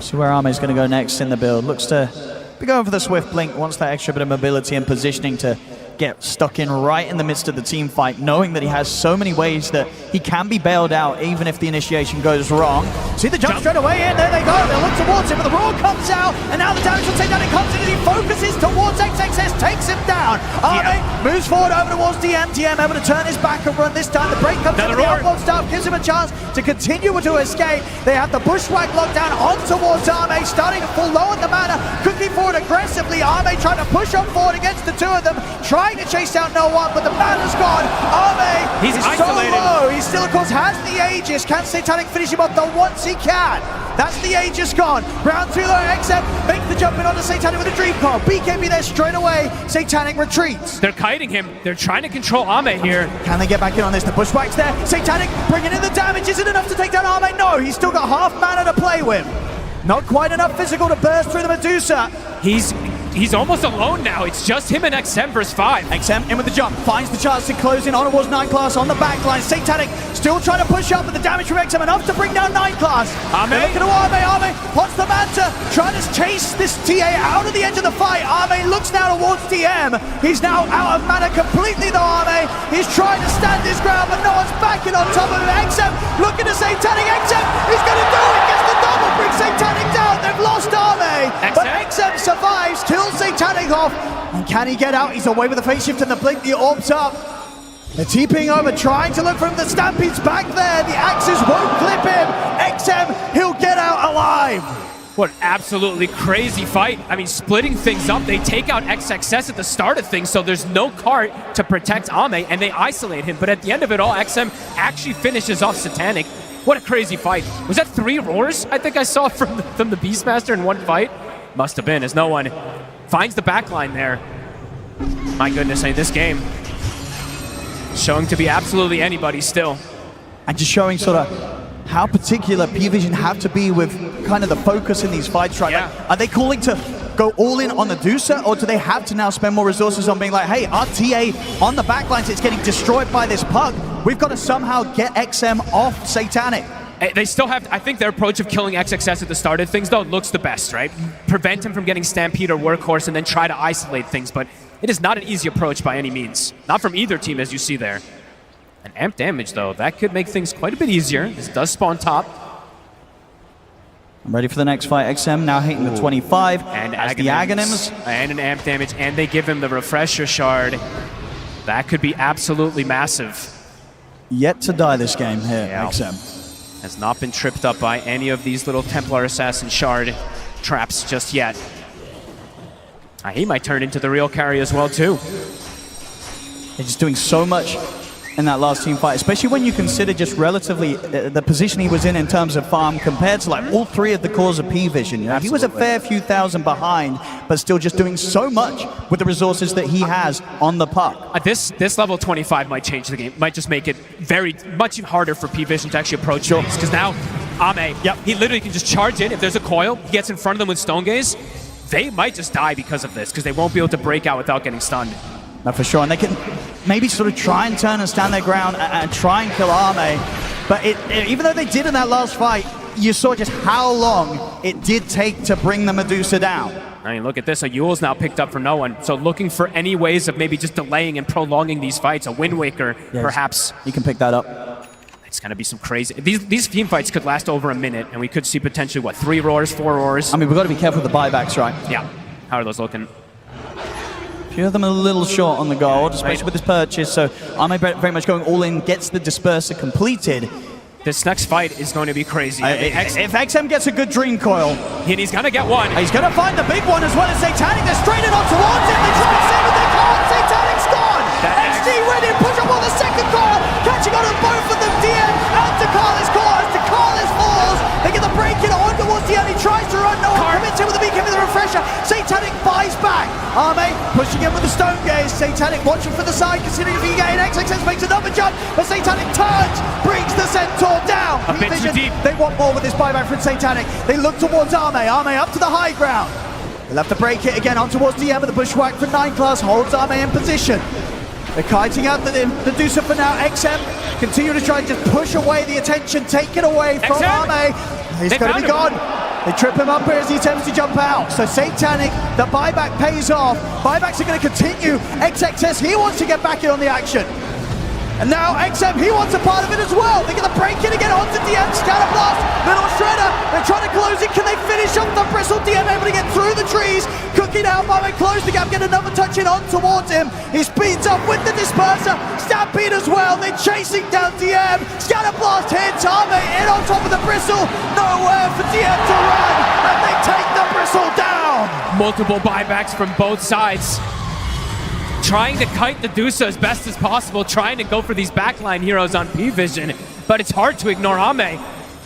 S2: So where Ame's going to go next in the build. Looks to be going for the Swift Blink, wants that extra bit of mobility and positioning to get stuck in right in the midst of the team fight, knowing that he has so many ways that he can be bailed out even if the initiation goes wrong. See the jump straight away in, there they go, they look towards him, but the roar comes out, and now the damage will take down, it comes in and he focuses towards XXS, takes him down. Ame moves forward over towards DM able to turn his back and run this time. The break comes in, the outboard stuff gives him a chance to continue to escape. They have the bushwhack locked down on towards Ame, starting to fall low at the mana, cooking forward aggressively. Ame trying to push up forward against the two of them, trying to chase down no one, but the mana's gone. Ame
S1: He's
S2: is
S1: isolated.
S2: So low. He still, of course, has the Aegis. Can Satanic finish him off the once he can? That's the Aegis gone. Round 2 though, XM makes the jump in onto Satanic with a Dream Call. BKB there straight away. Satanic retreats.
S1: They're kiting him. They're trying to control Ame here.
S2: Can they get back in on this? The bushwhack's there. Satanic bringing in the damage. Is it enough to take down Ame? No, he's still got half mana to play with. Not quite enough physical to burst through the Medusa.
S1: He's almost alone now. It's just him and XM versus 5.
S2: XM in with the jump, finds the chance to close in on towards 9 class on the back line. Satanic still trying to push up, but the damage from XM enough to bring down 9 class. They're looking at Ame wants the Manta, trying to chase this TA out of the edge of the fight. Ame looks now towards DM. He's now out of mana completely though, Ame. He's trying to stand his ground, but no one's backing on top of him. XM looking to Satanic. XM is going to do it, gets the double, brings Satanic down. They've lost Ame, but XM survives, kills Satanic off, and can he get out? He's away with the phase shift and the blink, the orbs up. They're TPing over, trying to look for him. The Stampede's back there. The axes won't clip him. XM, he'll get out alive.
S1: What an absolutely crazy fight. I mean, splitting things up. They take out XXS at the start of things, so there's no cart to protect Ame, and they isolate him. But at the end of it all, XM actually finishes off Satanic. What a crazy fight. Was that 3 roars I think I saw from the Beastmaster in one fight? Must have been, as no one finds the backline there. My goodness, I mean, this game showing to be absolutely anybody still.
S2: And just showing sort of how particular Pvision have to be with kind of the focus in these fights, right?
S1: Yeah.
S2: Like, are they calling to go all in on the Dusa, or do they have to now spend more resources on being like, hey, our TA on the backlines, it's getting destroyed by this Pug. We've got to somehow get XM off Satanic.
S1: They still have, I think their approach of killing XXS at the start of things, though, looks the best, right? Prevent him from getting Stampede or Workhorse and then try to isolate things, but it is not an easy approach by any means. Not from either team, as you see there. And amp damage, though, that could make things quite a bit easier. This does spawn top.
S2: I'm ready for the next fight. XM now hitting the 25
S1: and
S2: as the Aghanims.
S1: And an amp damage, and they give him the Refresher Shard. That could be absolutely massive.
S2: Yet to die this game here,
S1: Yeah.
S2: XM.
S1: Has not been tripped up by any of these little Templar Assassin Shard traps just yet. He might turn into the real carry as well, too.
S2: They're just doing so much in that last team fight, especially when you consider just relatively the position he was in terms of farm compared to like all 3 of the cores of Pvision. You know, he was a fair few thousand behind, but still just doing so much with the resources that he has on the Puck.
S1: This level 25 might change the game. Might just make it very much harder for Pvision to actually approach things, because now Ame, he literally can just charge in. If there's a coil, he gets in front of them with Stone Gaze. They might just die because of this, because they won't be able to break out without getting stunned.
S2: No, for sure, and they can maybe sort of try and turn and stand their ground and try and kill Ame, but even though they did in that last fight, you saw just how long it did take to bring the Medusa down.
S1: I mean, look at this. A Yule's now picked up for no one. So looking for any ways of maybe just delaying and prolonging these fights. A Wind Waker, perhaps.
S2: He can pick that up.
S1: It's going to be some crazy... These team fights could last over a minute, and we could see potentially, what, 3 roars, 4 roars?
S2: I mean, we've got to be careful with the buybacks, right?
S1: Yeah. How are those looking?
S2: few of them a little short on the gold, especially with this purchase, so Ame very much going all in, gets the disperser completed.
S1: This next fight is going to be crazy.
S2: If XM gets a good Dream Coil,
S1: and he's going to get one.
S2: He's going to find the big one as well as Satanic. They're straightened on towards him. They try to save it, they can't. Satanic's gone. XG ready to push up on the second coil. Catching on to both of them. DM out to Carlos Coil. As Carlos falls, they get the break in on towards DM. He tries to run. No one commits him with the beacon with the refresher. Satanic buys back. Ame pushing in with the Stone Gaze. Satanic watching for the side, considering if he can get in. XXS makes another jump, but Satanic turns, brings the Centaur down.
S1: A bit too deep.
S2: They want more with this buyback from Satanic. They look towards Ame. Ame up to the high ground. They'll have to break it again on towards DM, but the bushwhack for 9 class holds Ame in position. They're kiting out the Deucer for now. XM continue to try and just push away the attention, take it away from Ame. He's going to be gone. They trip him up here as he attempts to jump out. So Satanic, the buyback pays off. Buybacks are going to continue. XXS, he wants to get back in on the action. And now XM, he wants a part of it as well. They're going to break it again onto DM. Scatter Blast, little shredder. They're trying to close it. Can they finish off the Bristle? DM able to get through the trees. Cooking out, Ame close the gap, get another touch in on towards him. He speeds up with the disperser. Stampede as well. They're chasing down DM. Scatter Blast hits Ame in on top of the Bristle. Nowhere for DM to run. And they take the Bristle down.
S1: Multiple buybacks from both sides. Trying to kite the Deuce as best as possible, trying to go for these backline heroes on Pvision, but it's hard to ignore Ame.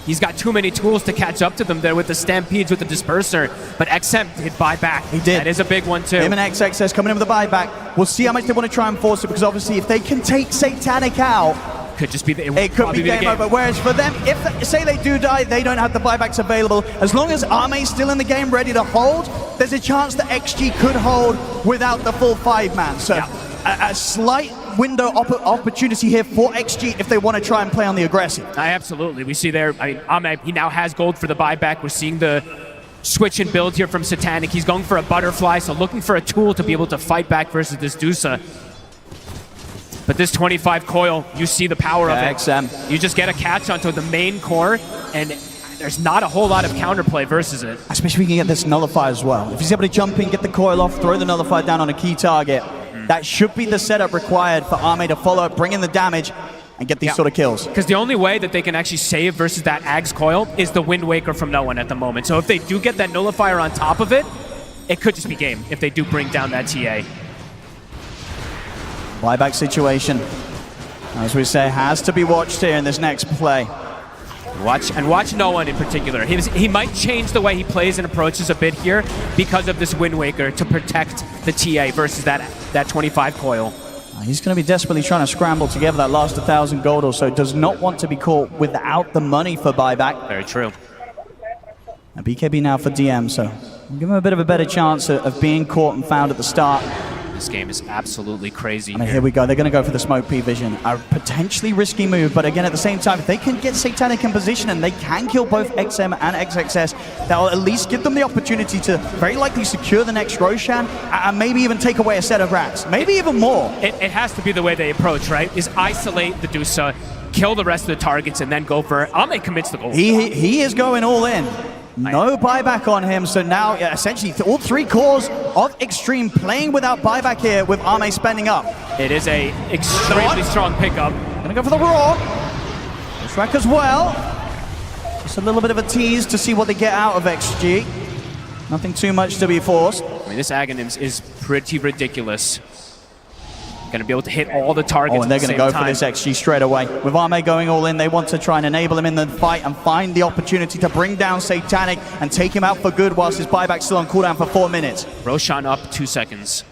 S1: He's got too many tools to catch up to them there with the Stampedes, with the Disperser, but XM did buy back.
S2: He did.
S1: That is a big one too.
S2: Him and XXS coming in with a buyback. We'll see how much they want to try and force it, because obviously if they can take Satanic out,
S1: could just be
S2: it could be game over. Whereas for them, if say they do die, they don't have the buybacks available. As long as Ame's still in the game, ready to hold, there's a chance that XG could hold without the full 5-man. So a slight window opportunity here for XG if they want to try and play on the aggressive.
S1: Absolutely. We see there, I mean, Ame, he now has gold for the buyback. We're seeing the switch and build here from Satanic. He's going for a butterfly, so looking for a tool to be able to fight back versus this Deusa. But this 25 coil, you see the power of it.
S2: XM.
S1: You just get a catch onto the main core, and there's not a whole lot of counterplay versus it.
S2: Especially if we can get this nullify as well. If he's able to jump in, get the coil off, throw the nullify down on a key target, that should be the setup required for Ame to follow up, bring in the damage, and get these sort of kills.
S1: Because the only way that they can actually save versus that Ags coil is the Wind Waker from no one at the moment. So if they do get that nullifier on top of it, it could just be game if they do bring down that TA.
S2: Buyback situation, as we say, has to be watched here in this next play.
S1: Watch no one in particular. He might change the way he plays and approaches a bit here because of this Wind Waker to protect the TA versus that 25 coil.
S2: He's going to be desperately trying to scramble together that last 1,000 gold or so. Does not want to be caught without the money for buyback.
S1: Very true.
S2: A BKB now for DM, so we'll give him a bit of a better chance of being caught and found at the start.
S1: This game is absolutely crazy.
S2: I mean, here we go. They're going to go for the smoke Pvision. A potentially risky move, but again, at the same time, if they can get Satanic in position and they can kill both XM and XXS, that'll at least give them the opportunity to very likely secure the next Roshan and maybe even take away a set of racks. Maybe even more.
S1: It has to be the way they approach, right? Is isolate the Deusa, kill the rest of the targets, and then go for it. Ame commits the goal.
S2: He is going all in. No buyback on him, so now essentially all 3 cores of Xtreme playing without buyback here with Ame spending up.
S1: It is a extremely strong pickup.
S2: Gonna go for the Roar. Track as well. Just a little bit of a tease to see what they get out of XG. Nothing too much to be forced.
S1: I mean, this Aghanim's is pretty ridiculous. Gonna be able to hit all the targets.
S2: And they're gonna go for this XG straight away. With Ame going all in, they want to try and enable him in the fight and find the opportunity to bring down Satanic and take him out for good whilst his buyback's still on cooldown for 4 minutes.
S1: Roshan up 2 seconds.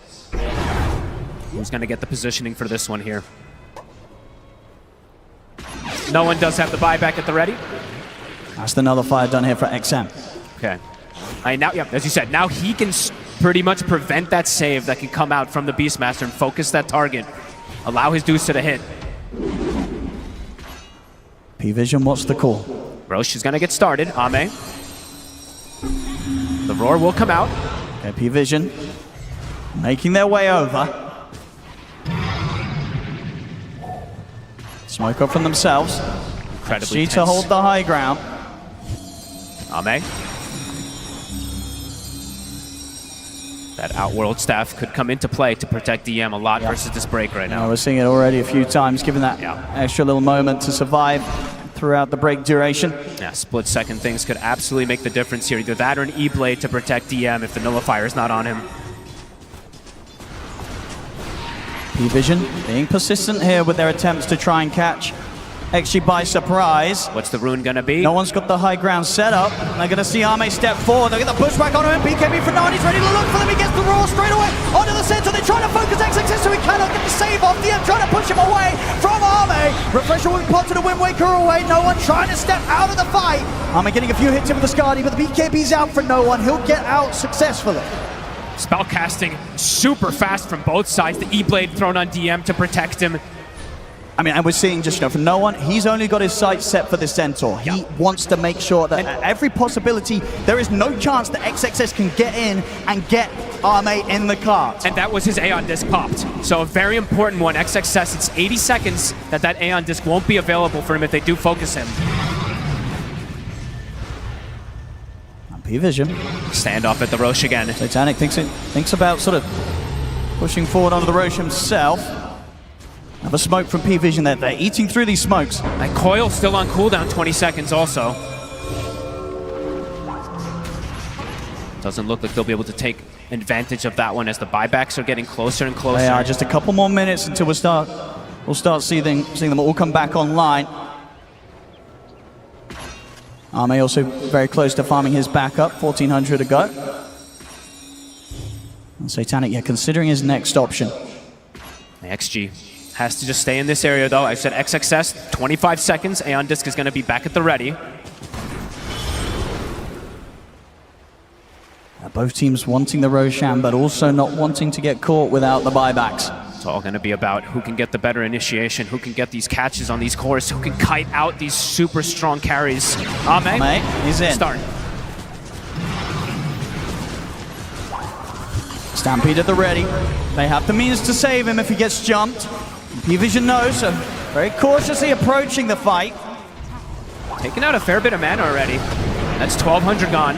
S1: Who's gonna get the positioning for this one here? No one does have the buyback at the ready.
S2: That's the nullifier done here for XM.
S1: Okay. Now, as you said, now he can pretty much prevent that save that can come out from the Beastmaster and focus that target. Allow his Deuce to hit.
S2: Pvision, what's the call?
S1: Roche is going to get started. Ame. The Roar will come out.
S2: Okay, Pvision making their way over. Smoke up from themselves.
S1: Incredibly
S2: to hold the high ground.
S1: That Outworld staff could come into play to protect DM a lot versus this break right now.
S2: We're seeing it already a few times, given that
S1: Yeah.
S2: extra little moment to survive throughout the break duration.
S1: Yeah, split-second things could absolutely make the difference here. Either that or an E-Blade to protect DM if the Nullifier is not on him.
S2: Pvision being persistent here with their attempts to try and catch XG by surprise.
S1: What's the rune gonna be?
S2: No one's got the high ground set up. They're going to see Arme step forward. They'll get the pushback onto him. BKB for 9. He's ready to look for them. He gets the roar straight away onto the center. They're trying to focus XXS so he cannot get the save off. DM trying to push him away from Arme. Refresher will be popped to the Wind Waker away. No one trying to step out of the fight. Arme getting a few hits in with the Skadi, but the BKB's out for no one. He'll get out successfully.
S1: Spell casting super fast from both sides. The E-Blade thrown on DM to protect him.
S2: I mean, and we're seeing just, from no one, he's only got his sights set for the Centaur. He wants to make sure that at every possibility, there is no chance that XXS can get in and get Arme in the cart.
S1: And that was his Aeon Disc popped. So a very important one. XXS, it's 80 seconds that Aeon Disc won't be available for him if they do focus him.
S2: Pvision.
S1: Standoff at the Roche again.
S2: Satanic thinks about sort of pushing forward onto the Roche himself. Have a smoke from Pvision there. They're eating through these smokes.
S1: That coil still on cooldown, 20 seconds also. Doesn't look like they'll be able to take advantage of that one as the buybacks are getting closer and closer.
S2: They are just a couple more minutes until we'll start seeing them all come back online. Arme also very close to farming his backup, 1400 to go. And Satanic, considering his next option.
S1: The XG has to just stay in this area though. I said XXS, 25 seconds. Aeon Disc is going to be back at the ready.
S2: Both teams wanting the Roshan, but also not wanting to get caught without the buybacks.
S1: It's all going to be about who can get the better initiation, who can get these catches on these cores, who can kite out these super strong carries. Arme,
S2: he's in.
S1: Start.
S2: Stampede at the ready. They have the means to save him if he gets jumped. Pvision knows, so very cautiously approaching the fight.
S1: Taking out a fair bit of mana already. That's 1200 gone.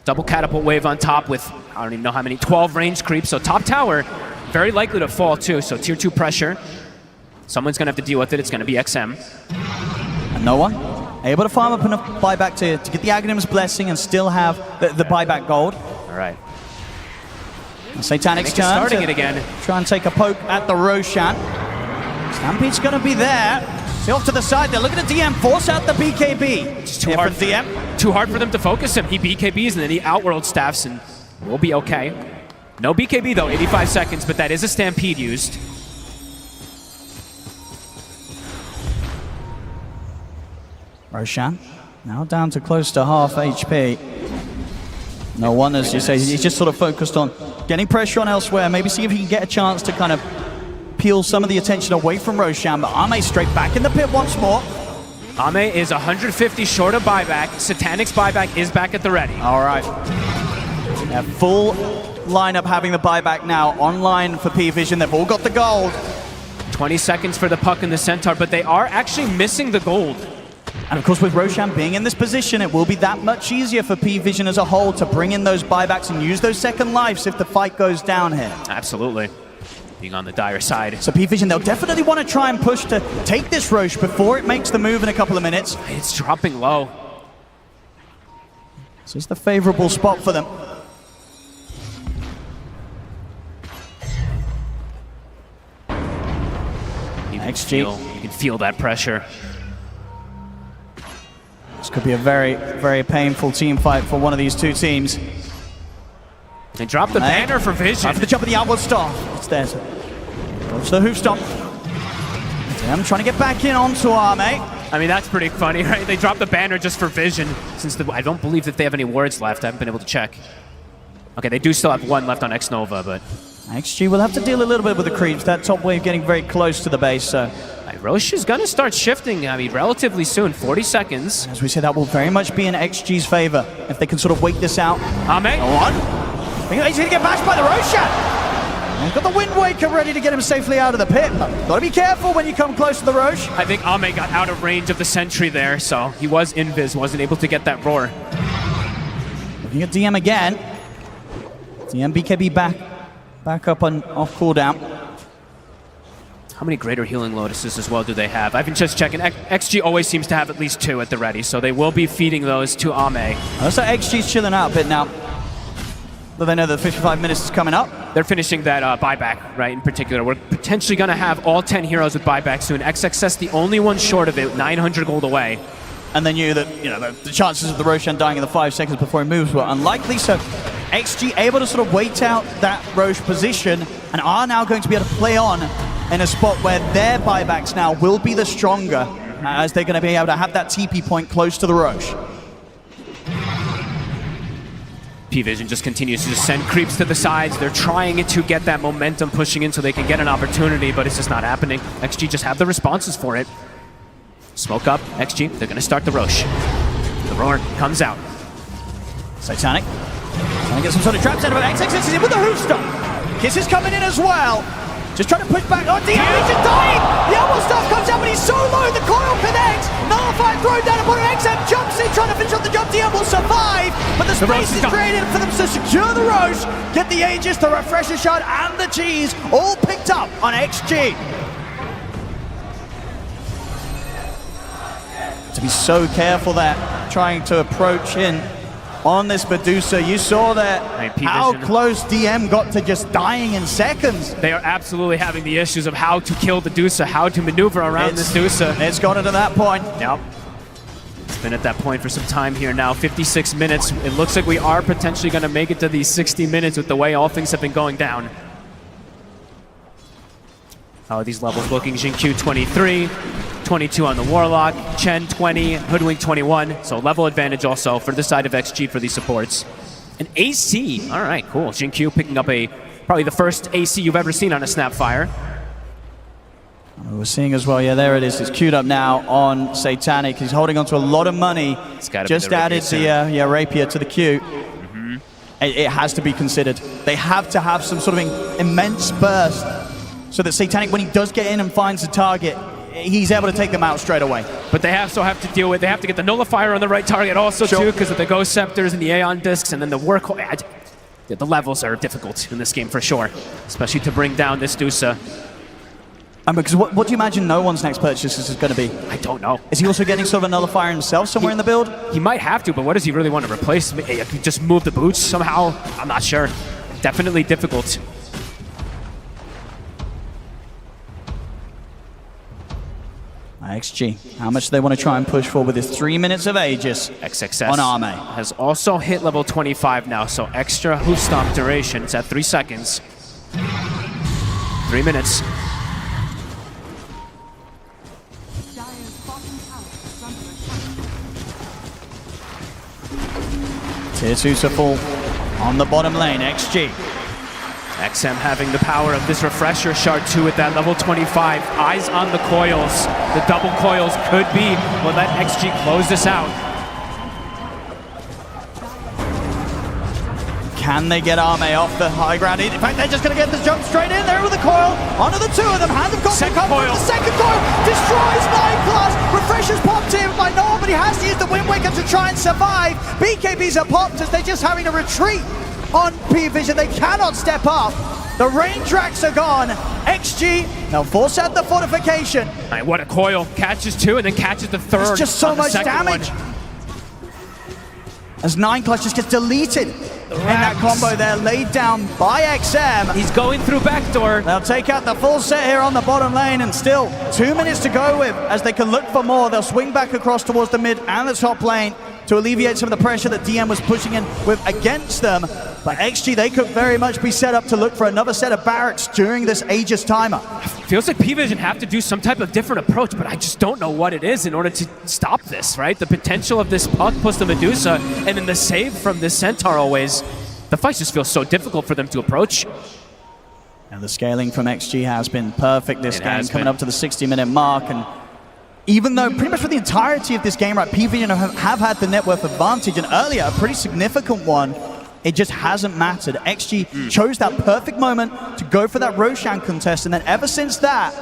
S1: Double catapult wave on top with, I don't even know how many, 12 range creeps. So top tower, very likely to fall too. So tier 2 pressure. Someone's going to have to deal with it. It's going to be XM.
S2: And no one able to farm up enough buyback to get the Aghanim's blessing and still have the buyback gold.
S1: All right.
S2: And Satanic's turn
S1: starting it again.
S2: Try and take a poke at the Roshan. Stampede's going to be there. See off to the side. They're looking at DM. Force out the BKB.
S1: It's too hard for DM. Too hard for them to focus him. He BKBs and then he Outworld staffs and we'll be okay. No BKB though, 85 seconds, but that is a Stampede used.
S2: Roshan now down to close to half HP. No one, as you say, he's just sort of focused on getting pressure on elsewhere. Maybe see if he can get a chance to kind of peel some of the attention away from Roshan, but Arme straight back in the pit once more.
S1: Arme is 150 short of buyback. Satanic's buyback is back at the ready.
S2: All right. Yeah, full lineup having the buyback now online for Pvision. They've all got the gold.
S1: 20 seconds for the puck and the Centaur, but they are actually missing the gold.
S2: And of course, with Roshan being in this position, it will be that much easier for Pvision as a whole to bring in those buybacks and use those second lives if the fight goes down here.
S1: Absolutely. Being on the dire side.
S2: So Pvision, they'll definitely want to try and push to take this Roche before it makes the move in a couple of minutes.
S1: It's dropping low.
S2: So it's the favorable spot for them.
S1: You can feel that pressure.
S2: This could be a very, very painful team fight for one of these two teams.
S1: They dropped the banner for Vision.
S2: After the jump of the Outward Star. It's there. Goes the hoof stomp. Them trying to get back in onto Arme.
S1: I mean, that's pretty funny, right? They dropped the banner just for Vision. Since I don't believe that they have any wards left. I haven't been able to check. Okay, they do still have one left on X-Nova, but...
S2: XG will have to deal a little bit with the creeps. That top wave getting very close to the base, so...
S1: Roche is going to start shifting, I mean, relatively soon, 40 seconds.
S2: As we say, that will very much be in XG's favor if they can sort of wait this out.
S1: Arme.
S2: One. He's going to get bashed by the Roshan. He's got the Wind Waker ready to get him safely out of the pit. Got to be careful when you come close to the Roche.
S1: I think Arme got out of range of the sentry there, so he was invis, wasn't able to get that roar.
S2: Looking at DM again. DM BKB back up on off cooldown.
S1: How many greater healing lotuses as well do they have? I've been just checking. XG always seems to have at least 2 at the ready, so they will be feeding those to Ame.
S2: Looks like XG's chilling out a bit now. But they know that 55 minutes is coming up.
S1: They're finishing that buyback, right, in particular. We're potentially going to have all 10 heroes with buyback soon. XXS the only one short of it, 900 gold away.
S2: And they knew that, the chances of the Roshan dying in the 5 seconds before he moves were unlikely, so XG able to sort of wait out that Roche position and are now going to be able to play on in a spot where their buybacks now will be the stronger, as they're going to be able to have that TP point close to the Roche.
S1: Pvision just continues to just send creeps to the sides. They're trying to get that momentum pushing in so they can get an opportunity, but it's just not happening. XG just have the responses for it. Smoke up, XG, they're going to start the Roche. The roar comes out.
S2: Satanic trying to get some sort of traps out of it. XXS is in with the Hoofstone. Kiss is coming in as well. Just trying to push back. Oh, DM is just dying! The elbow stuff comes out, but he's so low, the coil connects! Nullify thrown down upon XM, jumps in, trying to finish off the jump. DM will survive, but the space is created for them to secure the Roche, get the Aegis, the Refresher Shard, and the Cheese all picked up on XG. To be so careful there, trying to approach in on this Medusa. You saw that how close DM got to just dying in seconds.
S1: They are absolutely having the issues of how to kill the Dusa, how to maneuver around this Dusa.
S2: It's gotten to that point.
S1: Yep. It's been at that point for some time here now. 56 minutes. It looks like we are potentially going to make it to these 60 minutes with the way all things have been going down. How are these levels looking? Xingqiu 23, 22 on the Warlock, Chen 20, Hoodwink 21. So level advantage also for the side of XG for these supports. An AC. All right, cool. Xingqiu picking up probably the first AC you've ever seen on a Snapfire.
S2: We're seeing as well, yeah, there it is. It's queued up now on Satanic. He's holding on to a lot of money. Just added the Rapier to the queue. It has to be considered. They have to have some sort of immense burst so that Satanic, when he does get in and finds the target, he's able to take them out straight away.
S1: But they also have to deal with, they have to get the Nullifier on the right target also too, because of the Ghost Scepters and the Aeon Discs, and then the work. The levels are difficult in this game for sure, especially to bring down this Dusa.
S2: Because what do you imagine no one's next purchase is going to be?
S1: I don't know.
S2: Is he also getting sort of a Nullifier himself somewhere in the build?
S1: He might have to, but what does he really want to replace? Just move the boots somehow? I'm not sure. Definitely difficult.
S2: XG, how much do they want to try and push for with his 3 minutes of Aegis
S1: XXS
S2: on Ame?
S1: Has also hit level 25 now, so extra hoof stomp duration. It's at 3 seconds. 3 minutes.
S2: Tier 2 to fall on the bottom lane, XG.
S1: XM having the power of this Refresher Shard 2 at that level 25. Eyes on the coils. The double coils could be will let XG close this out.
S2: Can they get Ame off the high ground? In fact, they're just going to get the jump straight in there with the coil. Onto the two of them. Hand of
S1: second coil.
S2: The second coil destroys 9+. Refresher's popped in by no one, but he has to use the Wind Waker to try and survive. BKBs are popped as they're just having to retreat on Pvision. They cannot step up. The rain tracks are gone. XG now force out the fortification.
S1: All right, what a coil. Catches two and then catches the third.
S2: It's just so much damage. As 9+ just gets deleted in that combo there, laid down by XM.
S1: He's going through backdoor.
S2: They'll take out the full set here on the bottom lane, and still 2 minutes to go with as they can look for more. They'll swing back across towards the mid and the top lane to alleviate some of the pressure that DM was pushing in with against them. But XG, they could very much be set up to look for another set of barracks during this Aegis timer.
S1: Feels like Pvision have to do some type of different approach, but I just don't know what it is in order to stop this, right? The potential of this puck plus the Medusa, and then the save from this Centaur always. The fight just feels so difficult for them to approach.
S2: And the scaling from XG has been perfect this game, coming up to the 60-minute mark. And even though pretty much for the entirety of this game, right, Pvision have had the net worth advantage, and earlier a pretty significant one, it just hasn't mattered. XG chose that perfect moment to go for that Roshan contest, and then ever since that,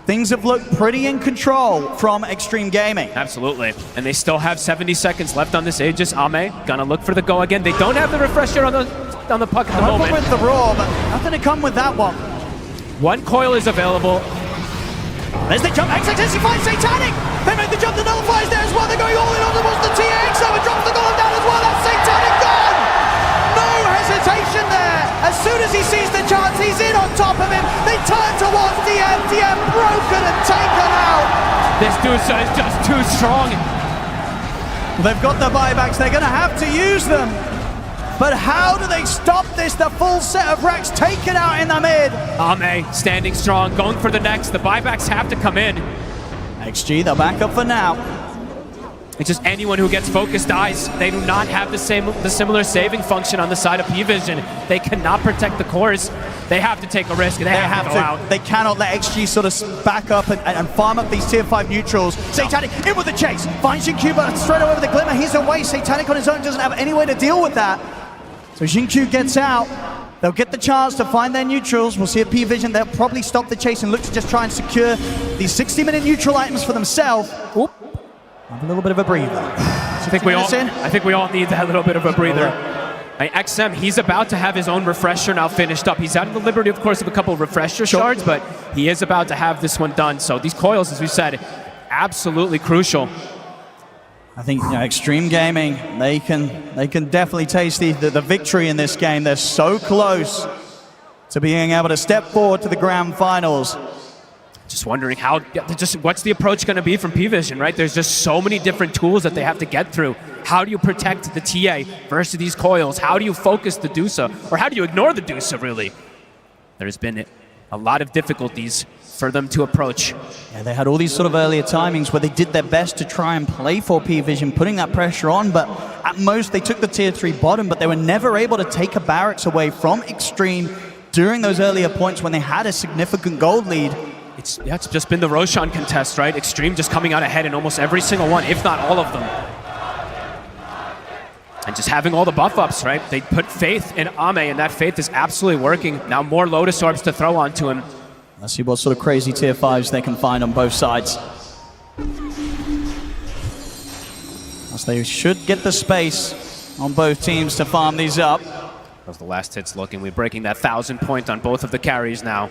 S2: things have looked pretty in control from Xtreme Gaming.
S1: Absolutely. And they still have 70 seconds left on this Aegis. Ame gonna look for the go again. They don't have the refresher on the puck at the moment.
S2: With the Raw, but nothing to come with that one.
S1: One coil is available.
S2: There's the jump. XXS, he finds Satanic. They make the jump. The nullifies there as well. They're going all in on towards the TX. So it drops the golem down as well. That's Satanic gone. No hesitation there. As soon as he sees the chance, he's in on top of him. They turn towards DM. DM broken and taken out.
S1: This Dusa is just too strong.
S2: They've got the buybacks. They're going to have to use them. But how do they stop this? The full set of racks taken out in the mid.
S1: Ame standing strong, going for the next. The buybacks have to come in.
S2: XG, they'll back up for now.
S1: It's just anyone who gets focused dies. They do not have the similar saving function on the side of Pvision. They cannot protect the cores. They have to take a risk. They have to go out.
S2: They cannot let XG sort of back up and farm up these tier 5 neutrals. Satanic in with the chase. Finds Xingqiu, but straight away with the glimmer. He's away. Satanic on his own doesn't have any way to deal with that. So Xingqiu gets out. They'll get the chance to find their neutrals. We'll see at Pvision. They'll probably stop the chase and look to just try and secure these 60-minute neutral items for themselves. Oop. Have a little bit of a breather.
S1: I think we all need that little bit of a breather. XM, he's about to have his own refresher now finished up. He's out of the liberty, of course, of a couple of refresher shards, but he is about to have this one done. So these coils, as we said, absolutely crucial.
S2: I think Xtreme Gaming, they can definitely taste the victory in this game. They're so close to being able to step forward to the grand finals.
S1: Just wondering what's the approach going to be from Pvision, right? There's just so many different tools that they have to get through. How do you protect the TA versus these coils? How do you focus the Dusa? Or how do you ignore the Dusa, really? There's been a lot of difficulties for them to approach.
S2: Yeah, they had all these sort of earlier timings where they did their best to try and play for Pvision, putting that pressure on, but at most they took the tier 3 bottom, but they were never able to take a barracks away from Xtreme during those earlier points when they had a significant gold lead.
S1: It's just been the Roshan contest, right? Xtreme just coming out ahead in almost every single one, if not all of them. And just having all the buff ups, right? They put faith in Ame, and that faith is absolutely working. Now more Lotus Orbs to throw onto him.
S2: Let's see what sort of crazy tier 5s they can find on both sides. As they should get the space on both teams to farm these up.
S1: How's the last hits looking? We're breaking that 1,000 point on both of the carries now.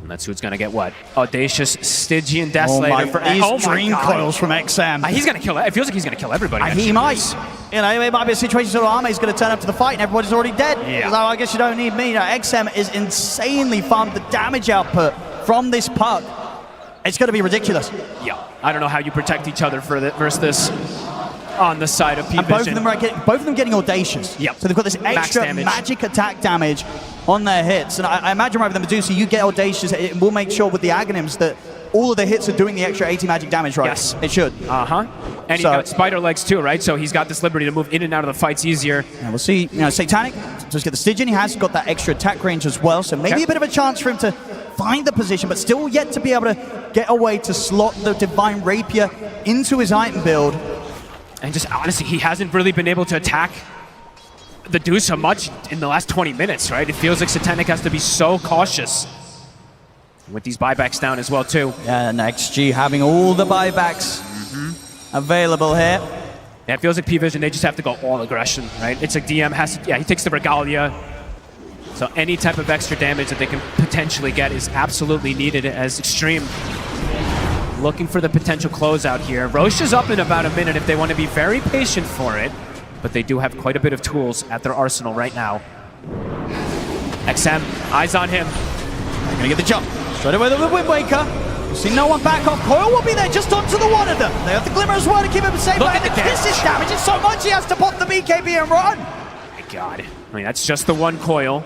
S1: And that's who's gonna get what? Audacious, Stygian, Desolator for
S2: Xtreme coils from XM.
S1: He's gonna kill it. It feels like he's gonna kill everybody.
S2: He might. You know, it might be a situation where Ame's gonna turn up to the fight and everybody's already dead.
S1: Yeah.
S2: So I guess you don't need me. XM is insanely farmed. The damage output from this puck, it's gonna be ridiculous.
S1: Yeah. I don't know how you protect each other versus this on the side of Pvision.
S2: And both of them getting Audacious.
S1: Yep.
S2: So they've got this extra magic attack damage on their hits. And I imagine right with the Medusa, you get Audacious, it will make sure with the Aghanims that all of the hits are doing the extra 80 magic damage, right?
S1: Yes.
S2: It should.
S1: And he's got spider legs too, right? So he's got this liberty to move in and out of the fights easier.
S2: And we'll see, Satanic, just get the Stygian, he has got that extra attack range as well, so maybe a bit of a chance for him to find the position, but still yet to be able to get a way to slot the Divine Rapier into his item build.
S1: And just honestly, he hasn't really been able to attack the Dusa much in the last 20 minutes, right? It feels like Satanic has to be so cautious. With these buybacks down as well, too.
S2: Yeah, and XG having all the buybacks available here.
S1: Yeah, it feels like Pvision, they just have to go all aggression, right? It's like DM has to, he takes the Regalia. So any type of extra damage that they can potentially get is absolutely needed as Xtreme looking for the potential closeout here. Roche is up in about a minute if they want to be very patient for it, but they do have quite a bit of tools at their arsenal right now. XM, eyes on him.
S2: They're gonna get the jump. Straight away the Wind Waker. You see no one back off. Coil will be there just onto the one of them. They have the Glimmer as well to keep him safe.
S1: Look
S2: at the Kisses damage. It's so much he has to pop the BKB and run.
S1: My God. I mean, that's just the one coil.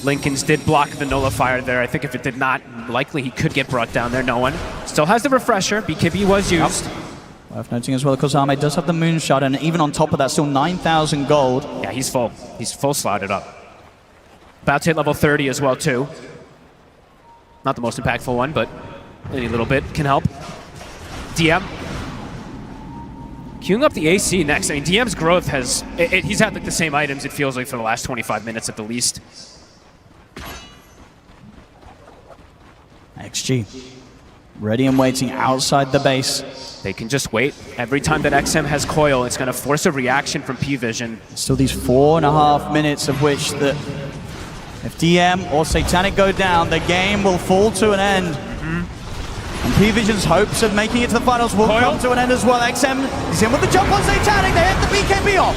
S1: Lincoln's did block the nullifier there. I think if it did not, likely he could get brought down there. No one. Still has the refresher. BKB was used.
S2: Worth noting as well, because Ame does have the Moonshot, and even on top of that, still 9,000 gold.
S1: Yeah, he's full. He's full slotted up. About to hit level 30 as well, too. Not the most impactful one, but any little bit can help. DM. Queuing up the AC next. I mean, DM's growth has... he's had like the same items, it feels like, for the last 25 minutes at the least.
S2: XG. Ready and waiting outside the base.
S1: They can just wait. Every time that XM has coil, it's going to force a reaction from Pvision.
S2: Still these 4.5 minutes of which if DM or Satanic go down, the game will fall to an end. And Pvision's hopes of making it to the finals will come to an end as well. XM is in with the jump on Satanic. They hit the BKB off.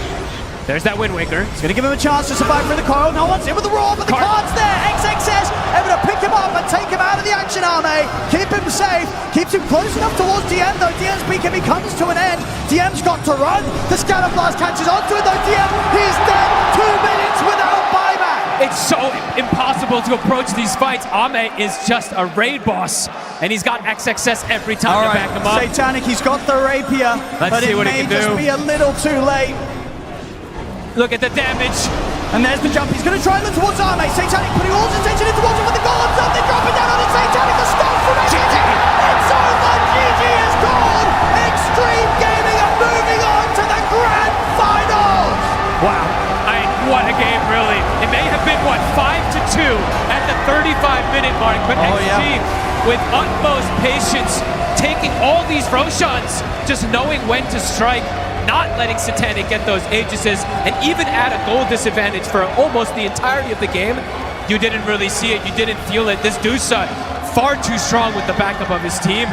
S1: There's that Wind Waker.
S2: It's going to give him a chance to survive through the coil. No one's in with the roar, but the card's there. XXS able to pick him up and take him out of the action, Arme. Keep him safe. Keeps him close enough towards DM, though. DM's BKB comes to an end. DM's got to run. The Scatter Blast catches onto it, though. DM, he's dead. 2 minutes without buyback.
S1: It's so impossible to approach these fights. Ame is just a raid boss, and he's got XXS every time to back him up.
S2: Satanic, he's got the rapier, but it may just be a little too late.
S1: Look at the damage.
S2: And there's the jump. He's going to try and look towards Arme. Satanic putting all his attention into watching for the golems up. They're dropping down on it. Satanic, the stop from XG. It's over. GG is gone. Xtreme Gaming are moving on to the grand finals.
S1: Wow. What a game, really. It may have been, what, 5-2 at the 35-minute mark, but XG, with utmost patience, taking all these Roshans, just knowing when to strike, not letting Satanic get those Aegises, and even at a goal disadvantage for almost the entirety of the game. You didn't really see it, you didn't feel it. This Dusa, far too strong with the backup of his team.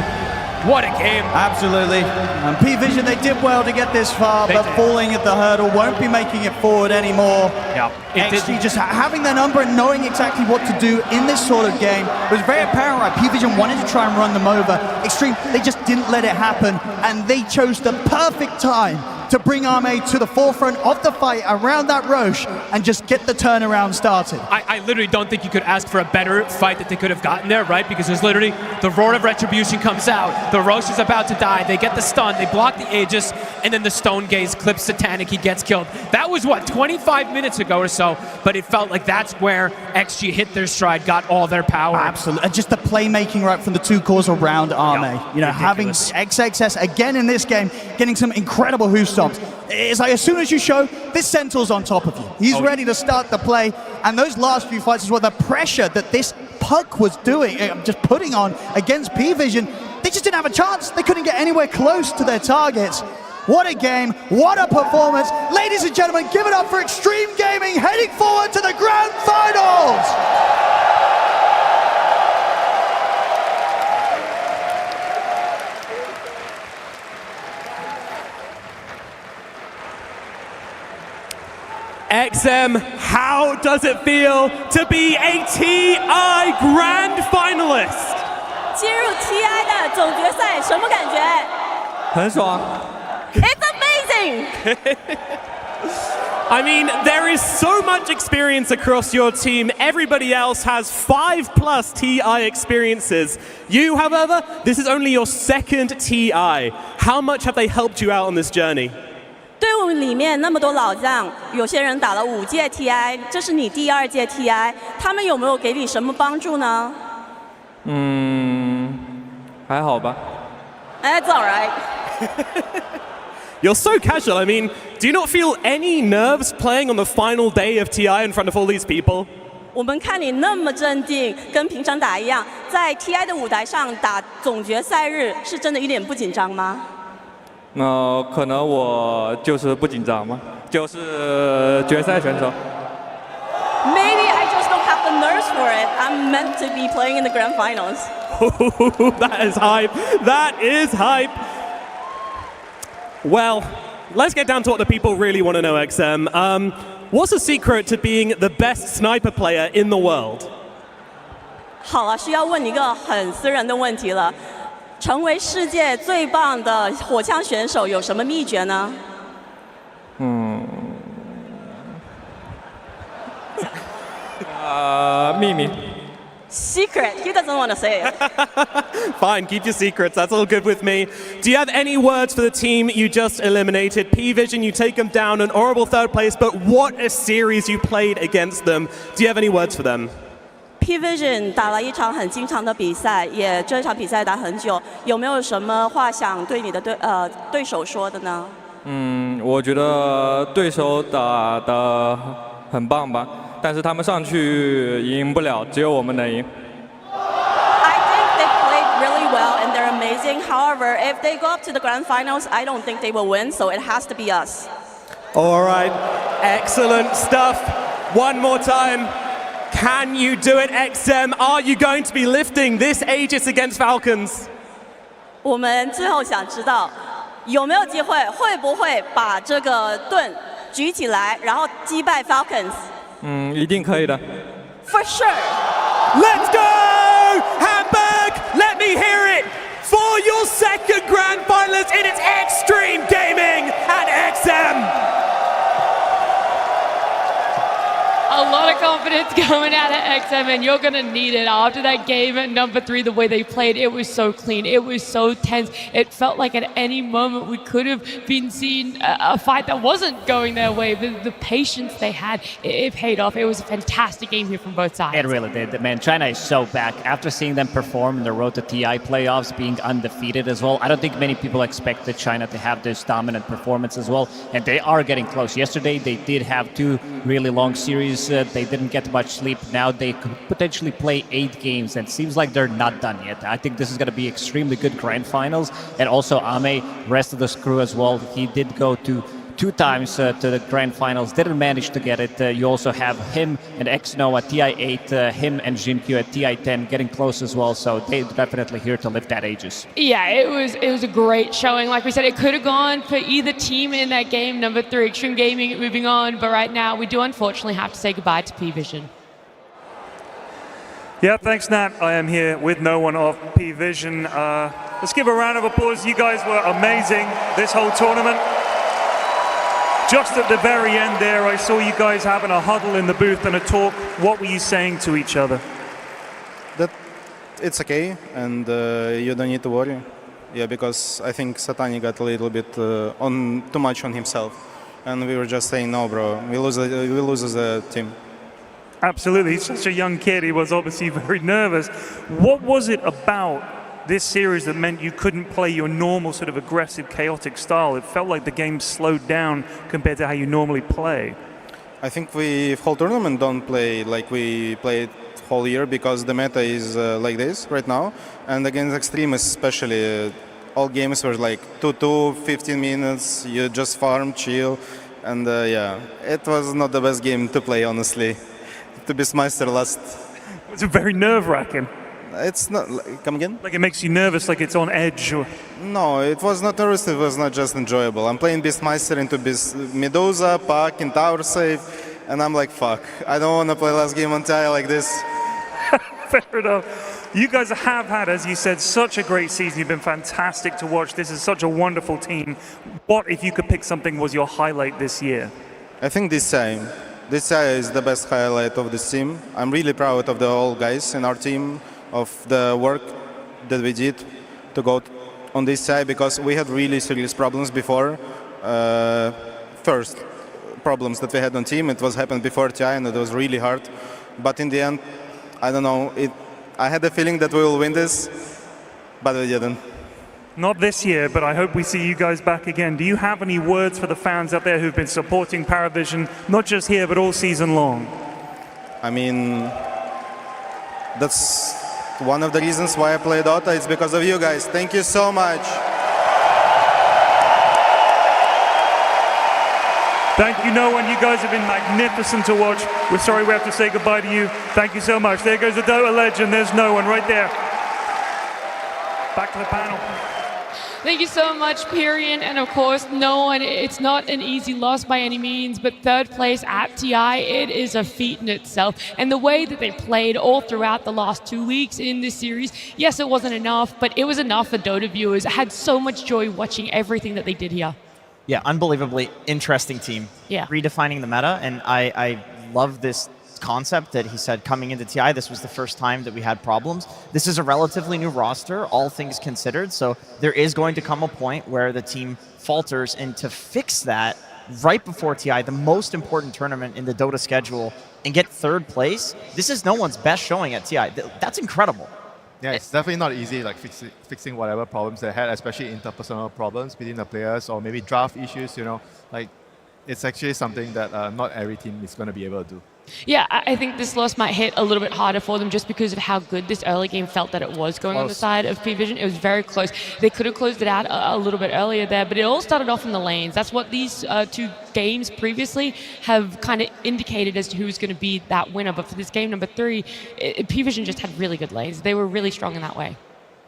S1: What a game.
S2: Absolutely. And Pvision, they did well to get this far, but falling at the hurdle, won't be making it forward anymore.
S1: Yeah.
S2: XG just having their number and knowing exactly what to do in this sort of game. It was very apparent, right? Pvision wanted to try and run them over. Xtreme, they just didn't let it happen, and they chose the perfect time to bring Arme to the forefront of the fight around that Roche and just get the turnaround started.
S1: I literally don't think you could ask for a better fight that they could have gotten there, right? Because there's literally the Roar of Retribution comes out, the Roche is about to die, they get the stun, they block the Aegis, and then the Stone Gaze clips Satanic, he gets killed. That was, what, 25 minutes ago or so, but it felt like that's where XG hit their stride, got all their power.
S2: Absolutely, and just the playmaking right from the two cores around Arme. You know, having XXS again in this game, getting some incredible hoost stomps. It's like as soon as you show, this Centaur's on top of you. He's ready to start the play. And those last few fights as well, the pressure that this puck was doing, just putting on against Pvision, they just didn't have a chance. They couldn't get anywhere close to their targets. What a game, what a performance. Ladies and gentlemen, give it up for Xtreme Gaming heading forward to the grand finals.
S9: XM, how does it feel to be a TI Grand Finalist?
S11: 进入 TI 的总决赛，什么感觉？
S9: 很爽。
S11: It's amazing!
S9: I mean, there is so much experience across your team. Everybody else has 5+ TI experiences. You, however, this is only your second TI. How much have they helped you out on this journey?
S11: 队伍里面那么多老将，有些人打了5届 TI， 这是你第2届 TI， 他们有没有给你什么帮助呢？
S9: 还好吧。
S11: That's all right.
S9: You're so casual. I mean, do you not feel any nerves playing on the final day of TI in front of all these people?
S11: 我们看你那么镇定，跟平常打一样，在 TI 的舞台上打总决赛日，是真的一点不紧张吗？
S12: 可能我就是不紧张嘛，就是决赛选手。
S11: Maybe I just don't have the nerves for it. I'm meant to be playing in the grand finals.
S9: That is hype. That is hype. Well, let's get down to what the people really want to know, XM. What's the secret to being the best sniper player in the world?
S11: 好了，需要问你一个很私人的问题了。成为世界最棒的火枪选手有什么秘诀呢？
S12: 秘密。
S11: Secret. He doesn't want to say it.
S9: Fine, keep your secrets. That's all good with me. Do you have any words for the team you just eliminated? Pvision, you take them down, an horrible third place, but what a series you played against them. Do you have any words for them?
S11: Pvision 打了一场很经常的比赛，也这场比赛打很久，有没有什么话想对你的对手说的呢？
S12: 我觉得对手打得很棒吧，但是他们上去赢不了，只有我们能赢。
S11: I think they played really well and they're amazing. However, if they go up to the grand finals, I don't think they will win, so it has to be us.
S9: All right, excellent stuff. One more time. Can you do it, XM? Are you going to be lifting this Aegis against Falcons?
S11: 我们最后想知道，有没有机会，会不会把这个盾举起来，然后击败 Falcons？
S12: 一定可以的。
S11: For sure.
S9: Let's go! Hamburg, let me hear it for your second grand finalist in its Xtreme Gaming and XM.
S3: A lot of confidence coming out of XM, and you're going to need it after that game at number 3. The way they played, it was so clean, it was so tense. It felt like at any moment we could have been seeing a fight that wasn't going their way. The patience they had, it paid off. It was a fantastic game here from both sides.
S6: It really did. Man, China is so back. After seeing them perform in the road to TI playoffs, being undefeated as well, I don't think many people expected China to have this dominant performance as well, and they are getting close. Yesterday, they did have 2 really long series. They didn't get much sleep. Now they could potentially play 8 games, and it seems like they're not done yet. I think this is going to be extremely good grand finals. And also Ame, rest of the crew as well. He did go to 2 times to the grand finals, didn't manage to get it. You also have him and XNO at TI8, him and Jinkyu at TI10 getting close as well, so they're definitely here to lift that Aegis.
S3: Yeah, it was a great showing. Like we said, it could have gone for either team in that game, number 3, Xtreme Gaming moving on, but right now we do unfortunately have to say goodbye to Pvision.
S13: Yeah, thanks, Nat. I am here with no one of Pvision. Let's give a round of applause. You guys were amazing this whole tournament. Just at the very end there, I saw you guys having a huddle in the booth and a talk. What were you saying to each other?
S14: That it's okay, and you don't need to worry. Yeah, because I think Satani got a little bit too much on himself, and we were just saying, no, bro, we lose as a team.
S13: Absolutely, he's such a young kid. He was obviously very nervous. What was it about this series that meant you couldn't play your normal sort of aggressive, chaotic style? It felt like the game slowed down compared to how you normally play.
S14: I think we whole tournament don't play like we played whole year because the meta is like this right now. And against Xtreme especially, all games were like 2-2, 15 minutes, you just farm, chill. And yeah, it was not the best game to play, honestly. To be Beastmaster last.
S13: It's very nerve-wracking.
S14: It's not. Come again?
S13: Like it makes you nervous, like it's on edge? Or...
S14: No, it was not nervous, it was not just enjoyable. I'm playing Beastmaster into Medusa, Pac, and Tower Save, and I'm like, fuck, I don't want to play last game on TI like this.
S13: Fair enough. You guys have had, as you said, such a great season. You've been fantastic to watch. This is such a wonderful team. What, if you could pick something, was your highlight this year?
S14: I think this time. This TI is the best highlight of this team. I'm really proud of the all guys in our team, of the work that we did to go on this side, because we had really serious problems before. First problems that we had on team, it was happened before TI and it was really hard. But in the end, I don't know, I had the feeling that we will win this, but we didn't.
S13: Not this year, but I hope we see you guys back again. Do you have any words for the fans out there who've been supporting Pvision, not just here, but all season long?
S14: I mean, that's one of the reasons why I play Dota. It's because of you guys. Thank you so much.
S13: Thank you, no one. You guys have been magnificent to watch. We're sorry we have to say goodbye to you. Thank you so much. There goes the Dota legend. There's no one right there. Back to the panel.
S3: Thank you so much, Pyrian, and of course, no one. It's not an easy loss by any means, but 3rd place at TI, it is a feat in itself. And the way that they played all throughout the last 2 weeks in this series, yes, it wasn't enough, but it was enough for Dota viewers. I had so much joy watching everything that they did here.
S4: Yeah, unbelievably interesting team.
S3: Yeah.
S4: Redefining the meta, and I love this concept that he said coming into TI, this was the first time that we had problems. This is a relatively new roster, all things considered, so there is going to come a point where the team falters, and to fix that right before TI, the most important tournament in the Dota schedule, and get 3rd place, this is no one's best showing at TI. That's incredible.
S15: Yeah, it's definitely not easy, like fixing whatever problems they had, especially interpersonal problems between the players or maybe draft issues. You know, like it's actually something that not every team is going to be able to do.
S3: Yeah, I think this loss might hit a little bit harder for them just because of how good this early game felt that it was going on the side of Pvision. It was very close. They could have closed it out a little bit earlier there, but it all started off in the lanes. That's what these two games previously have kind of indicated as to who's going to be that winner. But for this game number 3, Pvision just had really good lanes. They were really strong in that way.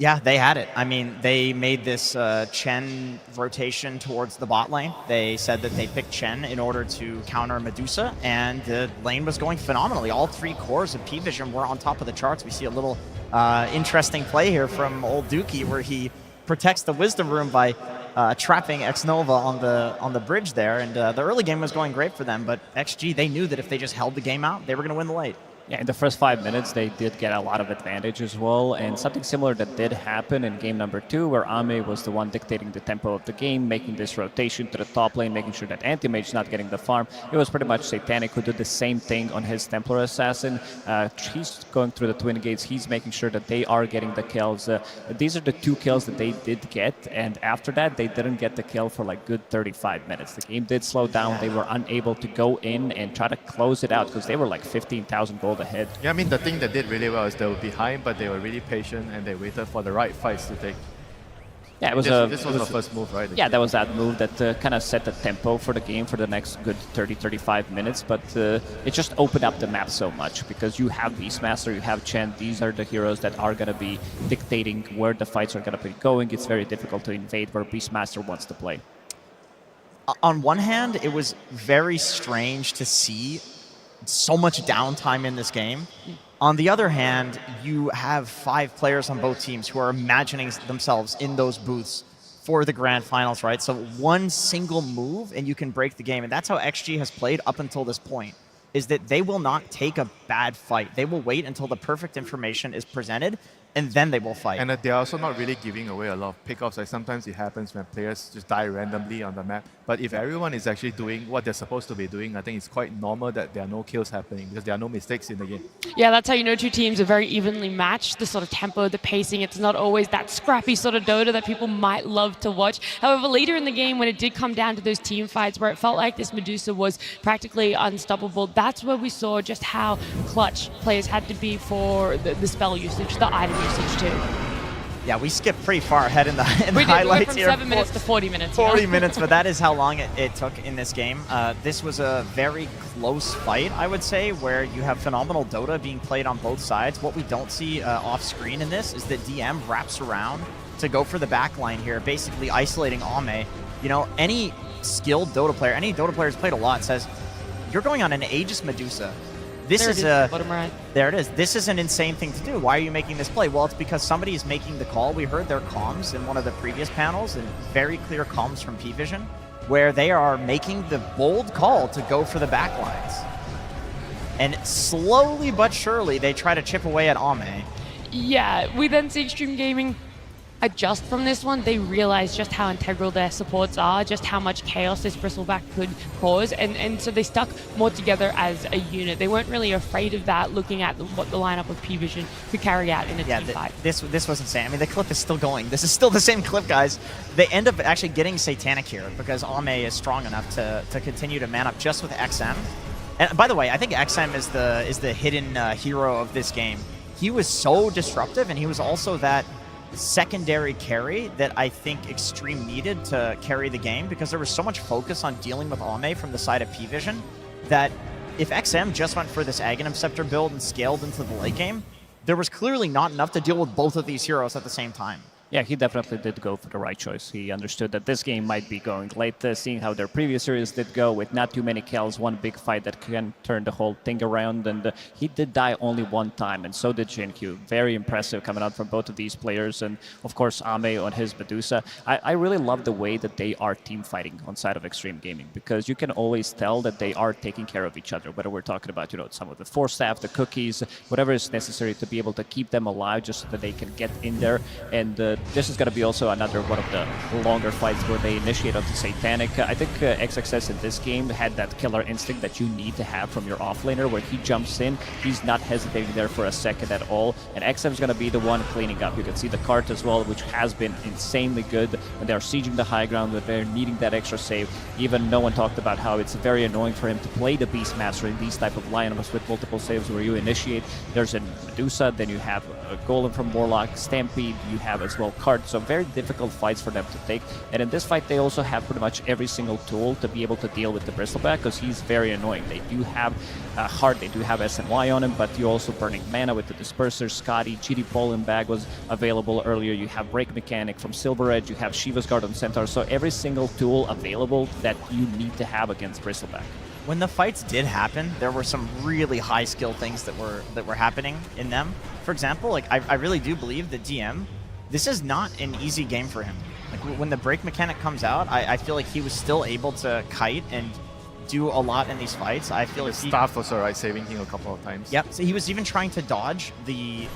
S4: Yeah, they had it. I mean, they made this Chen rotation towards the bot lane. They said that they picked Chen in order to counter Medusa, and the lane was going phenomenally. All 3 cores of Pvision were on top of the charts. We see a little interesting play here from old Dookie where he protects the Wisdom Room by trapping X-Nova on the bridge there, and the early game was going great for them, but XG, they knew that if they just held the game out, they were going to win the late.
S6: Yeah, in the first 5 minutes, they did get a lot of advantage as well, and something similar that did happen in game number 2, where Ame was the one dictating the tempo of the game, making this rotation to the top lane, making sure that Anti-Mage not getting the farm. It was pretty much Satanic who did the same thing on his Templar Assassin. He's going through the Twin Gates, he's making sure that they are getting the kills. These are the 2 kills that they did get, and after that, they didn't get the kill for like good 35 minutes. The game did slow down, they were unable to go in and try to close it out, because they were like 15,000 gold ahead.
S15: Yeah, I mean, the thing that did really well is they were behind, but they were really patient and they waited for the right fights to take.
S6: Yeah,
S15: this was the first move, right?
S6: Yeah, that was that move that kind of set the tempo for the game for the next good 30-35 minutes, but it just opened up the map so much because you have Beastmaster, you have Chen, these are the heroes that are going to be dictating where the fights are going to be going. It's very difficult to invade where Beastmaster wants to play.
S4: On one hand, it was very strange to see so much downtime in this game. On the other hand, you have 5 players on both teams who are imagining themselves in those booths for the grand finals, right? So one single move and you can break the game. And that's how XG has played up until this point, is that they will not take a bad fight. They will wait until the perfect information is presented, and then they will fight.
S15: And they're also not really giving away a lot of pickoffs. Like sometimes it happens when players just die randomly on the map. But if everyone is actually doing what they're supposed to be doing, I think it's quite normal that there are no kills happening because there are no mistakes in the game.
S3: Yeah, that's how you know 2 teams are very evenly matched. The sort of tempo, the pacing, it's not always that scrappy sort of Dota that people might love to watch. However, later in the game, when it did come down to those team fights where it felt like this Medusa was practically unstoppable, that's where we saw just how clutch players had to be for the spell usage, the item usage too.
S4: Yeah, we skipped pretty far ahead in the highlights
S3: we went from
S4: here.
S3: 7 minutes to 40 minutes.
S4: 40 minutes, but that is how long it took in this game. This was a very close fight, I would say, where you have phenomenal Dota being played on both sides. What we don't see off screen in this is that DM wraps around to go for the backline here, basically isolating Ame. You know, any skilled Dota player, any Dota player who's played a lot says, you're going on an Aegis Medusa. This is
S3: bottom right.
S4: There it is. This is an insane thing to do. Why are you making this play? Well, it's because somebody is making the call. We heard their comms in one of the previous panels, and very clear comms from Pvision, where they are making the bold call to go for the backlines. And slowly but surely, they try to chip away at Ame.
S3: Yeah, we then see Xtreme Gaming adjust from this one. They realize just how integral their supports are, just how much chaos this Bristleback could cause, and so they stuck more together as a unit. They weren't really afraid of that, looking at what the lineup of Pvision could carry out in a team fight.
S4: This was insane. I mean, the clip is still going. This is still the same clip, guys. They end up actually getting Satanic here because Ame is strong enough to continue to man up just with XM. And by the way, I think XM is the hidden hero of this game. He was so disruptive, and he was also that secondary carry that I think Xtreme needed to carry the game, because there was so much focus on dealing with Ame from the side of Pvision that if XM just went for this Aghanim Scepter build and scaled into the late game, there was clearly not enough to deal with both of these heroes at the same time.
S6: Yeah, he definitely did go for the right choice. He understood that this game might be going late, seeing how their previous series did go with not too many kills, one big fight that can turn the whole thing around, and he did die only one time, and so did Jinkyu. Very impressive coming out from both of these players, and of course Ame on his Medusa. I really love the way that they are team fighting on side of Xtreme Gaming, because you can always tell that they are taking care of each other, whether we're talking about, you know, some of the Force Staff, the cookies, whatever is necessary to be able to keep them alive just so that they can get in there and this is going to be also another one of the longer fights where they initiate onto Satanic. I think XXS in this game had that killer instinct that you need to have from your offlaner, where he jumps in, he's not hesitating there for a second at all, and XM's going to be the one cleaning up. You can see the cart as well, which has been insanely good when they're sieging the high ground, when they're needing that extra save. Even no one talked about how it's very annoying for him to play the Beastmaster in these type of lineups with multiple saves where you initiate. There's a Medusa, then you have a Golem from Warlock, Stampede, you have as well Cart, so very difficult fights for them to take. And in this fight, they also have pretty much every single tool to be able to deal with the Bristleback, because he's very annoying. They do have Heart, they do have SNY on him, but you're also burning mana with the Disperser, Scotty, GD Poland Bag was available earlier, you have Break Mechanic from Silver Edge, you have Shiva's Guard on Centaur, so every single tool available that you need to have against Bristleback.
S4: When the fights did happen, there were some really high skill things that were happening in them. For example, like I really do believe that DM, this is not an easy game for him. Like when the break mechanic comes out, I feel like he was still able to kite and do a lot in these fights. I feel like
S15: staff was alright, saving him a couple of times.
S4: Yep. So he was even trying to dodge the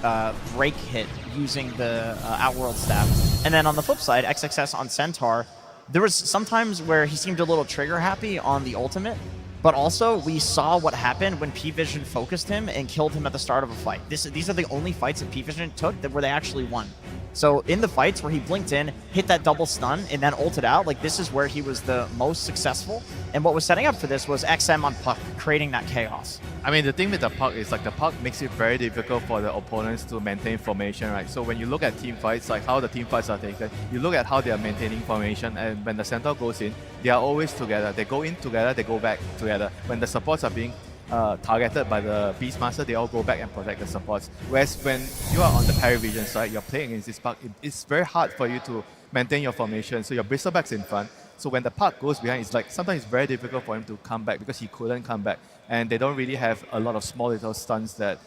S4: break hit using the Outworld staff. And then on the flip side, XXS on Centaur, there was sometimes where he seemed a little trigger happy on the ultimate. But also, we saw what happened when Pvision focused him and killed him at the start of a fight. These are the only fights that Pvision took where they actually won. So in the fights where he blinked in, hit that double stun, and then ulted out, like this is where he was the most successful. And what was setting up for this was XM on Puck, creating that chaos.
S15: I mean, the thing with the Puck is like the Puck makes it very difficult for the opponents to maintain formation, right? So when you look at team fights, like how the team fights are taken, you look at how they are maintaining formation, and when the Centaur goes in, they are always together. They go in together, they go back together. When the supports are being targeted by the Beastmaster, they all go back and protect the supports. Whereas when you are on the Pvision side, you're playing against this Puck, it's very hard for you to maintain your formation. So your Bristleback's in front. So when the Puck goes behind, it's like sometimes it's very difficult for him to come back because he couldn't come back. And they don't really have a lot of small little stuns that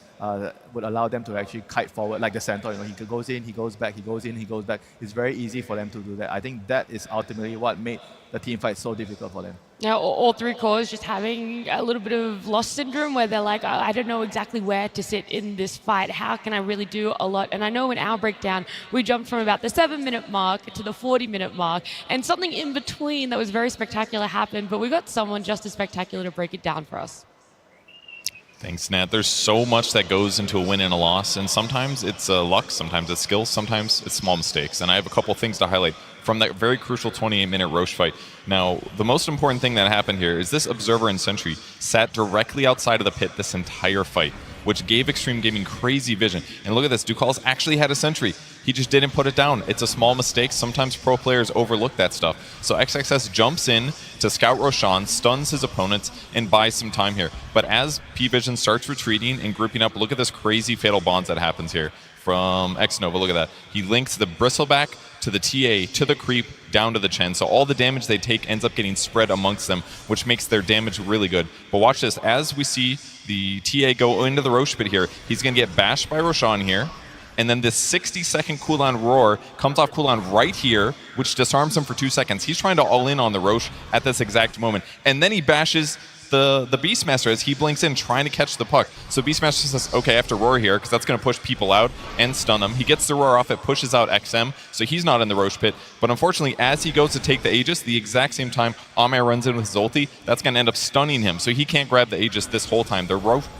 S15: would allow them to actually kite forward like the Centaur. You know, he goes in, he goes back, he goes in, he goes back. It's very easy for them to do that. I think that is ultimately what made the team fight so difficult for them.
S3: Now, all three cores just having a little bit of loss syndrome where they're like, I don't know exactly where to sit in this fight. How can I really do a lot? And I know in our breakdown, we jumped from about the 7-minute mark to the 40-minute mark, and something in between that was very spectacular happened, but we got someone just as spectacular to break it down for us.
S7: Thanks, Nat. There's so much that goes into a win and a loss, and sometimes it's luck, sometimes it's skill, sometimes it's small mistakes. And I have a couple things to highlight from that very crucial 28-minute Roche fight. Now, the most important thing that happened here is this Observer and Sentry sat directly outside of the pit this entire fight, which gave Xtreme Gaming crazy vision. And look at this, Ducals actually had a Sentry. He just didn't put it down. It's a small mistake. Sometimes pro players overlook that stuff. So XXS jumps in to scout Roshan, stuns his opponents, and buys some time here. But as Pvision starts retreating and grouping up, look at this crazy Fatal Bonds that happens here from Xnova. Look at that. He links the Bristleback to the TA, to the Creep, down to the Chen. So all the damage they take ends up getting spread amongst them, which makes their damage really good. But watch this. As we see the TA go into the Roche pit here, he's going to get bashed by Roshan here. And then this 60-second cooldown Roar comes off cooldown right here, which disarms him for 2 seconds. He's trying to all in on the Roche at this exact moment. And then he bashes the Beastmaster as he blinks in, trying to catch the puck. So Beastmaster says, okay, I have to Roar here, because that's going to push people out and stun them. He gets the Roar off, it pushes out XM, so he's not in the Roche pit. But unfortunately, as he goes to take the Aegis, the exact same time Ame runs in with his ulti, that's going to end up stunning him. So he can't grab the Aegis this whole time.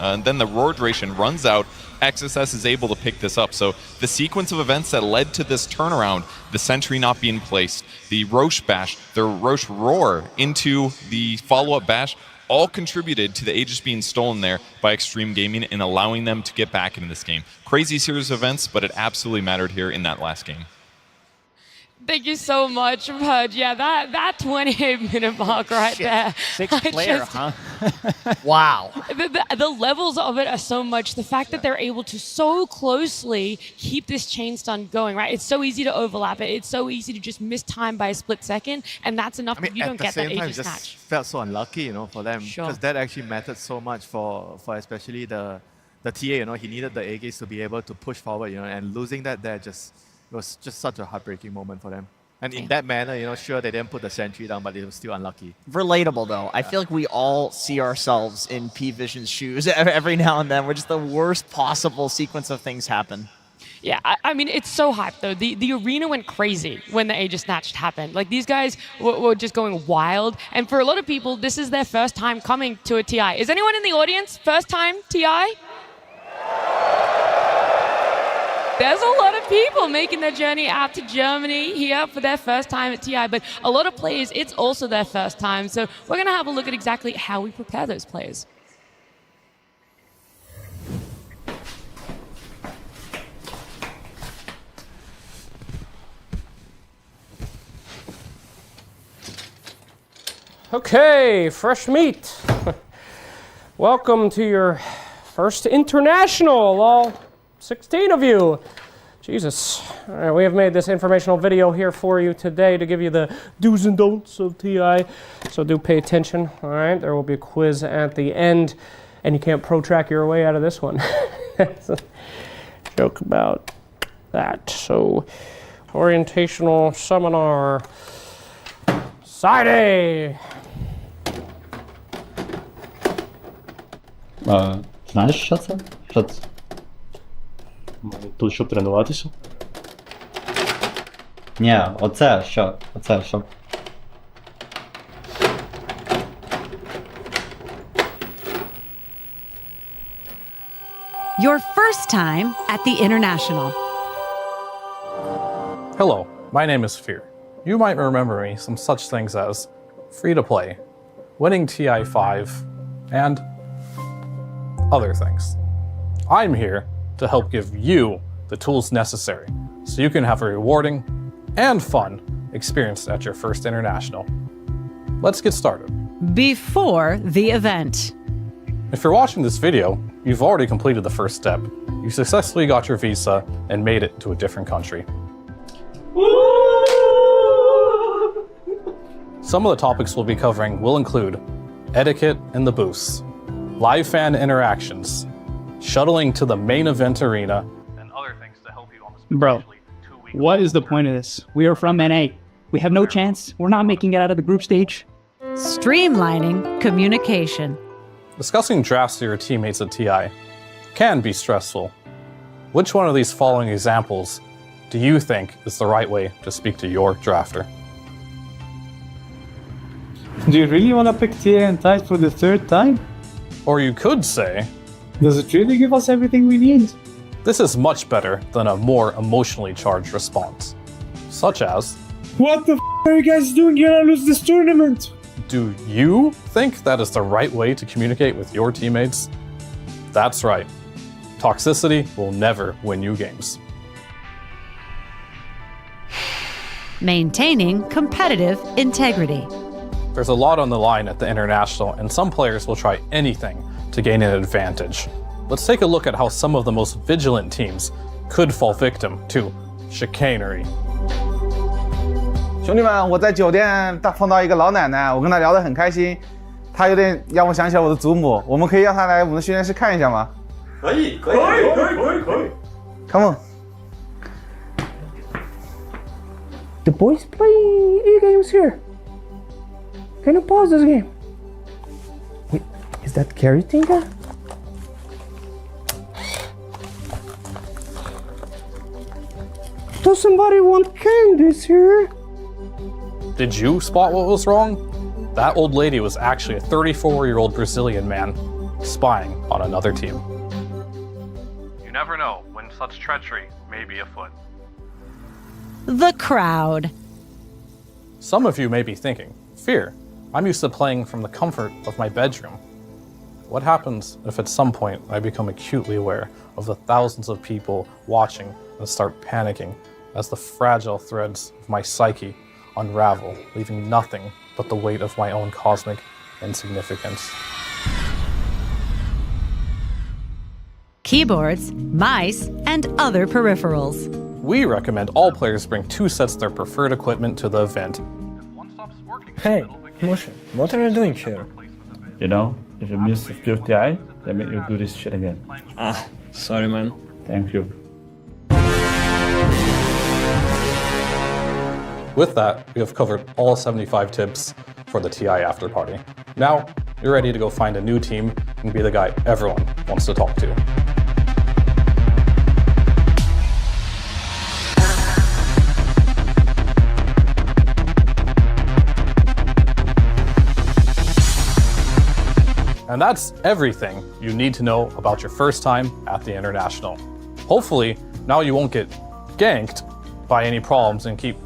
S7: And then the Roar duration runs out. XSS is able to pick this up. So the sequence of events that led to this turnaround, the Sentry not being placed, the Roche bash, the Roche Roar into the follow-up bash, all contributed to the Aegis being stolen there by Xtreme Gaming and allowing them to get back into this game. Crazy series of events, but it absolutely mattered here in that last game.
S3: Thank you so much, Pudge. Yeah, that 28-minute mark right there.
S6: Sixth player, huh?
S4: Wow.
S3: The levels of it are so much. The fact that they're able to so closely keep this chain stun going, right? It's so easy to overlap it. It's so easy to just miss time by a split second, and that's enough that you don't get that Aegis snatch.
S15: Just felt so unlucky, you know, for them.
S3: Sure.
S15: Because that actually mattered so much for especially the TA, you know. He needed the Aegis to be able to push forward, you know, and losing that there just... It was just such a heartbreaking moment for them. And in that manner, you know, sure, they didn't put the Sentry down, but it was still unlucky.
S4: Relatable, though. I feel like we all see ourselves in Pvision's shoes every now and then, where just the worst possible sequence of things happen.
S3: Yeah, I mean, it's so hyped, though. The arena went crazy when the Aegis Snatch happened. Like, these guys were just going wild. And for a lot of people, this is their first time coming to a TI. Is anyone in the audience first time TI? There's a lot of people making their journey out to Germany here for their first time at TI, but a lot of players, it's also their first time. So we're going to have a look at exactly how we prepare those players.
S9: Okay, fresh meat. Welcome to your first international, all 16 of you. Jesus. All right, we have made this informational video here for you today to give you the do's and don'ts of TI. So do pay attention, all right? There will be a quiz at the end, and you can't pro-track your way out of this one. That's a joke about that. So, orientational seminar. Side A.
S16: Знаєш, що це? Що це? Тут щоб тренуватися? Ні, оце що? Оце що?
S17: Your first time at the International.
S18: Hello, my name is Fear. You might remember me some such things as free-to-play, winning TI5, and other things. I'm here to help give you the tools necessary so you can have a rewarding and fun experience at your first international. Let's get started.
S17: Before the event.
S18: If you're watching this video, you've already completed the first step. You successfully got your visa and made it to a different country. Some of the topics we'll be covering will include etiquette in the booths, live fan interactions, shuttling to the main event arena, and other things to help you on this.
S19: Bro, what is the point of this? We are from NA. We have no chance. We're not making it out of the group stage.
S17: Streamlining communication.
S18: Discussing drafts to your teammates at TI can be stressful. Which one of these following examples do you think is the right way to speak to your drafter?
S19: Do you really want to pick TI and Tide for the third time?
S18: Or you could say,
S19: does it really give us everything we need?
S18: This is much better than a more emotionally charged response, such as,
S19: what the f are you guys doing? You're gonna lose this tournament!
S18: Do you think that is the right way to communicate with your teammates? That's right. Toxicity will never win you games.
S17: Maintaining competitive integrity.
S18: There's a lot on the line at the International, and some players will try anything to gain an advantage. Let's take a look at how some of the most vigilant teams could fall victim to chicanery.
S20: 兄弟们，我在酒店碰到一个老奶奶，我跟她聊得很开心，她有点让我想起了我的祖母。我们可以让她来我们的训练室看一下吗？可以。Come on.
S9: The boys play e-games here. Can you pause this game? Wait, is that Carrie Tinka? Does somebody want candies here?
S18: Did you spot what was wrong? That old lady was actually a 34-year-old Brazilian man spying on another team.
S21: You never know when such treachery may be afoot.
S17: The crowd.
S18: Some of you may be thinking, Fear, I'm used to playing from the comfort of my bedroom. What happens if at some point I become acutely aware of the thousands of people watching and start panicking as the fragile threads of my psyche unravel, leaving nothing but the weight of my own cosmic insignificance?
S17: Keyboards, mice, and other peripherals.
S18: We recommend all players bring 2 sets of their preferred equipment to the event.
S22: Hey, Motion, what are you doing here?
S16: You know, if you miss a few TI, they make you do this shit again.
S22: Ah, sorry man.
S16: Thank you.
S18: With that, we have covered all 75 tips for the TI after party. Now, you're ready to go find a new team and be the guy everyone wants to talk to. And that's everything you need to know about your first time at the International. Hopefully, now you won't get ganked by any problems and keep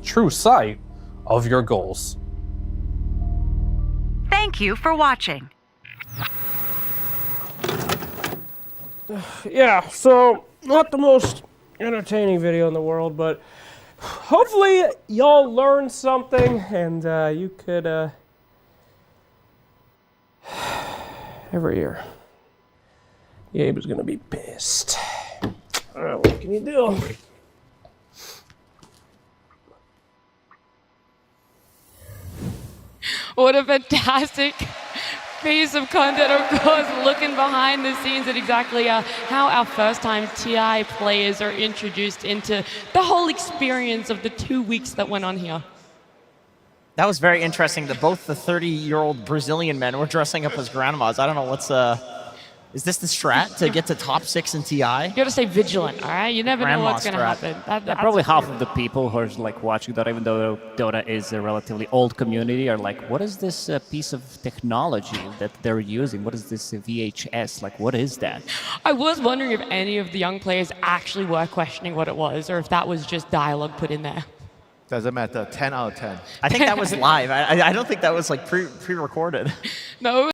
S18: true sight of your goals.
S17: Thank you for watching.
S9: Yeah, so not the most entertaining video in the world, but hopefully y'all learned something and you could every year Gabe is gonna be pissed. What can you do?
S3: What a fantastic piece of content, of course, looking behind the scenes at exactly how our first-time TI players are introduced into the whole experience of the 2 weeks that went on here.
S4: That was very interesting that both the 30-year-old Brazilian men were dressing up as grandmas. I don't know what's is this the strat to get to top 6 in TI?
S3: You gotta stay vigilant, all right? You never know what's gonna happen.
S6: Yeah, probably half of the people who are like watching Dota, even though Dota is a relatively old community, are like, what is this piece of technology that they're using? What is this VHS? Like, what is that?
S3: I was wondering if any of the young players actually were questioning what it was, or if that was just dialogue put in there.
S15: Doesn't matter. 10 out of 10.
S4: I think that was live. I don't think that was like pre-recorded.
S3: No.